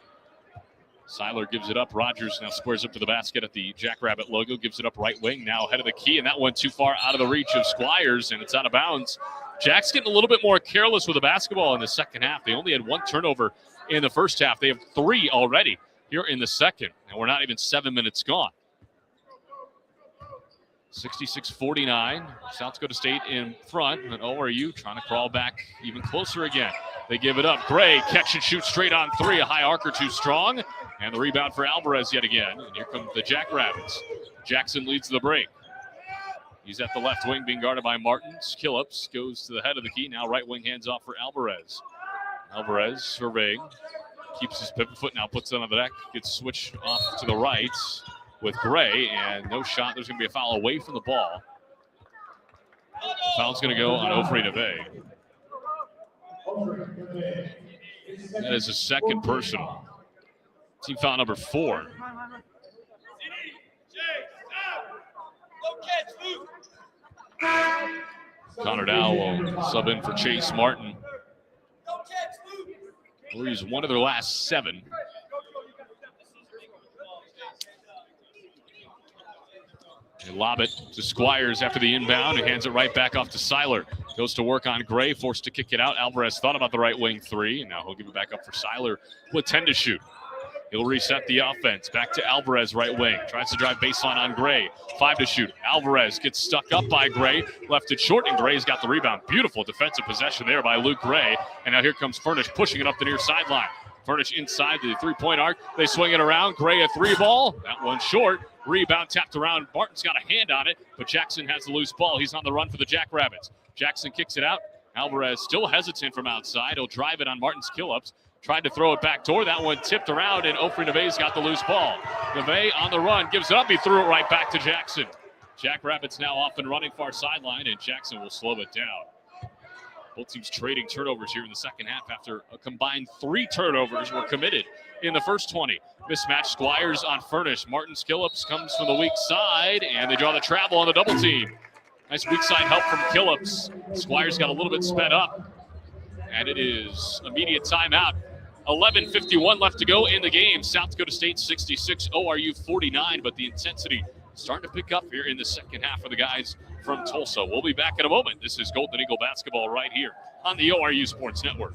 Seiler gives it up. Rogers now squares up to the basket at the Jackrabbit logo. Gives it up right wing, now head of the key, and that went too far out of the reach of Squires, and it's out of bounds. Jack's getting a little bit more careless with the basketball in the second half. They only had 1 turnover in the first half. They have 3 already here in the second, and we're not even 7 minutes gone. 66-49, South Dakota State in front, and ORU trying to crawl back even closer again. They give it up. Gray, catch and shoot straight on 3. A high arcer too strong, and the rebound for Alvarez yet again. And here come the Jackrabbits. Jackson leads the break. He's at the left wing being guarded by Martin. Skillups goes to the head of the key. Now right wing hands off for Alvarez. Alvarez surveying. Keeps his pivot foot, now puts it on the deck. Gets switched off to the right with Gray, and no shot. There's going to be a foul away from the ball. Foul's going to go on Ofri Neve. That is his second personal. Team foul number 4. Connor Dow will sub in for Chase Martin. ORU's one of their last 7. They lob it to Squires after the inbound and hands it right back off to Seiler. Goes to work on Gray, forced to kick it out. Alvarez thought about the right wing 3, and now he'll give it back up for Seiler with 10 to shoot. He'll reset the offense. Back to Alvarez, right wing. Tries to drive baseline on Gray. 5 to shoot. Alvarez gets stuck up by Gray. Left it short, and Gray's got the rebound. Beautiful defensive possession there by Luke Gray. And now here comes Furnish pushing it up the near sideline. Furnish inside the 3-point arc. They swing it around. Gray a 3 ball. That one short. Rebound tapped around. Barton's got a hand on it, but Jackson has the loose ball. He's on the run for the Jackrabbits. Jackson kicks it out. Alvarez still hesitant from outside. He'll drive it on Martin's kill-ups. Tried to throw it back door. That one tipped around, and Ofri Neve's got the loose ball. Neve on the run, gives it up. He threw it right back to Jackson. Jackrabbits now off and running far sideline, and Jackson will slow it down. Both teams trading turnovers here in the second half after a combined 3 turnovers were committed in the first 20. Mismatch Squires on Furnish. Martin Skillups comes from the weak side, and they draw the travel on the double team. Nice weak side help from Skillups. Squires got a little bit sped up, and it is immediate timeout. 11:51 left to go in the game. South Dakota State 66, ORU 49, but the intensity starting to pick up here in the second half for the guys from Tulsa. We'll be back in a moment. This is Golden Eagle basketball right here on the ORU Sports Network.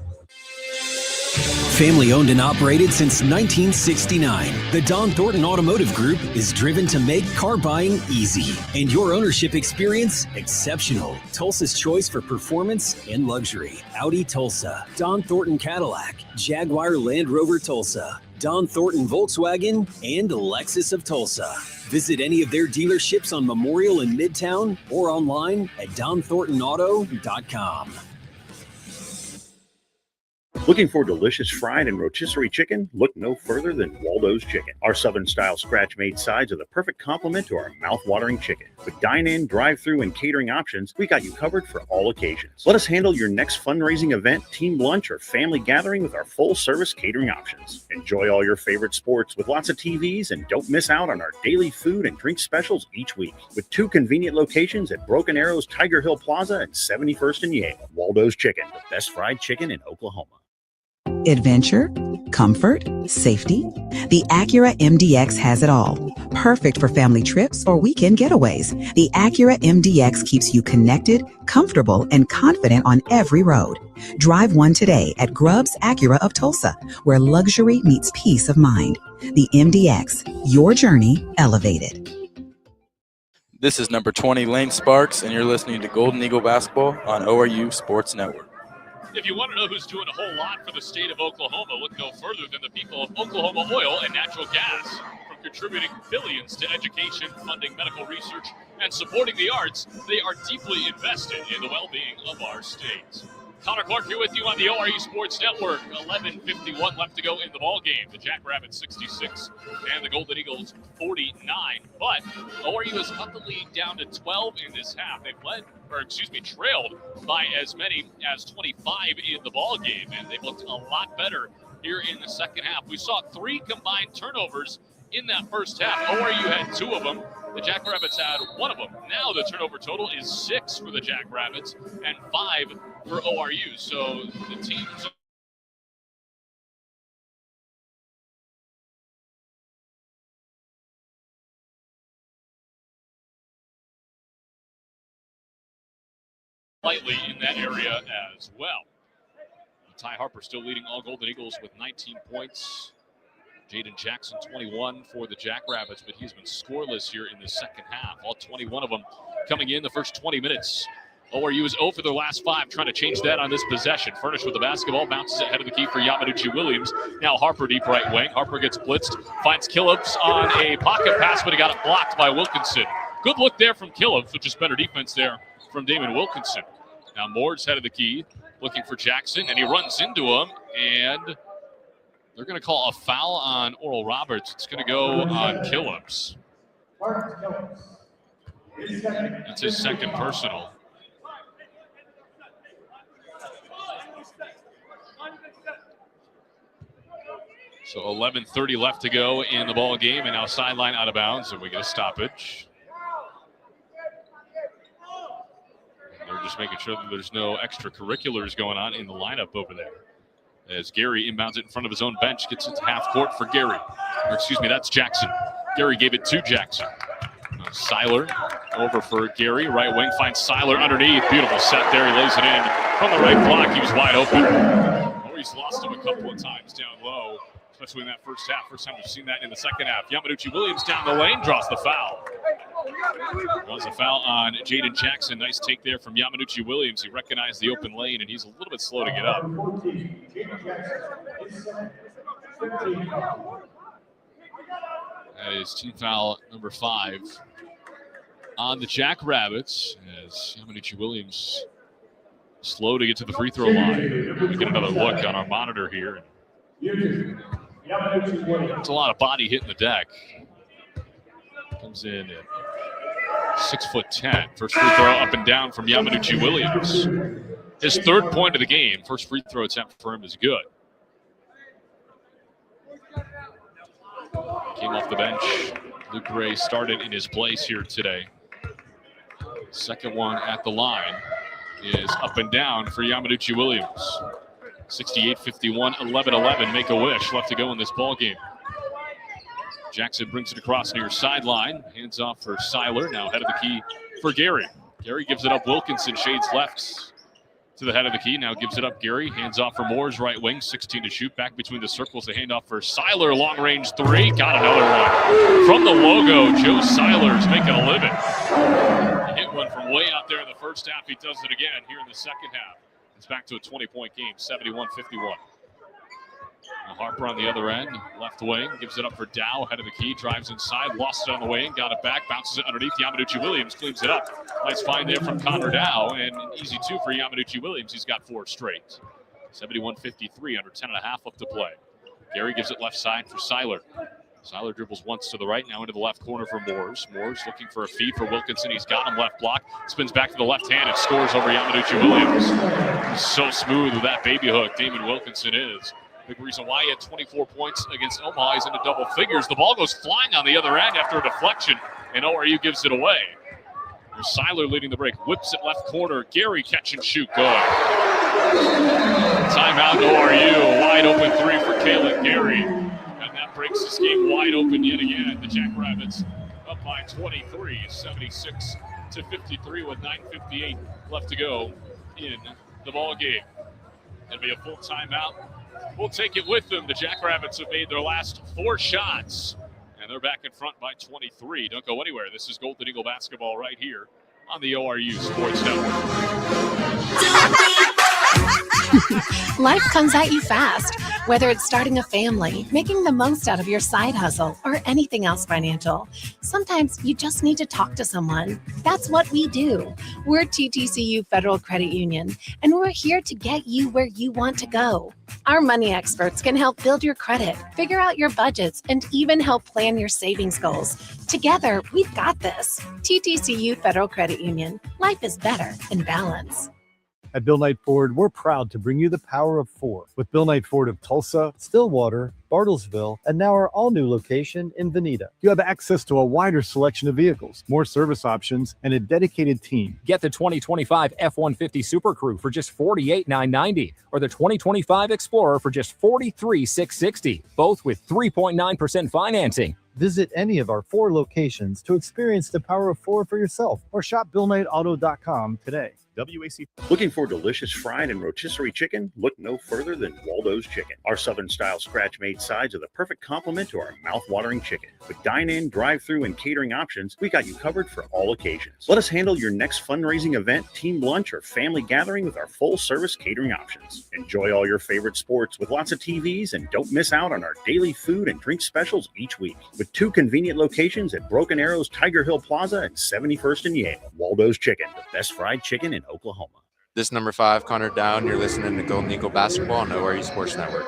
Family owned and operated since 1969, the Don Thornton Automotive Group is driven to make car buying easy and your ownership experience exceptional. Tulsa's choice for performance and luxury. Audi Tulsa, Don Thornton Cadillac, Jaguar Land Rover Tulsa, Don Thornton Volkswagen, and Lexus of Tulsa. Visit any of their dealerships on Memorial in Midtown or online at donthorntonauto.com. Looking for delicious fried and rotisserie chicken? Look no further than Waldo's Chicken. Our Southern-style scratch-made sides are the perfect complement to our mouth-watering chicken. With dine-in, drive-through, and catering options, we got you covered for all occasions. Let us handle your next fundraising event, team lunch, or family gathering with our full-service catering options. Enjoy all your favorite sports with lots of TVs, and don't miss out on our daily food and drink specials each week. With 2 convenient locations at Broken Arrows, Tiger Hill Plaza, and 71st and Yale. Waldo's Chicken, the best fried chicken in Oklahoma. Adventure, comfort, safety. The Acura MDX has it all. Perfect for family trips or weekend getaways. The Acura MDX keeps you connected, comfortable, and confident on every road. Drive one today at Grubbs Acura of Tulsa, where luxury meets peace of mind. The MDX, your journey elevated. This is number 20, Lane Sparks, and you're listening to Golden Eagle Basketball on ORU Sports Network. If you want to know who's doing a whole lot for the state of Oklahoma, look no further than the people of Oklahoma Oil and Natural Gas. From contributing billions to education, funding medical research, and supporting the arts, they are deeply invested in the well-being of our state. Connor Clark here with you on the ORU Sports Network. 11:51 left to go in the ball game. The Jackrabbits 66 and the Golden Eagles 49. But ORU has cut the lead down to 12 in this half. They've trailed by as many as 25 in the ball game, and they've looked a lot better here in the second half. We saw 3 combined turnovers in that first half. ORU had 2 of them. The Jackrabbits had 1 of them. Now the turnover total is 6 for the Jackrabbits and 5 for ORU. So the teams slightly in that area as well. Ty Harper still leading all Golden Eagles with 19 points. Jaden Jackson, 21 for the Jackrabbits, but he's been scoreless here in the second half. All 21 of them coming in the first 20 minutes. ORU is 0 for their last 5, trying to change that on this possession. Furnish with the basketball, bounces ahead of the key for Yamanuchi Williams. Now Harper deep right wing. Harper gets blitzed, finds Killups on a pocket pass, but he got it blocked by Wilkinson. Good look there from Killips, which is better defense there from Damon Wilkinson. Now Moore's head of the key, looking for Jackson, and he runs into him, and they're going to call a foul on Oral Roberts. It's going to go on Killips. That's his second personal. So 11:30 left to go in the ball game, and now sideline out of bounds, and we get a stoppage. And they're just making sure that there's no extracurriculars going on in the lineup over there. As Gary inbounds it in front of his own bench, gets it to half court for Gary. Or excuse me, that's Jackson. Gary gave it to Jackson. Now Seiler over for Gary. Right wing finds Seiler underneath. Beautiful set there. He lays it in from the right block. He was wide open. Oh, he's lost him a couple of times down low, especially in that first half. First time we've seen that in the second half. Yamanuchi Williams down the lane, draws the foul. Draws a foul on Jaden Jackson. Nice take there from Yamanuchi Williams. He recognized the open lane, and he's a little bit slow to get up. That is team foul number 5 on the Jackrabbits, as Yamanuchi Williams slow to get to the free throw line. We get another look on our monitor here. It's a lot of body hitting the deck. Comes in at 6'10". First free throw up and down from Yamanuchi Williams. His third point of the game. First free throw attempt for him is good. Came off the bench. Luke Gray started in his place here today. Second one at the line is up and down for Yamanuchi Williams. 68-51, 11-11, make a wish left to go in this ball game. Jackson brings it across near sideline. Hands off for Seiler. Now head of the key for Gary. Gary gives it up. Wilkinson shades left to the head of the key. Now gives it up Gary. Hands off for Moore's right wing. 16 to shoot. Back between the circles. A handoff for Seiler. Long range three. Got another one. From the logo, Joe Seiler's making a living. He hit one from way out there in the first half. He does it again here in the second half. It's back to a 20-point game, 71-51. Harper on the other end, left wing, gives it up for Dow, head of the key, drives inside, lost it on the wing, got it back, bounces it underneath. Yamanuchi Williams cleans it up. Nice find there from Connor Dow, and an easy 2 for Yamanuchi Williams. He's got 4 straight. 71-53, under 10 and a half left to play. Gary gives it left side for Seiler. Seiler dribbles once to the right, now into the left corner for Moores. Moores looking for a feed for Wilkinson. He's got him left block, spins back to the left hand and scores over Yamanuchi Williams. He's so smooth with that baby hook, Damon Wilkinson is. Big reason why he had 24 points against Omaha. He's into double figures. The ball goes flying on the other end after a deflection, and ORU gives it away. There's Seiler leading the break. Whips it left corner. Gary catch and shoot. Good. Timeout ORU. Wide open 3 for Kalen Gary. And that breaks this game wide open yet again. The Jackrabbits up by 23, 76-53 with 9:58 left to go in the ball game. It'll be a full timeout. We'll take it with them. The Jackrabbits have made their last 4 shots, and they're back in front by 23. Don't go anywhere. This is Golden Eagle basketball right here on the ORU Sports Network. Life comes at you fast, whether it's starting a family, making the most out of your side hustle, or anything else financial. Sometimes you just need to talk to someone. That's what we do. We're TTCU Federal Credit Union, and we're here to get you where you want to go. Our money experts can help build your credit, figure out your budgets, and even help plan your savings goals. Together, we've got this. TTCU Federal Credit Union. Life is better in balance. At Bill Knight Ford, we're proud to bring you the power of 4 with Bill Knight Ford of Tulsa, Stillwater, Bartlesville, and now our all-new location in Veneta. You have access to a wider selection of vehicles, more service options, and a dedicated team. Get the 2025 F-150 Super Crew for just $48,990 or the 2025 Explorer for just $43,660, both with 3.9% financing. Visit any of our 4 locations to experience the power of 4 for yourself or shop BillKnightAuto.com today. WAC. Looking for delicious fried and rotisserie chicken? Look no further than Waldo's Chicken. Our Southern-style scratch-made sides are the perfect complement to our mouth-watering chicken. With dine-in, drive-through, and catering options, we got you covered for all occasions. Let us handle your next fundraising event, team lunch, or family gathering with our full-service catering options. Enjoy all your favorite sports with lots of TVs, and don't miss out on our daily food and drink specials each week. With 2 convenient locations at Broken Arrows, Tiger Hill Plaza, and 71st and Yale. Waldo's Chicken, the best fried chicken in Oklahoma. This is number 5, Connor Down. You're listening to Golden Eagle Basketball on ORU Sports Network.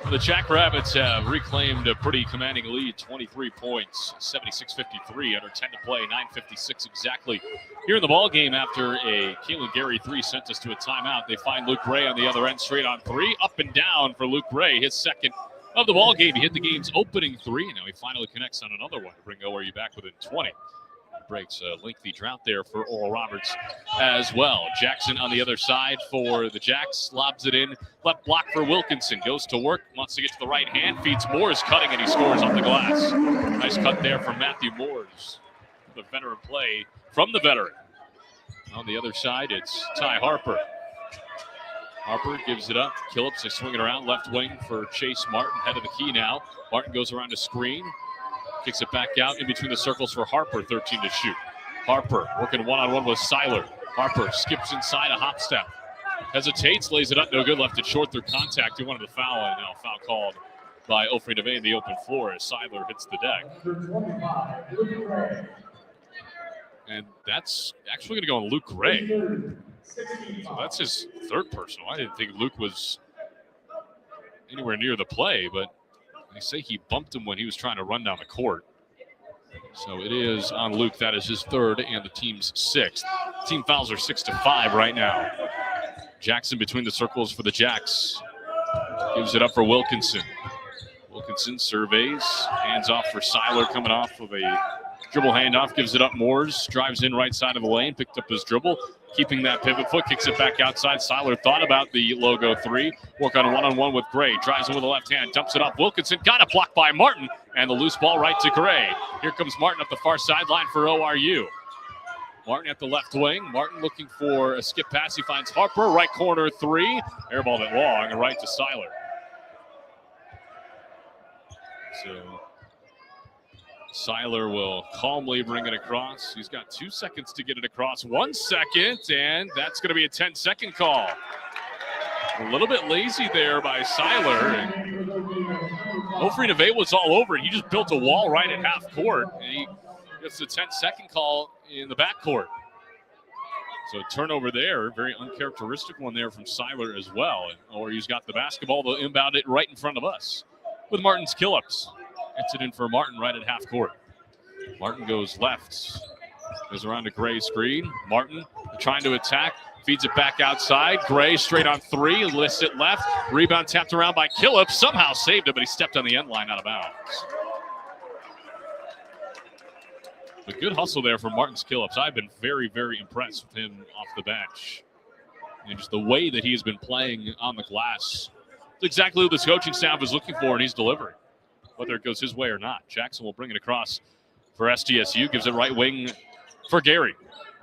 The Jackrabbits have reclaimed a pretty commanding lead, 23 points, 76-53, under 10 to play, 9:56 exactly. Here in the ball game after a Kalen Gary 3 sent us to a timeout. They find Luke Gray on the other end, straight on 3, up and down for Luke Gray, his second of the ball game. He hit the game's opening 3, and now he finally connects on another one to bring ORU back within 20. Breaks a lengthy drought there for Oral Roberts as well. Jackson on the other side for the Jacks, lobs it in, left block for Wilkinson, goes to work, wants to get to the right hand, feeds Moores, cutting, and he scores off the glass. Nice cut there from Matthew Moores. The veteran play from the veteran. On the other side, it's Ty Harper. Harper gives it up. Killips is swinging around left wing for Chase Martin, head of the key now. Martin goes around a screen. Kicks it back out in between the circles for Harper, 13 to shoot. Harper working one-on-one with Seiler. Harper skips inside a hop step. Hesitates, lays it up, no good, left it short through contact. He wanted the foul, and now foul called by Ofri Neve in the open floor as Seiler hits the deck. And that's actually going to go on Luke Gray. So that's his third personal. I didn't think Luke was anywhere near the play, but they say he bumped him when he was trying to run down the court. So it is on Luke. That is his third and the team's 6th. Team fouls are 6 to 5 right now. Jackson between the circles for the Jacks. Gives it up for Wilkinson. Wilkinson surveys. Hands off for Seiler coming off of a dribble handoff. Gives it up Moores. Drives in right side of the lane. Picked up his dribble. Keeping that pivot foot, kicks it back outside. Seiler thought about the logo 3. Work on a one-on-one with Gray. Drives in with the left hand, dumps it off. Wilkinson got a block by Martin, and the loose ball right to Gray. Here comes Martin up the far sideline for ORU. Martin at the left wing. Martin looking for a skip pass. He finds Harper, right corner 3. Airballed it long and right to Seiler. So Seiler will calmly bring it across. He's got 2 seconds to get it across. 1 second, and that's going to be a 10-second call. A little bit lazy there by Seiler. Ofri Neve was all over it. He just built a wall right at half court, and he gets the 10-second call in the backcourt. So turnover there, very uncharacteristic one there from Seiler as well. And ORU's got the basketball. They'll inbound it right in front of us with Martin's Killips. Gets it in for Martin right at half court. Martin goes left. Goes around to Gray screen. Martin trying to attack. Feeds it back outside. Gray straight on 3. Lifts it left. Rebound tapped around by Killips. Somehow saved it, but he stepped on the end line out of bounds. A good hustle there from Martin's Killips. I've been very, very impressed with him off the bench. And just the way that he's been playing on the glass. It's exactly what this coaching staff is looking for, and he's delivering, whether it goes his way or not. Jackson will bring it across for SDSU. Gives it right wing for Gary.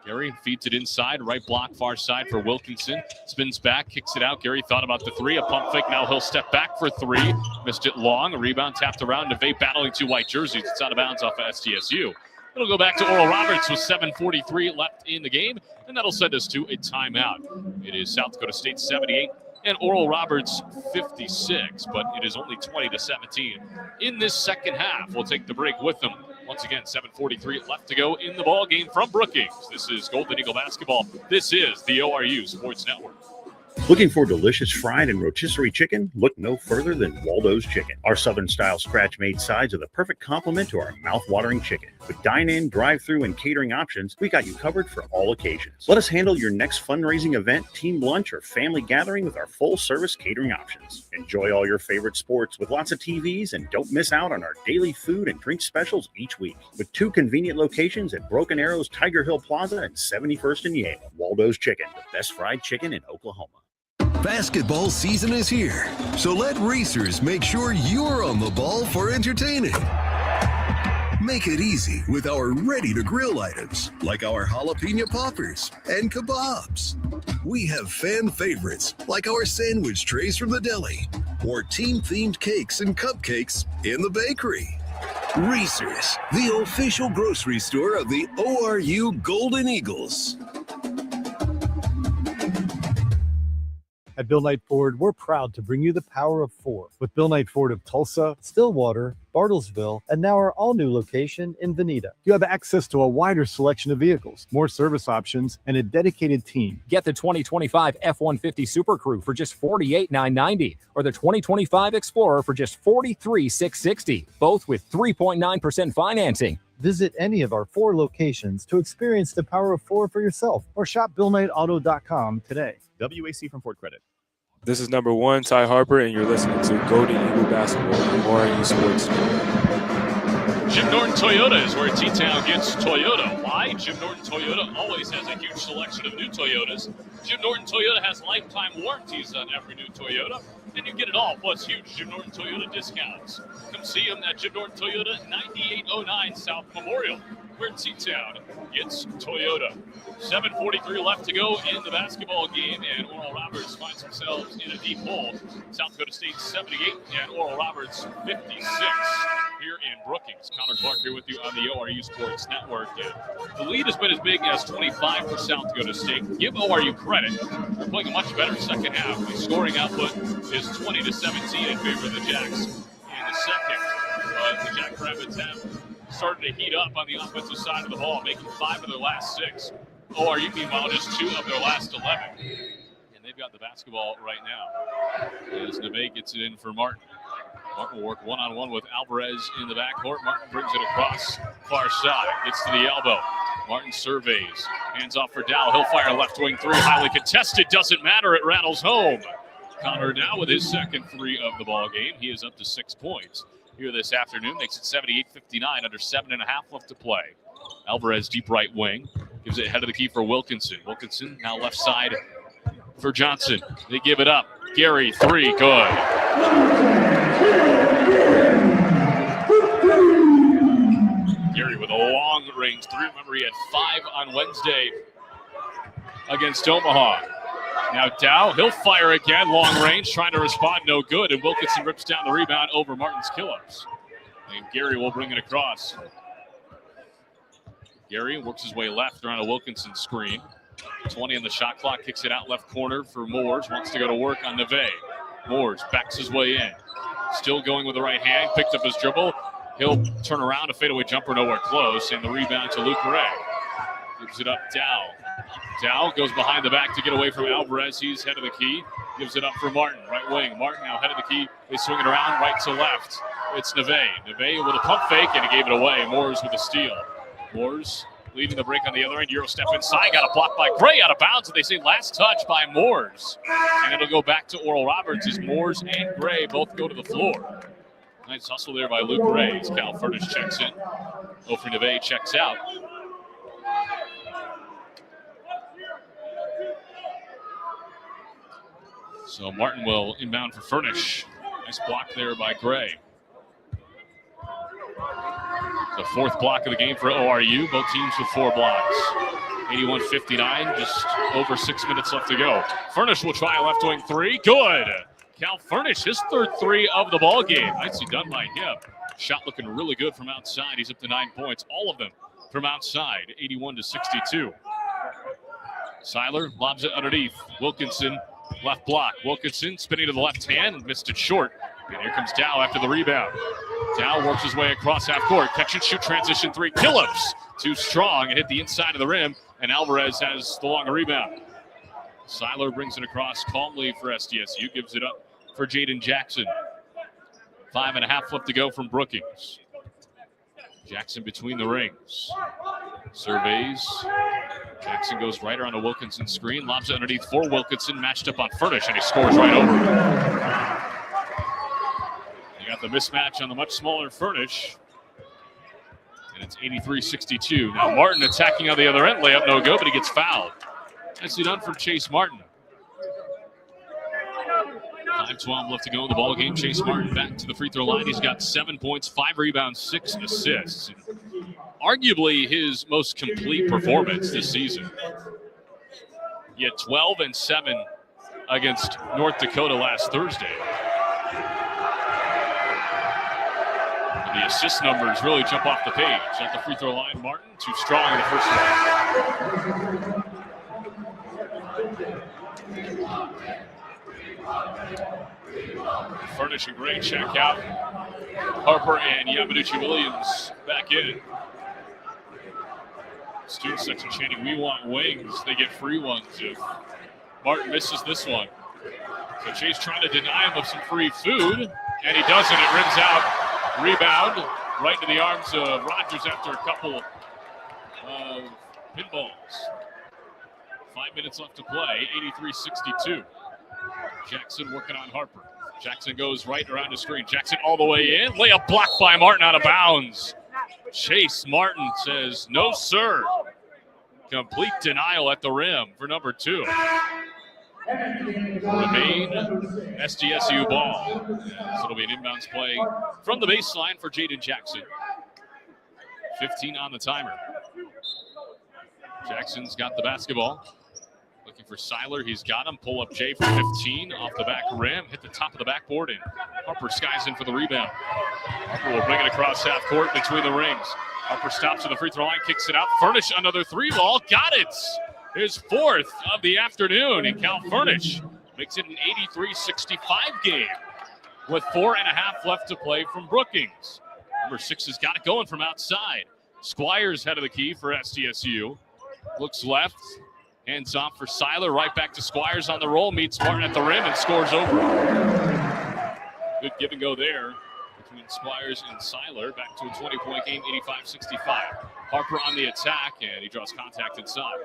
Gary feeds it inside. Right block, far side for Wilkinson. Spins back, kicks it out. Gary thought about the 3. A pump fake. Now he'll step back for 3. Missed it long. A rebound tapped around. Neve battling 2 white jerseys. It's out of bounds off of SDSU. It'll go back to Oral Roberts with 7:43 left in the game, and that'll send us to a timeout. It is South Dakota State 78 and Oral Roberts 56, but it is only 20-17 in this second half. We'll take the break with them. Once again, 7:43 left to go in the ball game from Brookings. This is Golden Eagle Basketball. This is the ORU Sports Network. Looking for delicious fried and rotisserie chicken? Look no further than Waldo's Chicken. Our Southern-style scratch-made sides are the perfect complement to our mouth-watering chicken. With dine-in, drive-through, and catering options, we got you covered for all occasions. Let us handle your next fundraising event, team lunch, or family gathering with our full-service catering options. Enjoy all your favorite sports with lots of TVs, and don't miss out on our daily food and drink specials each week. With 2 convenient locations at Broken Arrows, Tiger Hill Plaza, and 71st and Yale. Waldo's Chicken, the best fried chicken in Oklahoma. Basketball season is here, so let racers make sure you're on the ball for entertaining. Make it easy with our ready-to-grill items, like our jalapeno poppers and kebabs. We have fan favorites, like our sandwich trays from the deli, or team-themed cakes and cupcakes in the bakery. Reese's, the official grocery store of the ORU Golden Eagles. At Bill Knight Ford, we're proud to bring you the power of 4 with Bill Knight Ford of Tulsa, Stillwater, Bartlesville, and now our all-new location in Veneta. You have access to a wider selection of vehicles, more service options, and a dedicated team. Get the 2025 F-150 Super Crew for just $48,990 or the 2025 Explorer for just $43,660, both with 3.9% financing. Visit any of our 4 locations to experience the power of 4 for yourself or shop BillKnightAuto.com today. WAC from Ford Credit. This is number 1, Ty Harper, and you're listening to Golden Eagle Basketball on ORU Sports. Jim Norton Toyota is where T-Town gets Toyota. Why? Jim Norton Toyota always has a huge selection of new Toyotas. Jim Norton Toyota has lifetime warranties on every new Toyota, and you get it all, plus huge Jim Norton Toyota discounts. Come see him at Jim Norton Toyota, 9809 South Memorial, where T-Town gets Toyota. 7:43 left to go in the basketball game, and Oral Roberts finds themselves in a deep hole. South Dakota State 78 and Oral Roberts 56 here in Brookings. Connor Clark here with you on the ORU Sports Network. And the lead has been as big as 25 for South Dakota State. Give ORU credit. They're playing a much better second half. The scoring output is 20-17 in favor of the Jacks in the second. But the Jackrabbits have started to heat up on the offensive side of the ball, making 5 of their last 6. ORU, meanwhile, just 2 of their last 11. And they've got the basketball right now as Neve gets it in for Martin. Martin will work one-on-one with Alvarez in the backcourt. Martin brings it across far side, gets to the elbow. Martin surveys, hands off for Dow. He'll fire left wing 3, highly contested. Doesn't matter, it rattles home. Connor Dow with his second 3 of the ball game. He is up to 6 points here this afternoon. Makes it 78-59, under 7.5 left to play. Alvarez deep right wing, gives it head of the key for Wilkinson. Wilkinson now left side for Johnson. They give it up. Gary, 3, good. Gary with a long range 3. Remember, he had 5 on Wednesday against Omaha. Now Dow, he'll fire again, long range, trying to respond, no good, and Wilkinson rips down the rebound over Martin's Killups. And Gary will bring it across. Gary works his way left around a Wilkinson screen. 20 on the shot clock, kicks it out left corner for Moores, wants to go to work on Neve. Moores backs his way in. Still going with the right hand, picked up his dribble. He'll turn around, a fadeaway jumper nowhere close, and the rebound to Luke Ray. Gives it up, Dow. Dow goes behind the back to get away from Alvarez. He's head of the key. Gives it up for Martin, right wing. Martin now head of the key. They swing it around right to left. It's Neve. Neve with a pump fake, and he gave it away. Moores with a steal. Moores leading the break on the other end. Euro step inside, got a block by Gray, out of bounds. They say last touch by Moores. And it'll go back to Oral Roberts as Moores and Gray both go to the floor. Nice hustle there by Luke Gray as Cal Furnish checks in. Ofri Neve checks out. So Martin will inbound for Furnish. Nice block there by Gray. The 4th block of the game for ORU. Both teams with 4 blocks. 81-59, just over 6 minutes left to go. Furnish will try a left wing 3. Good. Cal Furnish, his 3rd 3 of the ball game. Nicely done by him. Shot looking really good from outside. He's up to 9 points. All of them from outside. 81-62. Seiler lobs it underneath. Wilkinson, left block. Wilkinson spinning to the left hand, missed it short. And here comes Dow after the rebound. Dow works his way across half court. Catch and shoot transition 3. Killups too strong and hit the inside of the rim. And Alvarez has the longer rebound. Seiler brings it across calmly for SDSU. Gives it up for Jaden Jackson. 5.5 left to go from Brookings. Jackson between the rings. Surveys. Jackson goes right around the Wilkinson screen. Lobs it underneath for Wilkinson. Matched up on Furnish, and he scores right over. You got the mismatch on the much smaller Furnish. And it's 83-62. Now Martin attacking on the other end. Layup no go, but he gets fouled. Nicely done for Chase Martin. 5:12 left to go in the ball game. Chase Martin back to the free throw line. He's got 7 points, 5 rebounds, 6 assists. Arguably his most complete performance this season. He had 12 and 7 against North Dakota last Thursday. And the assist numbers really jump off the page. At the free throw line, Martin too strong in the first one. Furnish and Gray check out. Harper and Yamaduchi Williams back in. Student section chanting, "We want wings." They get free ones if Martin misses this one. So Chase trying to deny him of some free food, and he doesn't. It rims out. Rebound right into the arms of Rogers after a couple of pinballs. 5 minutes left to play, 83-62. Jackson working on Harper. Jackson goes right around the screen. Jackson all the way in. Layup blocked by Martin out of bounds. Chase Martin says, "No, sir." Complete denial at the rim for number 2. Remain SDSU ball. As it'll be an inbounds play from the baseline for Jaden Jackson. 15 on the timer. Jackson's got the basketball. Looking for Seiler. He's got him. Pull up Jay for 15 off the back rim. Hit the top of the backboard, and Harper skies in for the rebound. Harper will bring it across half court between the rings. Harper stops at the free throw line, kicks it out. Furnish another 3-ball. Got it. His 4th of the afternoon. And Cal Furnish makes it an 83-65 game with 4.5 left to play from Brookings. Number 6 has got it going from outside. Squires head of the key for SDSU. Looks left. Hands off for Seiler. Right back to Squires on the roll. Meets Martin at the rim and scores over. Good give and go there between Squires and Seiler. Back to a 20-point game, 85-65. Harper on the attack, and he draws contact inside.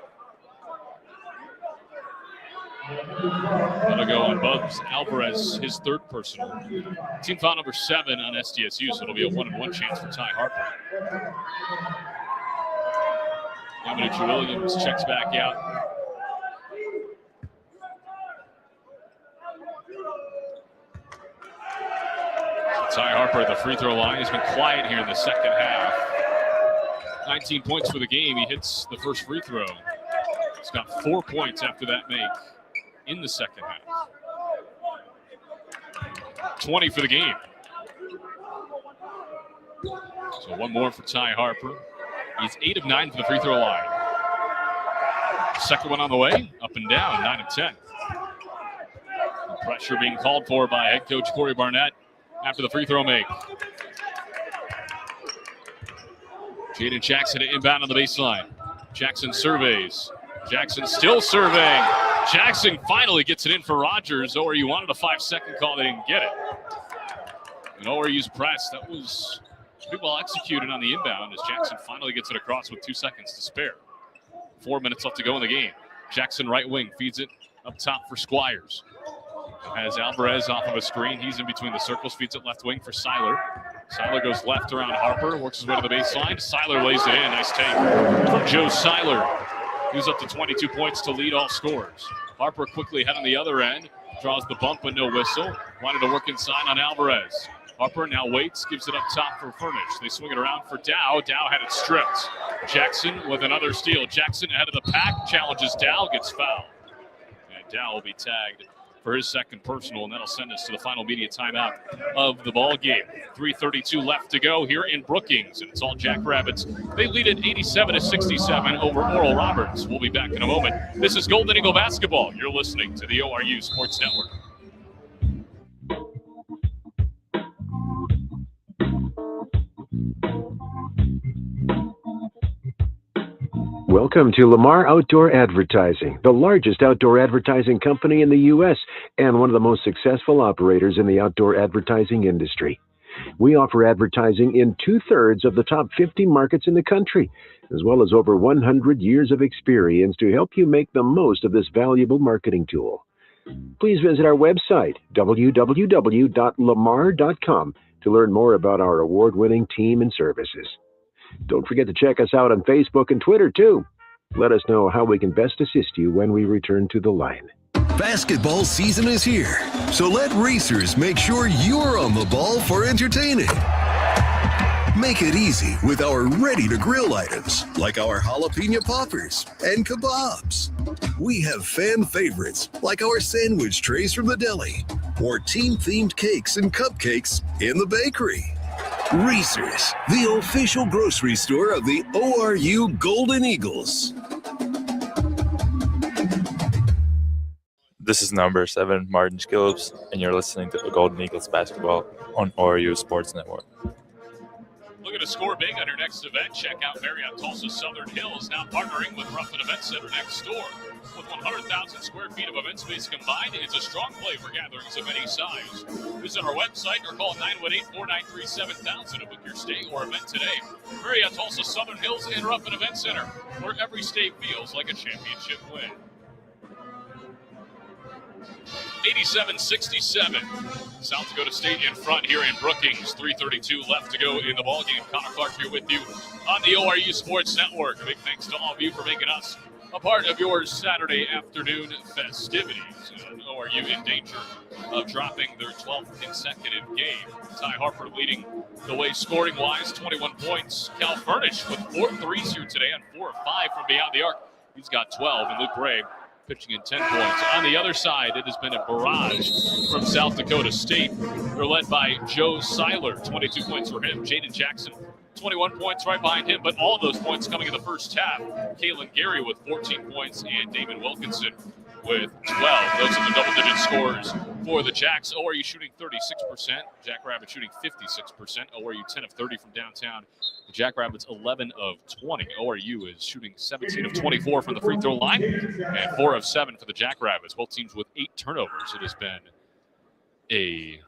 That'll go on Bubs Alvarez, his 3rd personal. Team foul number 7 on SDSU, so it'll be a 1-and-1 chance for Ty Harper. Yamaduchi Williams checks back out. Ty Harper at the free throw line. He's been quiet here in the second half. 19 points for the game. He hits the first free throw. He's got 4 points after that make in the second half. 20 for the game. So one more for Ty Harper. He's 8 of 9 for the free throw line. Second one on the way, up and down, 9 of 10. The pressure being called for by head coach Corey Barnett after the free throw make. Jaden Jackson to inbound on the baseline. Jackson surveys. Jackson still surveying. Jackson finally gets it in for Rogers. ORU wanted a 5-second call. They didn't get it. And ORU's press, that was pretty well executed on the inbound as Jackson finally gets it across with 2 seconds to spare. 4 minutes left to go in the game. Jackson right wing feeds it up top for Squires. Has Alvarez off of a screen. He's in between the circles, feeds it left wing for Seiler. Seiler goes left around Harper, works his way to the baseline. Seiler lays it in. Nice take for Joe Seiler. He's up to 22 points to lead all scorers. Harper quickly head on the other end. Draws the bump but no whistle. Wanted to work inside on Alvarez. Harper now waits, gives it up top for Furnish. They swing it around for Dow. Dow had it stripped. Jackson with another steal. Jackson ahead of the pack, challenges Dow, gets fouled. And Dow will be tagged for his second personal, and that'll send us to the final media timeout of the ball game. 3:32 left to go here in Brookings, and it's all Jackrabbits. They lead at 87-67 over Oral Roberts. We'll be back in a moment. This is Golden Eagle Basketball. You're listening to the ORU Sports Network. Welcome to Lamar Outdoor Advertising, the largest outdoor advertising company in the U.S. and one of the most successful operators in the outdoor advertising industry. We offer advertising in 2/3 of the top 50 markets in the country, as well as over 100 years of experience to help you make the most of this valuable marketing tool. Please visit our website, www.lamar.com, to learn more about our award-winning team and services. Don't forget to check us out on Facebook and Twitter, too. Let us know how we can best assist you when we return to the line. Basketball season is here, so let racers make sure you're on the ball for entertaining. Make it easy with our ready-to-grill items, like our jalapeno poppers and kebabs. We have fan favorites, like our sandwich trays from the deli, or team-themed cakes and cupcakes in the bakery. Reese's, the official grocery store of the ORU Golden Eagles. This is number 7, Martin Skillips, and you're listening to Golden Eagles basketball on ORU Sports Network. Looking to score big on your next event? Check out Marriott Tulsa Southern Hills, now partnering with Ruffin Event Center next door. With 100,000 square feet of event space combined, it's a strong play for gatherings of any size. Visit our website or call 918-493-7000 to book your stay or event today. Marriott Tulsa Southern Hills and Ruffin Event Center, where every stay feels like a championship win. 87-67. South Dakota State in front here in Brookings. 3:32 left to go in the ballgame. Connor Clark here with you on the ORU Sports Network. A big thanks to all of you for making us a part of your Saturday afternoon festivities. And ORU in danger of dropping their 12th consecutive game. Ty Harper leading the way scoring-wise, 21 points. Cal Furnish with 4 threes here today and 4 of 5 from beyond the arc. He's got 12, and Luke Gray pitching in 10 points. On the other side, it has been a barrage from South Dakota State. They're led by Joe Seiler, 22 points for him. Jaden Jackson, 21 points right behind him, but all of those points coming in the first half. Kalen Gary with 14 points and Damon Wilkinson with 12. Those are the double-digit scores for the Jacks. ORU shooting 36%. Jackrabbits shooting 56%. ORU 10 of 30 from downtown. The Jackrabbits 11 of 20. ORU is shooting 17 of 24 from the free throw line and 4 of 7 for the Jackrabbits. Both teams with 8 turnovers. It has been a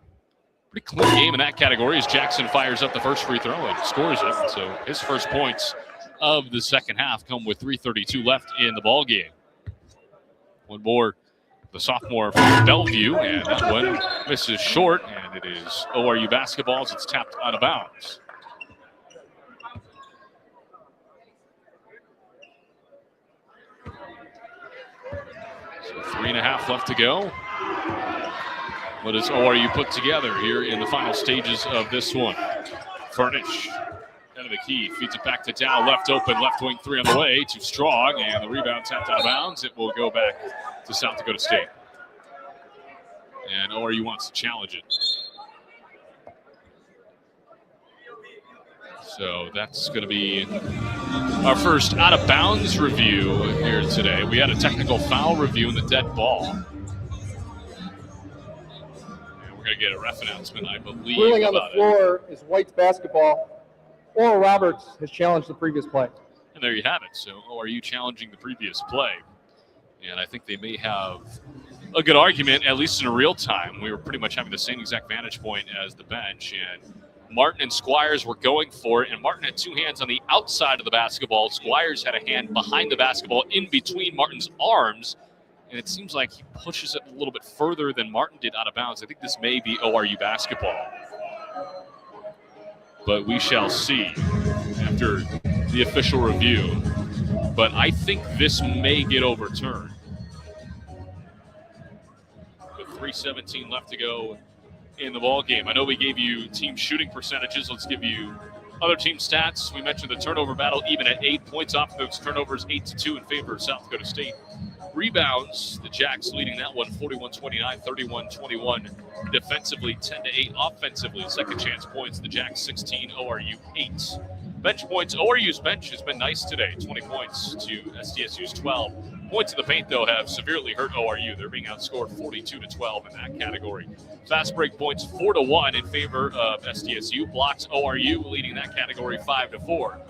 pretty clean game in that category as Jackson fires up the first free throw and scores it. So his first points of the second half come with 3:32 left in the ball game. One more, the sophomore from Bellevue, and that one misses short, and it is ORU basketball as it's tapped out of bounds. So 3.5 left to go. What does ORU put together here in the final stages of this one? Furnish, head of the key, feeds it back to Dow, left open, left wing 3 on the way, too strong, and the rebound tapped out of bounds. It will go back to South Dakota State. And ORU wants to challenge it. So that's going to be our first out-of-bounds review here today. We had a technical foul review in the dead ball. And we're going to get a ref announcement, I believe. Ruling on the floor is White's basketball. Oral Roberts has challenged the previous play. And there you have it. So ORU challenging the previous play. And I think they may have a good argument, at least in real time. We were pretty much having the same exact vantage point as the bench. And Martin and Squires were going for it. And Martin had 2 hands on the outside of the basketball. Squires had a hand behind the basketball in between Martin's arms. And it seems like he pushes it a little bit further than Martin did out of bounds. I think this may be ORU basketball. But we shall see after the official review. But I think this may get overturned. With 3:17 left to go in the ball game. I know we gave you team shooting percentages. Let's give you other team stats. We mentioned the turnover battle, even at 8 points off those turnovers, 8-2 in favor of South Dakota State. Rebounds, the Jacks leading that one, 41-29, 31-21. Defensively, 10-8. Offensively, second chance points, the Jacks 16, ORU 8. Bench points, ORU's bench has been nice today, 20 points to SDSU's 12. Points in the paint, though, have severely hurt ORU. They're being outscored 42-12 in that category. Fast break points 4-1 in favor of SDSU. Blocks, ORU leading that category 5-4.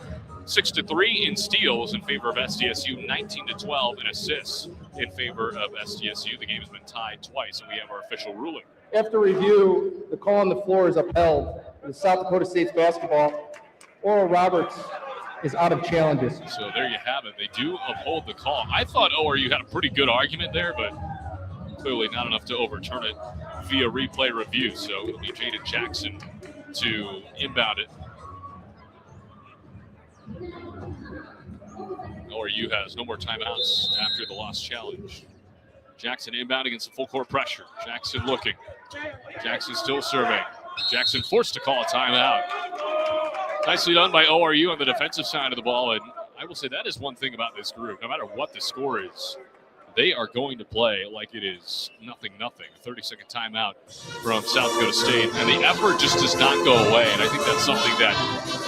6-3 in steals in favor of SDSU, 19-12 in assists in favor of SDSU. The game has been tied twice, and we have our official ruling. After review, the call on the floor is upheld. The South Dakota State's basketball. Oral Roberts is out of challenges. So there you have it. They do uphold the call. I thought ORU had a pretty good argument there, but clearly not enough to overturn it via replay review. So it'll be Jaden Jackson to inbound it. ORU has no more timeouts after the lost challenge. Jackson inbound against the full court pressure. Jackson looking. Jackson still serving. Jackson forced to call a timeout. Nicely done by ORU on the defensive side of the ball. And I will say that is one thing about this group. No matter what the score is, they are going to play like it is nothing. 30-second timeout from South Dakota State. And the effort just does not go away. And I think that's something that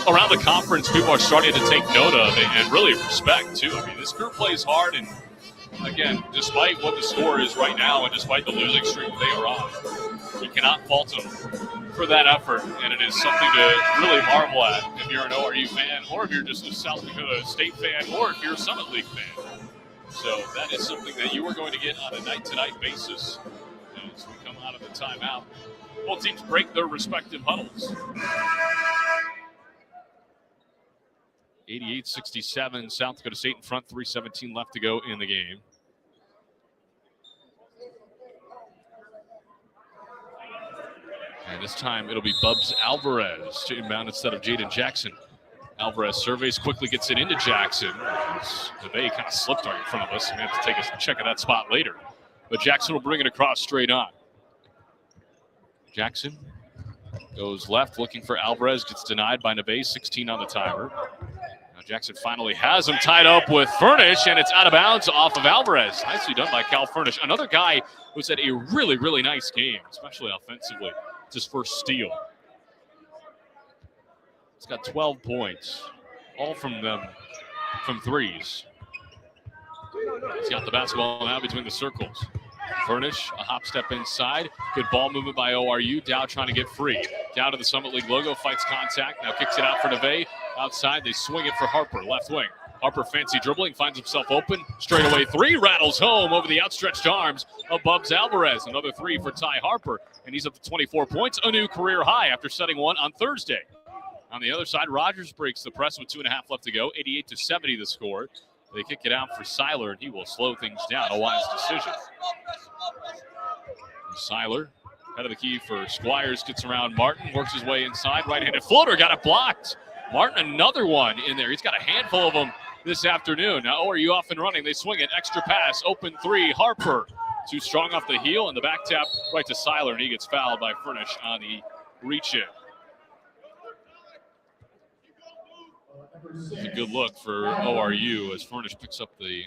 around the conference people are starting to take note of and really respect, too. I mean, this group plays hard. And, again, despite what the score is right now and despite the losing streak they are on, you cannot fault them for that effort. And it is something to really marvel at if you're an ORU fan or if you're just a South Dakota State fan or if you're a Summit League fan. So that is something that you are going to get on a night-to-night basis as we come out of the timeout. Both teams break their respective huddles. 88-67, South Dakota State in front, 3:17 left to go in the game. And this time it'll be Bubs Alvarez to inbound instead of Jaden Jackson. Alvarez surveys, quickly gets it into Jackson. DeVay kind of slipped right in front of us. We have to take a check of that spot later. But Jackson will bring it across straight on. Jackson goes left, looking for Alvarez. Gets denied by Neve, 16 on the timer. Now Jackson finally has him tied up with Furnish, and it's out of bounds off of Alvarez. Nicely done by Cal Furnish. Another guy who's had a really, really nice game, especially offensively. It's his first steal. He's got 12 points, all from threes. He's got the basketball now between the circles. Furnish, a hop step inside. Good ball movement by ORU. Dow trying to get free. Dow to the Summit League logo, fights contact. Now kicks it out for Neve. Outside, they swing it for Harper, left wing. Harper fancy dribbling, finds himself open. Straight away three, rattles home over the outstretched arms of Bubs Alvarez. Another three for Ty Harper, and he's up to 24 points, a new career high after setting one on Thursday. On the other side, Rogers breaks the press with 2.5 left to go. 88-70 the score. They kick it out for Seiler, and he will slow things down. A wise decision. Seiler, head of the key for Squires, gets around Martin, works his way inside. Right-handed floater, got it blocked. Martin, another one in there. He's got a handful of them this afternoon. Now ORU off and running. They swing it. Extra pass. Open three. Harper. Too strong off the heel. And the back tap right to Seiler. And he gets fouled by Furnish on the reach-in. It's a good look for ORU as Furnish picks up the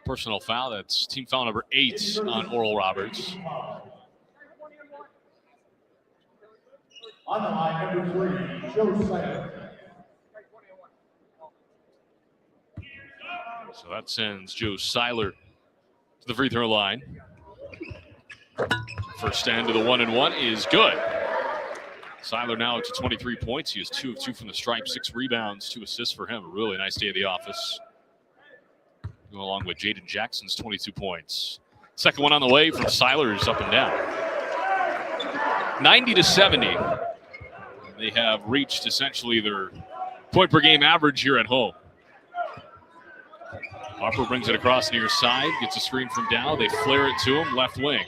personal foul. That's team foul number 8 on Oral Roberts. On the line, number 3, Joe Seiler. So that sends Joe Seiler to the free throw line. First stand to the 1-and-1 is good. Seiler now up to 23 points. He has 2 of 2 from the stripe, 6 rebounds, 2 assists for him. A really nice day at the office. Going along with Jaden Jackson's 22 points. Second one on the way from Seiler's up and down. 90-70. They have reached essentially their point per game average here at home. Harper brings it across near side, gets a screen from Dow. They flare it to him, left wing.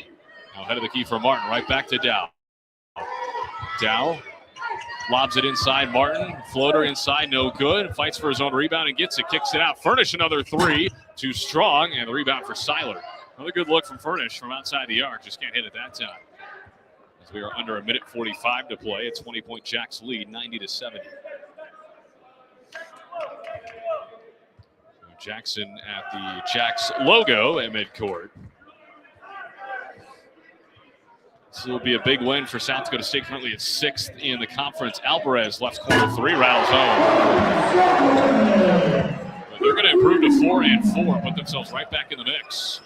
Now head of the key for Martin, right back to Dow. Dow lobs it inside. Martin, floater inside, no good. Fights for his own rebound and gets it, kicks it out. Furnish another three, too strong, and the rebound for Seiler. Another good look from Furnish from outside the arc, just can't hit it that time. As we are under a minute 45 to play, a 20-point Jacks lead, 90-70. Jackson at the Jacks logo at midcourt. This will be a big win for South Dakota State, currently at 6th in the conference. Alvarez, left corner three, rattles home. But they're going to improve to 4-4, put themselves right back in the mix.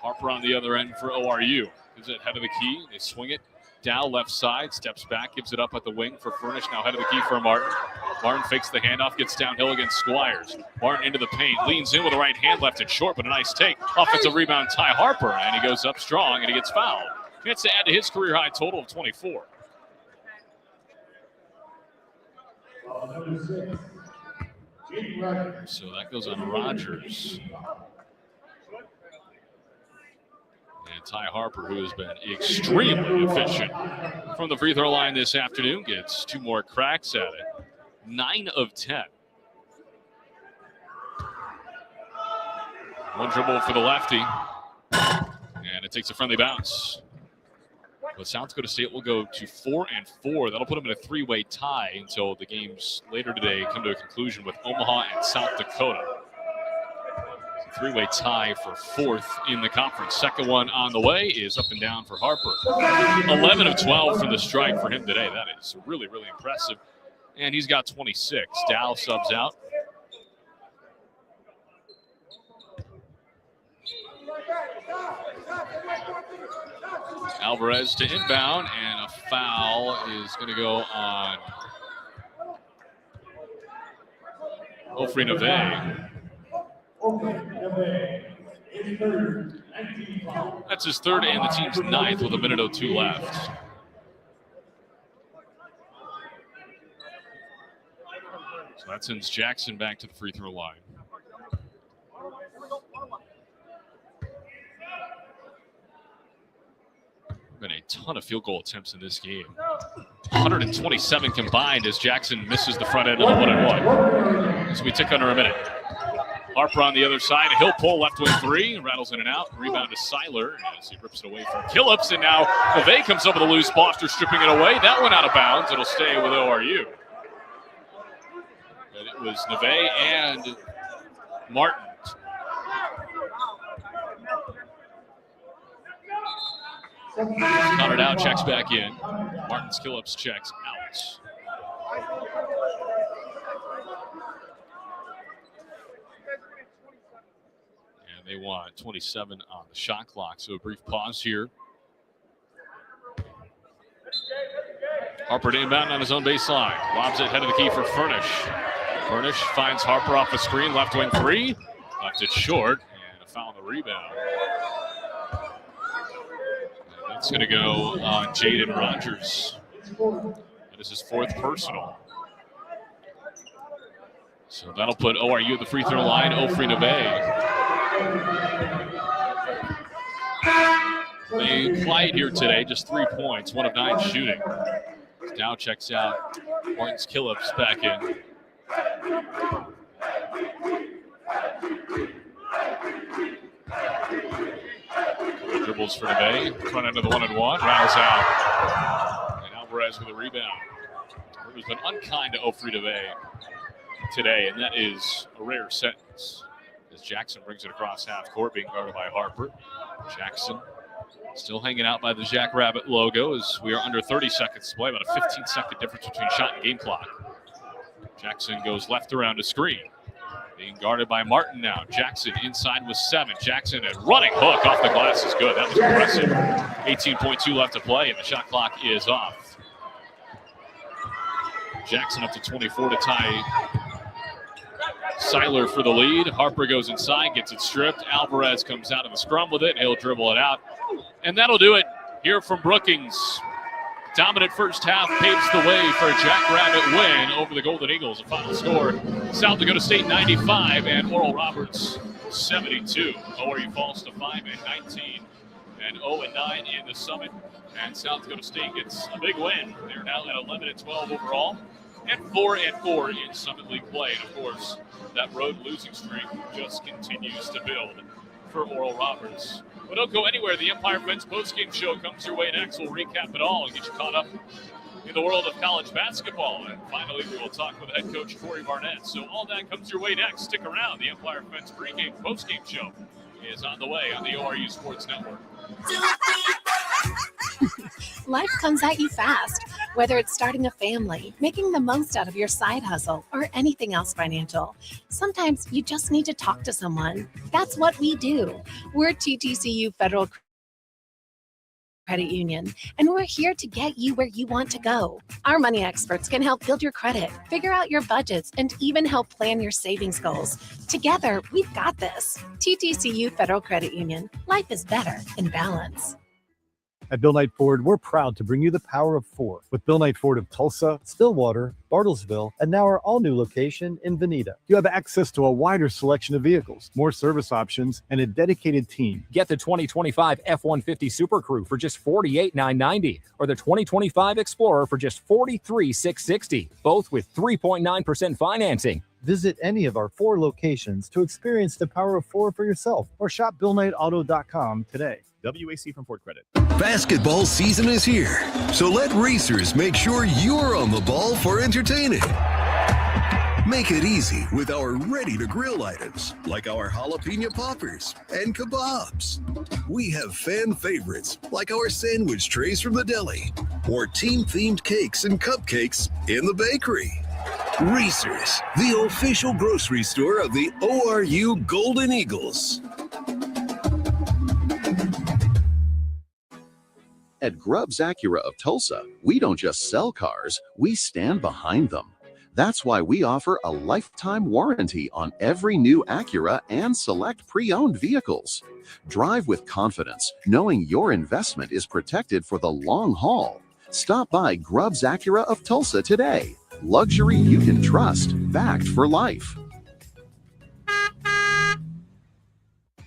Harper on the other end for ORU. Gives it head of the key. They swing it. Dow left side, steps back, gives it up at the wing for Furnish. Now head of the key for Martin. Martin fakes the handoff, gets downhill against Squires. Martin into the paint, leans in with the right hand, left it short, but a nice take. Offensive rebound, Ty Harper, and he goes up strong, and he gets fouled. Chance to add to his career-high total of 24. So that goes on Rogers. And Ty Harper, who has been extremely efficient from the free throw line this afternoon, gets 2 more cracks at it. 9 of 10. One dribble for the lefty. And it takes a friendly bounce. But South Dakota State will go to 4-4. That'll put them in a 3-way tie until the games later today come to a conclusion with Omaha and South Dakota. It's a 3-way tie for 4th in the conference. Second one on the way is up and down for Harper. 11 of 12 from the strike for him today. That is really, really impressive. And he's got 26. Dow subs out. Alvarez to inbound, and a foul is going to go on Ofri Neve. That's his third and the team's 9th with a minute 02 left. So that sends Jackson back to the free throw line. Been a ton of field goal attempts in this game. 127 combined as Jackson misses the front end of the 1-and-1. As we tick under a minute. Harper on the other side. A hill pull left wing 3. Rattles in and out. Rebound to Seiler as he rips it away from Killips. And now Neve comes up with a loose ball after stripping it away. That went out of bounds. It'll stay with ORU. But it was Neve and Martin. Countered out, checks back in. Martin Skillips checks out. And they want 27 on the shot clock, so a brief pause here. Harper to inbound on his own baseline. Lobs it head of the key for Furnish. Furnish finds Harper off the screen, left wing 3. Left it short, and a foul on the rebound. It's going to go on Jaden Rogers. That is his 4th personal. So that'll put ORU at the free throw line. Ofri Neve. They quiet here today, just 3 points, 1 of 9 shooting. Dow checks out. Martin's Killips back in. Dribbles for Neve. Front end of the 1-and-1. Rattles out. And Alvarez with a rebound. Harper's been unkind to Ofri Neve today, and that is a rare sentence. As Jackson brings it across half court, being guarded by Harper. Jackson still hanging out by the Jackrabbit logo as we are under 30 seconds to play. About a 15-second difference between shot and game clock. Jackson goes left around to screen. Being guarded by Martin now. Jackson inside with 7. Jackson, a running hook off the glass is good. That was impressive. 18.2 left to play, and the shot clock is off. Jackson up to 24 to tie Seiler for the lead. Harper goes inside, gets it stripped. Alvarez comes out of the scrum with it. He'll dribble it out. And that'll do it here from Brookings. Dominant first half paves the way for a Jackrabbit win over the Golden Eagles. The final score, South Dakota State 95 and Oral Roberts 72. ORU falls to 5-19 and 0-9 in the Summit. And South Dakota State gets a big win. They're now at 11-12 overall and 4-4 in Summit League play. And of course, that road losing streak just continues to build for Oral Roberts. But don't go anywhere. The Empire Fence postgame show comes your way next. We'll recap it all and get you caught up in the world of college basketball. And finally, we will talk with head coach Corey Barnett. So all that comes your way next. Stick around. The Empire Fence pregame postgame show is on the way on the ORU Sports Network. Life comes at you fast, whether it's starting a family, making the most out of your side hustle, or anything else financial. Sometimes you just need to talk to someone. That's what we do. We're TTCU Federal Credit Union, and we're here to get you where you want to go. Our money experts can help build your credit, figure out your budgets, and even help plan your savings goals. Together, we've got this. TTCU Federal Credit Union. Life is better in balance. At Bill Knight Ford, we're proud to bring you the power of 4 with Bill Knight Ford of Tulsa, Stillwater, Bartlesville, and now our all-new location in Veneta. You have access to a wider selection of vehicles, more service options, and a dedicated team. Get the 2025 F-150 Super Crew for just $48,990 or the 2025 Explorer for just $43,660, both with 3.9% financing. Visit any of our 4 locations to experience the power of 4 for yourself or shop BillKnightAuto.com today. WAC from Ford Credit. Basketball season is here, so let racers make sure you're on the ball for entertaining. Make it easy with our ready-to-grill items, like our jalapeno poppers and kebabs. We have fan favorites, like our sandwich trays from the deli, or team-themed cakes and cupcakes in the bakery. Racers, the official grocery store of the ORU Golden Eagles. At Grubbs Acura of Tulsa, we don't just sell cars, we stand behind them. That's why we offer a lifetime warranty on every new Acura and select pre-owned vehicles. Drive with confidence, knowing your investment is protected for the long haul. Stop by Grubbs Acura of Tulsa today. Luxury you can trust, backed for life.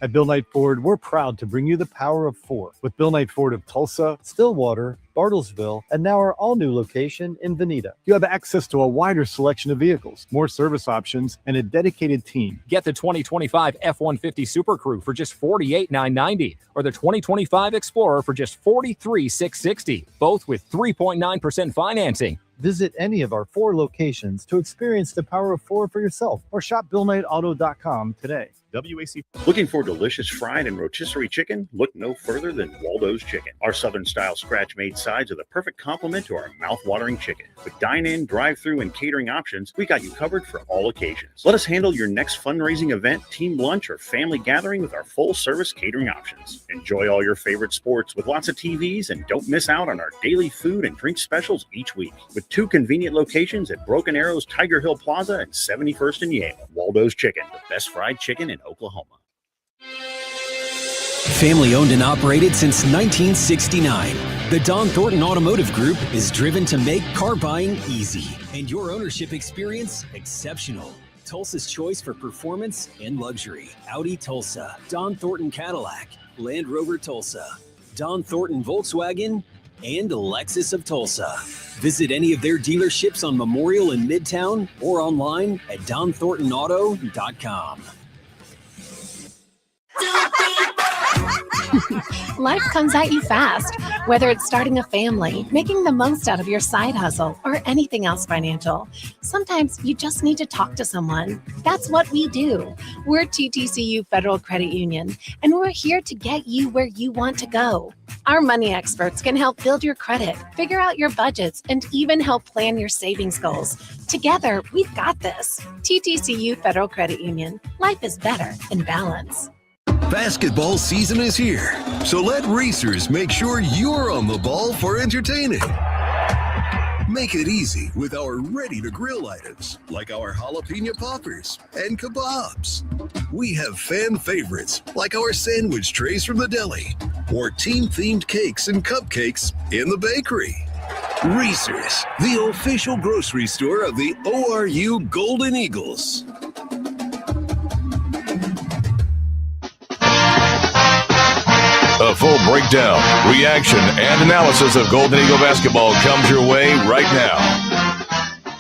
At Bill Knight Ford, we're proud to bring you the power of 4 with Bill Knight Ford of Tulsa, Stillwater, Bartlesville, and now our all-new location in Veneta. You have access to a wider selection of vehicles, more service options, and a dedicated team. Get the 2025 F-150 Super Crew for just $48,990 or the 2025 Explorer for just $43,660, both with 3.9% financing. Visit any of our 4 locations to experience the power of 4 for yourself or shop BillKnightAuto.com today. WAC. Looking for delicious fried and rotisserie chicken? Look no further than Waldo's Chicken. Our Southern-style scratch-made sides are the perfect complement to our mouth-watering chicken. With dine-in, drive-through, and catering options, we got you covered for all occasions. Let us handle your next fundraising event, team lunch, or family gathering with our full-service catering options. Enjoy all your favorite sports with lots of TVs, and don't miss out on our daily food and drink specials each week. With 2 convenient locations at Broken Arrow's Tiger Hill Plaza and 71st and Yale. Waldo's Chicken, the best fried chicken in Oklahoma. Family owned and operated since 1969, the Don Thornton Automotive Group is driven to make car buying easy and your ownership experience exceptional. Tulsa's choice for performance and luxury. Audi Tulsa, Don Thornton Cadillac, Land Rover Tulsa, Don Thornton Volkswagen, and Lexus of Tulsa. Visit any of their dealerships on Memorial in Midtown or online at DonThorntonAuto.com. Life comes at you fast, whether it's starting a family, making the most out of your side hustle, or anything else financial. Sometimes you just need to talk to someone. That's what we do. We're TTCU Federal Credit Union, and we're here to get you where you want to go. Our money experts can help build your credit, figure out your budgets, and even help plan your savings goals. Together, we've got this. TTCU Federal Credit Union. Life is better in balance. Basketball season is here, so let racers make sure you're on the ball for entertaining. Make it easy with our ready-to-grill items, like our jalapeno poppers and kebabs. We have fan favorites, like our sandwich trays from the deli, or team-themed cakes and cupcakes in the bakery. Racers, the official grocery store of the ORU Golden Eagles. A full breakdown, reaction, and analysis of Golden Eagle basketball comes your way right now.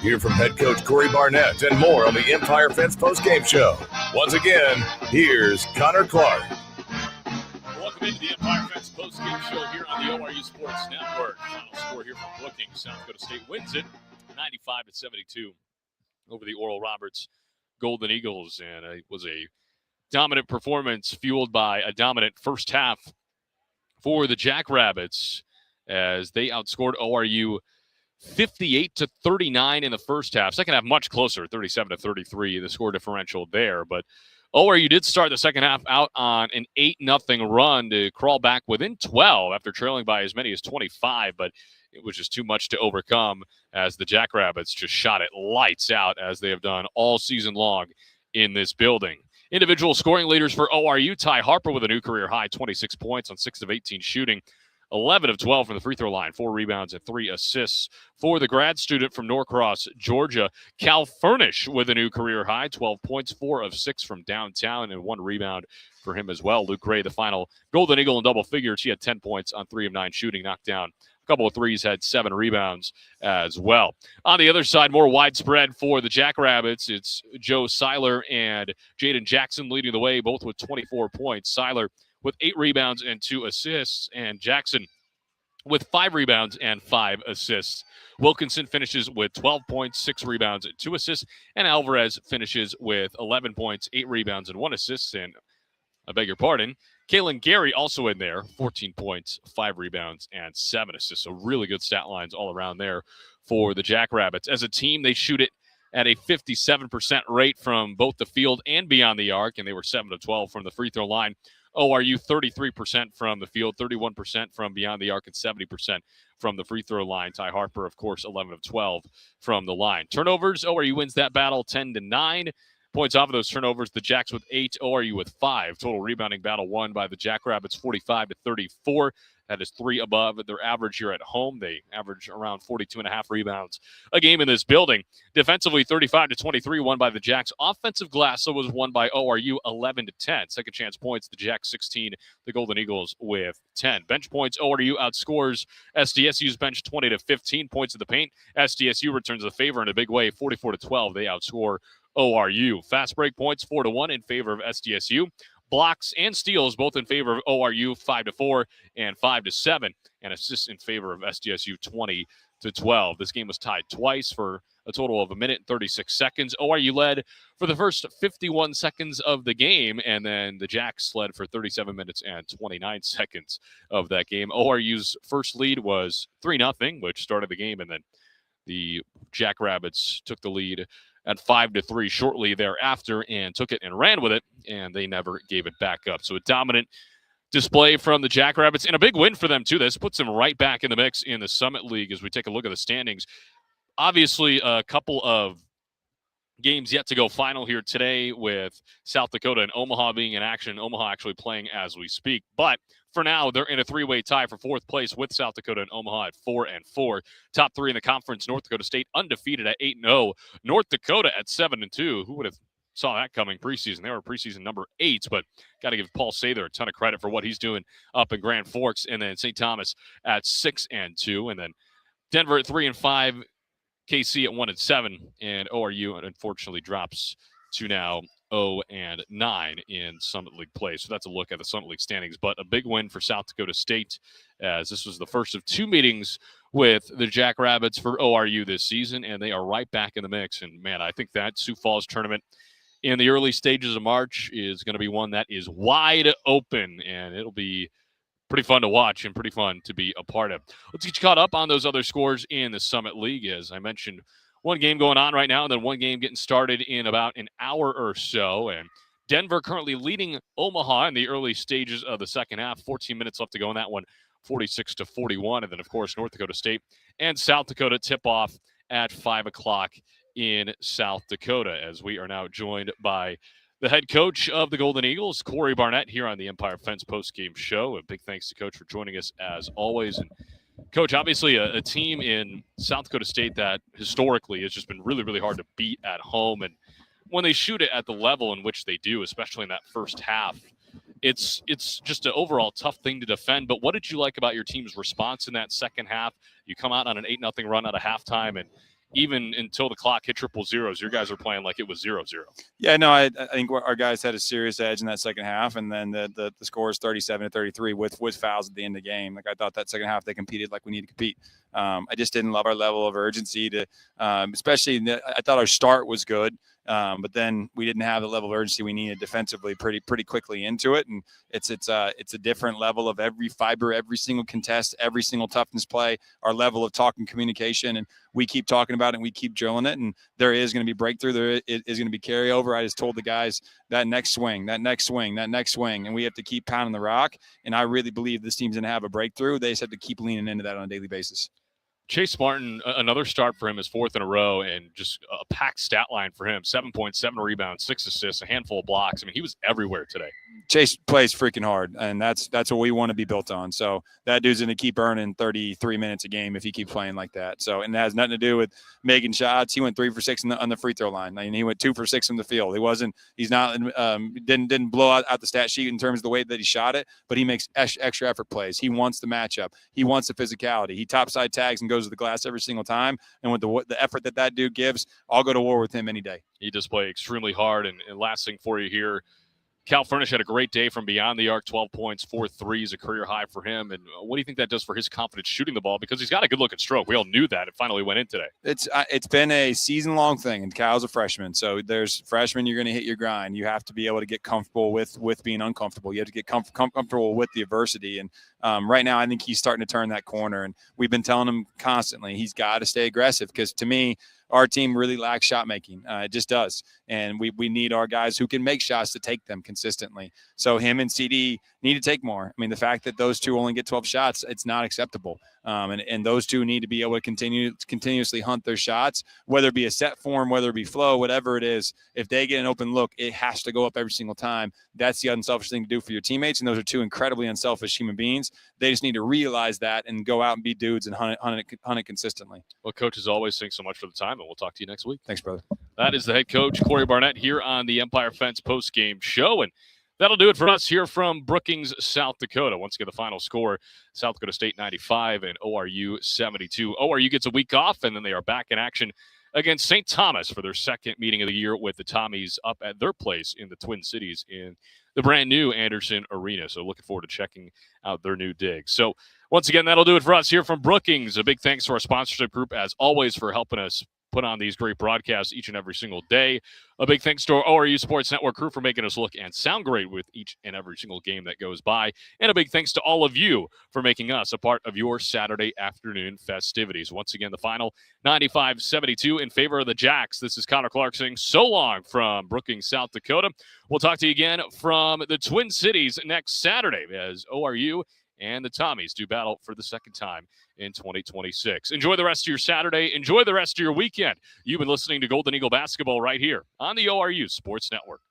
Hear from head coach Corey Barnett and more on the Empire Fence postgame show. Once again, here's Connor Clark. Welcome into the Empire Fence postgame show here on the ORU Sports Network. Final score here from Brookings. South Dakota State wins it 95-72 over the Oral Roberts Golden Eagles. And it was a dominant performance fueled by a dominant first half for the Jackrabbits as they outscored ORU 58-39 in the first half. Second half much closer, 37-33, the score differential there. But ORU did start the second half out on an 8-0 run to crawl back within 12 after trailing by as many as 25, but it was just too much to overcome as the Jackrabbits just shot it lights out as they have done all season long in this building. Individual scoring leaders for ORU, Ty Harper with a new career high, 26 points on 6 of 18 shooting. 11 of 12 from the free throw line, 4 rebounds and 3 assists for the grad student from Norcross, Georgia, Cal Furnish, with a new career high, 12 points, 4 of 6 from downtown, and 1 rebound for him as well. Luke Gray, the final Golden Eagle in double figures. He had 10 points on 3 of 9 shooting, knocked down a couple of threes, had 7 rebounds as well. On the other side, more widespread for the Jackrabbits. It's Joe Seiler and Jaden Jackson leading the way, both with 24 points. Seiler with 8 rebounds and 2 assists, and Jackson with 5 rebounds and 5 assists. Wilkinson finishes with 12 points, 6 rebounds, and 2 assists, and Alvarez finishes with 11 points, 8 rebounds, and 1 assist. And I beg your pardon, Kalen Gary also in there, 14 points, 5 rebounds, and 7 assists. So really good stat lines all around there for the Jackrabbits. As a team, they shoot it at a 57% rate from both the field and beyond the arc, and they were 7 of 12 from the free throw line. ORU 33% from the field, 31% from beyond the arc, and 70% from the free throw line. Ty Harper, of course, 11 of 12 from the line. Turnovers, ORU wins that battle 10-9. Points off of those turnovers, the Jacks with 8, ORU with 5. Total rebounding battle won by the Jackrabbits 45-34. That is 3 above their average here at home. They average around 42.5 rebounds a game in this building. Defensively, 35-23 won by the Jacks. Offensive glass was won by ORU 11-10. Second chance points, the Jacks 16, the Golden Eagles with 10. Bench points, ORU outscores SDSU's bench 20-15 points in the paint. SDSU returns the favor in a big way, 44-12. They outscore ORU. Fast break points 4-1 in favor of SDSU. Blocks and steals both in favor of ORU 5-4 and 5-7, and assists in favor of SDSU 20-12. This game was tied twice for a total of 1 minute and 36 seconds. ORU led for the first 51 seconds of the game, and then the Jacks led for 37 minutes and 29 seconds of that game. ORU's first lead was 3-0, which started the game, and then the Jackrabbits took the lead at 5-3 shortly thereafter and took it and ran with it, and they never gave it back up. So a dominant display from the Jackrabbits and a big win for them, too. This puts them right back in the mix in the Summit League as we take a look at the standings. Obviously, a couple of games yet to go final here today with South Dakota and Omaha being in action. Omaha actually playing as we speak. But for now, they're in a 3-way tie for 4th place with South Dakota and Omaha at 4-4. Top 3 in the conference, North Dakota State undefeated at 8-0. North Dakota at 7-2. Who would have saw that coming preseason? They were preseason number 8, but got to give Paul Sather a ton of credit for what he's doing up in Grand Forks. And then St. Thomas at 6-2. And then Denver at 3-5. KC at 1-7, and ORU unfortunately drops to now 0-9 in Summit League play. So that's a look at the Summit League standings. But a big win for South Dakota State, as this was the first of 2 meetings with the Jackrabbits for ORU this season, and they are right back in the mix. And man, I think that Sioux Falls tournament in the early stages of March is going to be one that is wide open, and it'll be pretty fun to watch and pretty fun to be a part of. Let's get you caught up on those other scores in the Summit League. As I mentioned, one game going on right now, and then one game getting started in about an hour or so. And Denver currently leading Omaha in the early stages of the second half. 14 minutes left to go in that one, 46-41. And then, of course, North Dakota State and South Dakota tip off at 5 o'clock in South Dakota, as we are now joined by the head coach of the Golden Eagles, Corey Barnett, here on the Empire Fence postgame show. A big thanks to Coach for joining us as always. And Coach, obviously a team in South Dakota State that historically has just been really, really hard to beat at home. And when they shoot it at the level in which they do, especially in that first half, it's just an overall tough thing to defend. But what did you like about your team's response in that second half? You come out on an 8-0 run out of halftime, and even until the clock hit triple zeros, your guys were playing like it was 0-0. Yeah, no, I think our guys had a serious edge in that second half, and then the score is 37-33 with fouls at the end of the game. Like, I thought that second half they competed like we need to compete. I just didn't love our level of urgency to, especially I thought our start was good. But then we didn't have the level of urgency we needed defensively pretty quickly into it. And it's a different level of every fiber, every single contest, every single toughness play, our level of talk and communication. And we keep talking about it and we keep drilling it. And there is going to be breakthrough. There is going to be carryover. I just told the guys that next swing. And we have to keep pounding the rock. And I really believe this team's going to have a breakthrough. They just have to keep leaning into that on a daily basis. Chase Martin, another start for him, is fourth in a row, and just a packed stat line for him. 7.7 rebounds, 6 assists, a handful of blocks. I mean, he was everywhere today. Chase plays freaking hard, and that's what we want to be built on. So that dude's going to keep earning 33 minutes a game if he keeps playing like that. So, and it has nothing to do with making shots. He went 3 for 6 on the free throw line. I mean, he went 2 for 6 from the field. Didn't blow out the stat sheet in terms of the way that he shot it, but he makes extra effort plays. He wants the matchup. He wants the physicality. He topside tags and goes to the glass every single time. And with the effort that dude gives, I'll go to war with him any day. He does play extremely hard. And last thing for you here, Cal Furnish had a great day from beyond the arc, 12 points, 4 threes, a career high for him. And what do you think that does for his confidence shooting the ball? Because he's got a good-looking stroke. We all knew that. It finally went in today. It's been a season-long thing, and Cal's a freshman. So there's freshmen, you're going to hit your grind. You have to be able to get comfortable with being uncomfortable. You have to get comfortable with the adversity. And right now I think he's starting to turn that corner. And we've been telling him constantly he's got to stay aggressive because, to me, our team really lacks shot making. It just does. And we need our guys who can make shots to take them consistently. So him and CD need to take more. I mean, the fact that those two only get 12 shots, it's not acceptable. And those two need to be able to continuously hunt their shots, whether it be a set form, whether it be flow, whatever it is. If they get an open look, it has to go up every single time. That's the unselfish thing to do for your teammates. And those are two incredibly unselfish human beings. They just need to realize that and go out and be dudes and hunt it consistently. Well, Coach, as always, thanks so much for the time, and we'll talk to you next week. Thanks, brother. That is the head coach, Corey Barnett, here on the Empire Fence postgame show. And that'll do it for us here from Brookings, South Dakota. Once again, the final score, South Dakota State 95 and ORU 72. ORU gets a week off, and then they are back in action against St. Thomas for their second meeting of the year with the Tommies up at their place in the Twin Cities in the brand new Anderson Arena. So looking forward to checking out their new dig. So once again, that'll do it for us here from Brookings. A big thanks to our sponsorship group, as always, for helping us put on these great broadcasts each and every single day. A big thanks to our ORU Sports Network crew for making us look and sound great with each and every single game that goes by. And a big thanks to all of you for making us a part of your Saturday afternoon festivities. Once again, the final 95-72 in favor of the Jacks. This is Connor Clark saying so long from Brookings, South Dakota. We'll talk to you again from the Twin Cities next Saturday as ORU and the Tommies do battle for the second time in 2026. Enjoy the rest of your Saturday. Enjoy the rest of your weekend. You've been listening to Golden Eagle Basketball right here on the ORU Sports Network.